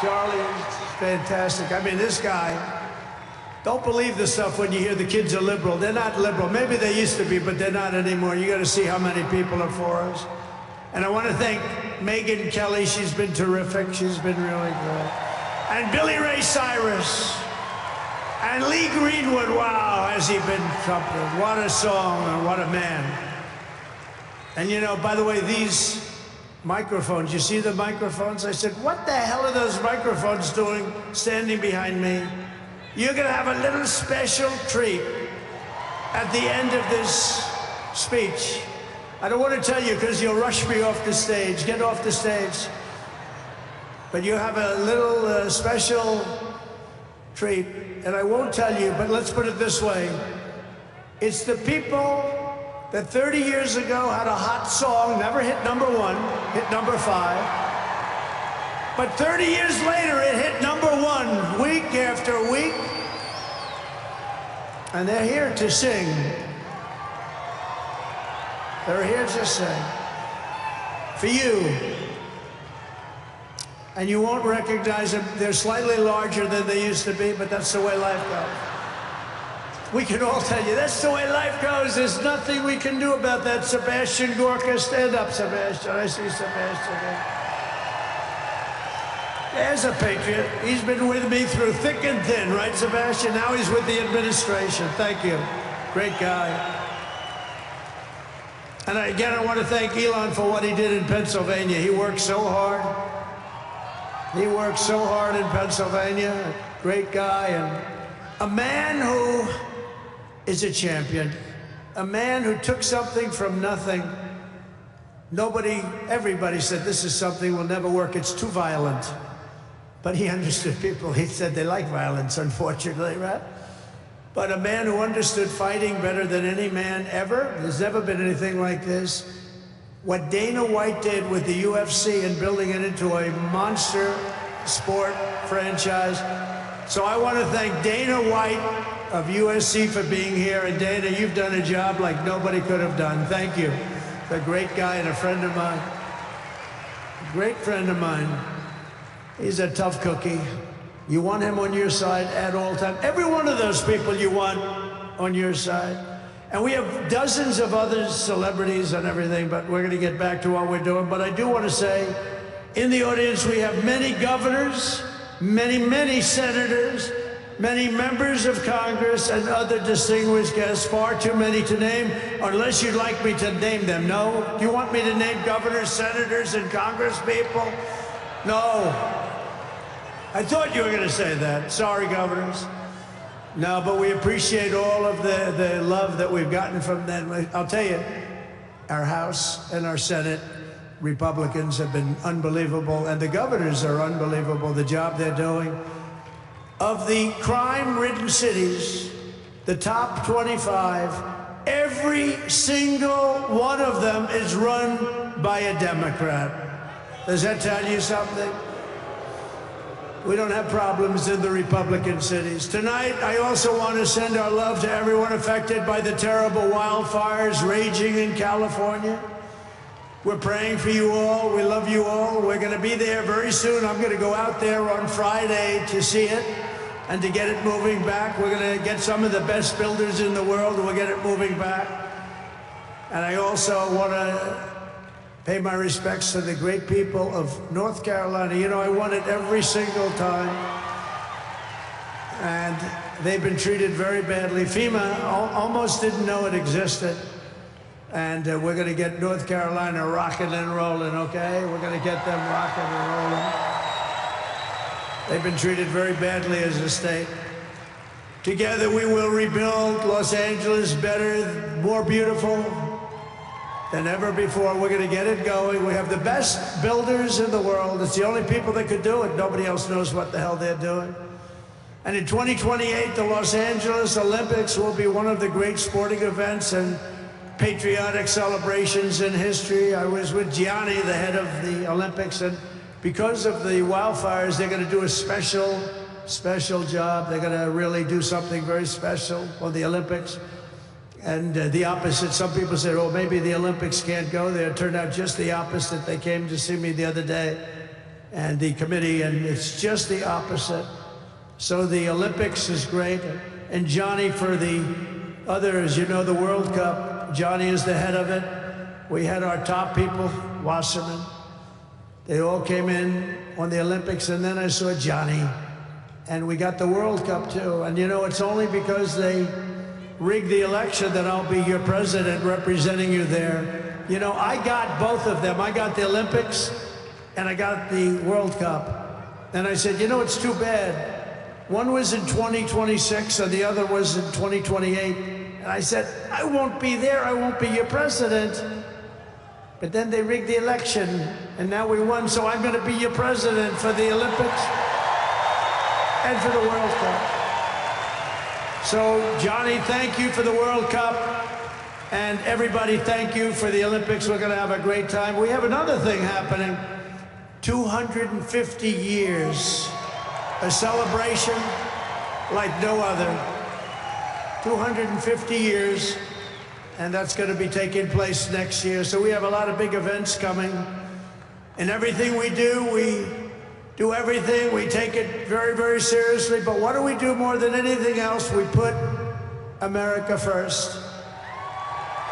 [SPEAKER 7] Charlie is fantastic. I mean, this guy, don't believe the stuff when you hear the kids are liberal. They're not liberal. Maybe they used to be, but they're not anymore. You got to see how many people are for us. And I want to thank Megyn Kelly. She's been terrific. She's been really good. And Billy Ray Cyrus. And Lee Greenwood, wow, has he been something. What a song and what a man. And you know, by the way, these microphones, you see the microphones? I said, what the hell are those microphones doing standing behind me? You're gonna have a little special treat at the end of this speech. I don't want to tell you because you'll rush me off the stage. Get off the stage. But you have a little special treat, and I won't tell you, but let's put it this way. It's the people that 30 years ago had a hot song, never hit #1, hit #5. But 30 years later, it hit #1 week after week. And they're here to sing. They're here to sing. For you. And you won't recognize them. They're slightly larger than they used to be, but that's the way life goes. We can all tell you, that's the way life goes. There's nothing we can do about that. Sebastian Gorka, stand up, Sebastian. I see Sebastian there.
[SPEAKER 1] There's a patriot. He's been with me through thick and thin, right, Sebastian? Now he's with the administration. Thank you. Great guy. And again, I want to thank Elon for what he did in Pennsylvania. He worked so hard. He worked so hard in Pennsylvania. Great guy, and a man who is a champion. A man who took something from nothing. Everybody said this is something will never work. It's too violent. But he understood people. He said they like violence, unfortunately, right? But a man who understood fighting better than any man ever. There's never been anything like this. What Dana White did with the UFC and building it into a monster sport franchise. So I want to thank Dana White of USC for being here. And Dana, you've done a job like nobody could have done. Thank you. A great guy and a friend of mine. A great friend of mine. He's a tough cookie. You want him on your side at all times. Every one of those people you want on your side. And we have dozens of other celebrities and everything, but we're going to get back to what we're doing. But I do want to say, in the audience, we have many governors, many senators, many members of Congress, and other distinguished guests, far too many to name, unless you'd like me to name them. No? Do you want me to name governors, senators, and congresspeople? No. I thought you were going to say that. Sorry, governors. No, but we appreciate all of the love that we've gotten from them. I'll tell you, our House and our Senate Republicans have been unbelievable, and the governors are unbelievable, the job they're doing. Of the crime-ridden cities, the top 25, every single one of them is run by a Democrat. Does that tell you something? We don't have problems in the Republican cities. Tonight, I also want to send our love to everyone affected by the terrible wildfires raging in California. We're praying for you all. We love you all. We're going to be there very soon. I'm going to go out there on Friday to see it and to get it moving back. We're going to get some of the best builders in the world, and we'll get it moving back. And I also want to pay my respects to the great people of North Carolina. You know, I won it every single time. And they've been treated very badly. FEMA almost didn't know it existed. And we're going to get North Carolina rocking and rolling, okay? We're going to get them rocking and rolling. They've been treated very badly as a state. Together we will rebuild Los Angeles better, more beautiful than ever before. We're going to get it going. We have the best builders in the world. It's the only people that could do it. Nobody else knows what the hell they're doing. And in 2028, the Los Angeles Olympics will be one of the great sporting events and patriotic celebrations in history. I was with Gianni, the head of the Olympics, and because of the wildfires, they're going to do a special job. They're going to really do something very special for the Olympics. And the opposite, some people said, oh, maybe the Olympics can't go there. It turned out just the opposite. They came to see me the other day, and the committee, and it's just the opposite. So the Olympics is great. And Johnny, for the others, you know, the World Cup, Johnny is the head of it. We had our top people, Wasserman. They all came in on the Olympics, and then I saw Johnny. And we got the World Cup, too. And, you know, it's only because they rigged the election that I'll be your president representing you there. You know, I got both of them. I got the Olympics, and I got the World Cup. And I said, you know, it's too bad. One was in 2026, and the other was in 2028. And I said, I won't be there. I won't be your president. But then they rigged the election, and now we won, so I'm going to be your president for the Olympics and for the World Cup. So, Johnny, thank you for the World Cup, and everybody, thank you for the Olympics. We're going to have a great time. We have another thing happening, 250 years, a celebration like no other, 250 years. And that's going to be taking place next year. So we have a lot of big events coming. And everything we do everything. We take it very, very seriously. But what do we do more than anything else? We put America first.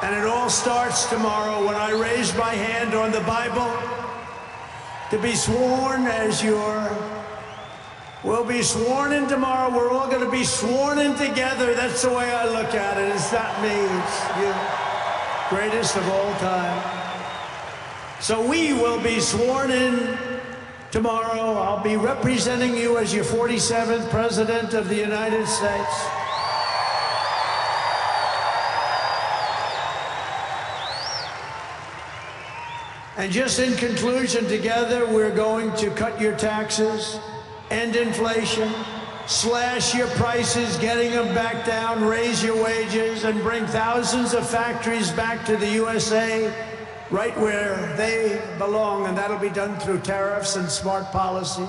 [SPEAKER 1] And it all starts tomorrow when I raise my hand on the Bible to be sworn as we'll be sworn in tomorrow. We're all going to be sworn in together. That's the way I look at it. It's not me, it's you. Greatest of all time. So we will be sworn in tomorrow. I'll be representing you as your 47th President of the United States. And just in conclusion, together we're going to cut your taxes, end inflation, slash your prices, getting them back down, raise your wages, and bring thousands of factories back to the USA, right where they belong, and that'll be done through tariffs and smart policy.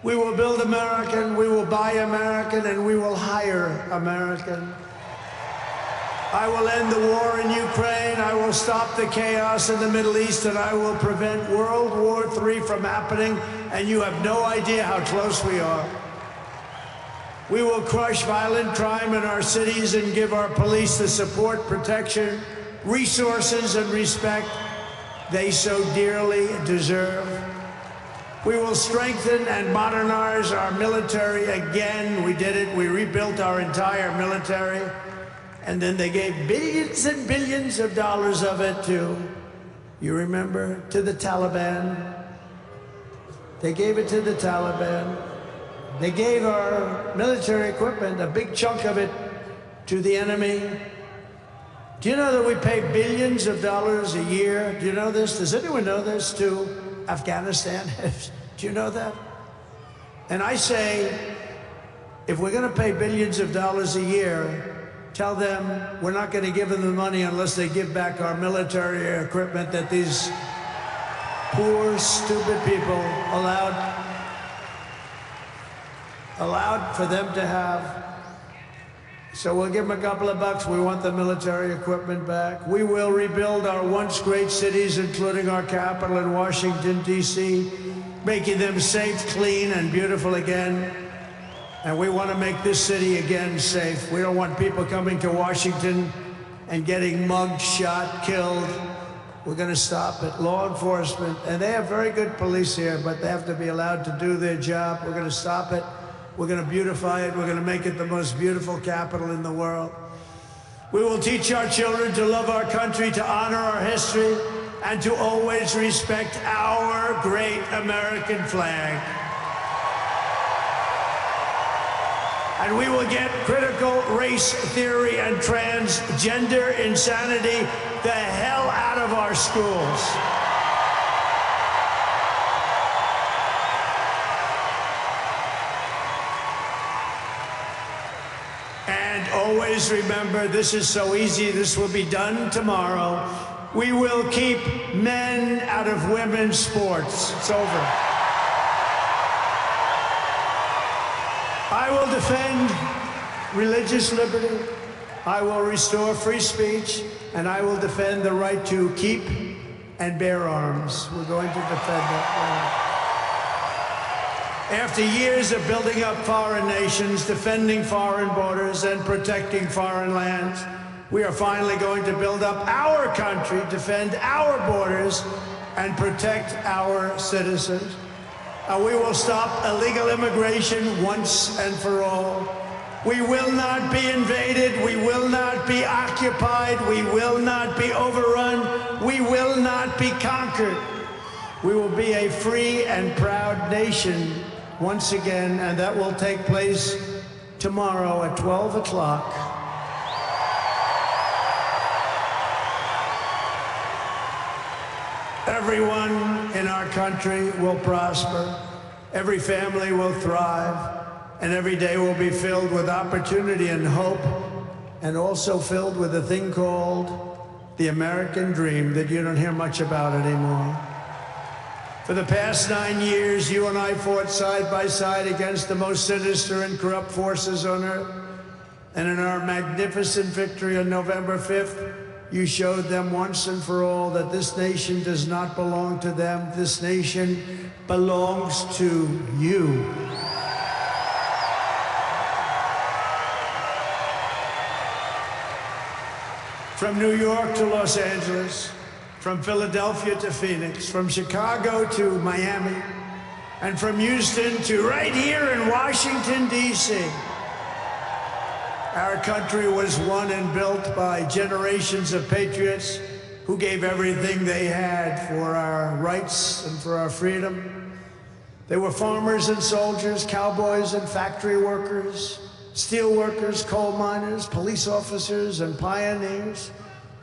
[SPEAKER 1] We will build American, we will buy American, and we will hire American. I will end the war in Ukraine, I will stop the chaos in the Middle East, and I will prevent World War III from happening, and you have no idea how close we are. We will crush violent crime in our cities and give our police the support, protection, resources, and respect they so dearly deserve. We will strengthen and modernize our military again. We did it. We rebuilt our entire military. And then they gave billions and billions of dollars of it to, you remember, to the Taliban. They gave it to the Taliban. They gave our military equipment, a big chunk of it, to the enemy. Do you know that we pay billions of dollars a year? Do you know this? Does anyone know this? To Afghanistan? Do you know that? And I say, if we're going to pay billions of dollars a year, tell them we're not going to give them the money unless they give back our military equipment that these poor, stupid people allowed for them to have. So we'll give them a couple of bucks. We want the military equipment back. We will rebuild our once great cities, including our capital in Washington, D.C., making them safe, clean, and beautiful again. And we want to make this city again safe. We don't want people coming to Washington and getting mugged, shot, killed. We're going to stop it. Law enforcement, and they have very good police here, but they have to be allowed to do their job. We're going to stop it. We're going to beautify it. We're going to make it the most beautiful capital in the world. We will teach our children to love our country, to honor our history, and to always respect our great American flag. And we will get critical race theory and transgender insanity the hell out of our schools. And always remember, this is so easy, this will be done tomorrow. We will keep men out of women's sports. It's over. I will defend religious liberty, I will restore free speech, and I will defend the right to keep and bear arms. We're going to defend that right. After years of building up foreign nations, defending foreign borders, and protecting foreign lands, we are finally going to build up our country, defend our borders, and protect our citizens. We will stop illegal immigration once and for all. We will not be invaded. We will not be occupied. We will not be overrun. We will not be conquered. We will be a free and proud nation once again, and that will take place tomorrow at 12 o'clock. Everyone in our country will prosper, every family will thrive, and every day will be filled with opportunity and hope, and also filled with a thing called the American dream that you don't hear much about anymore. For the past 9 years, you and I fought side by side against the most sinister and corrupt forces on earth, and in our magnificent victory on November 5th, you showed them once and for all that this nation does not belong to them. This nation belongs to you. From New York to Los Angeles, from Philadelphia to Phoenix, from Chicago to Miami, and from Houston to right here in Washington, D.C. Our country was won and built by generations of patriots who gave everything they had for our rights and for our freedom. They were farmers and soldiers, cowboys and factory workers, steel workers, coal miners, police officers, and pioneers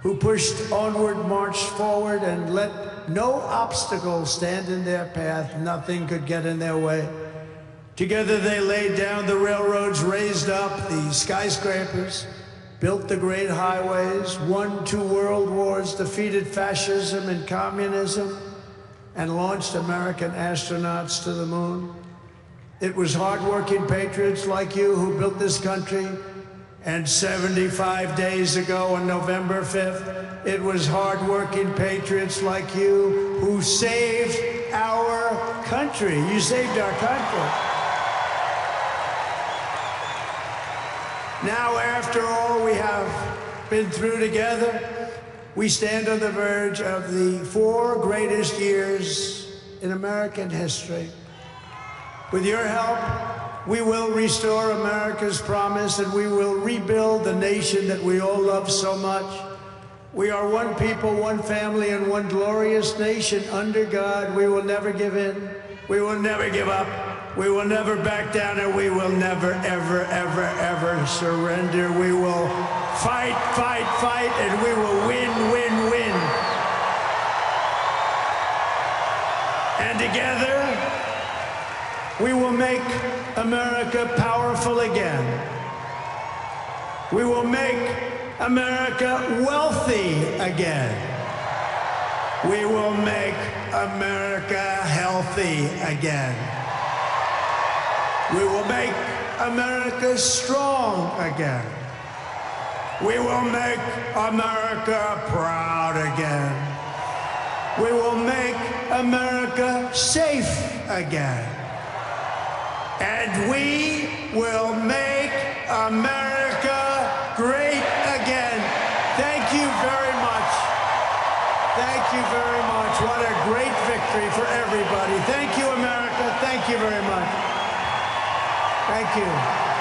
[SPEAKER 1] who pushed onward, marched forward, and let no obstacle stand in their path. Nothing could get in their way. Together they laid down the railroads, raised up the skyscrapers, built the great highways, won 2 world wars, defeated fascism and communism, and launched American astronauts to the moon. It was hardworking patriots like you who built this country, and 75 days ago on November 5th, it was hardworking patriots like you who saved our country. You saved our country. Now, after all we have been through together, we stand on the verge of the 4 greatest years in American history. With your help, we will restore America's promise, and we will rebuild the nation that we all love so much. We are one people, one family, and one glorious nation under God. We will never give in. We will never give up. We will never back down, and we will never, ever, ever, ever surrender. We will fight, fight, fight, and we will win, win, win. And together, we will make America powerful again. We will make America wealthy again. We will make America healthy again. We will make America strong again. We will make America proud again. We will make America safe again. And we will make America great again. Thank you very much. Thank you very much. What a great victory for everybody. Thank you, America. Thank you very much. Thank you.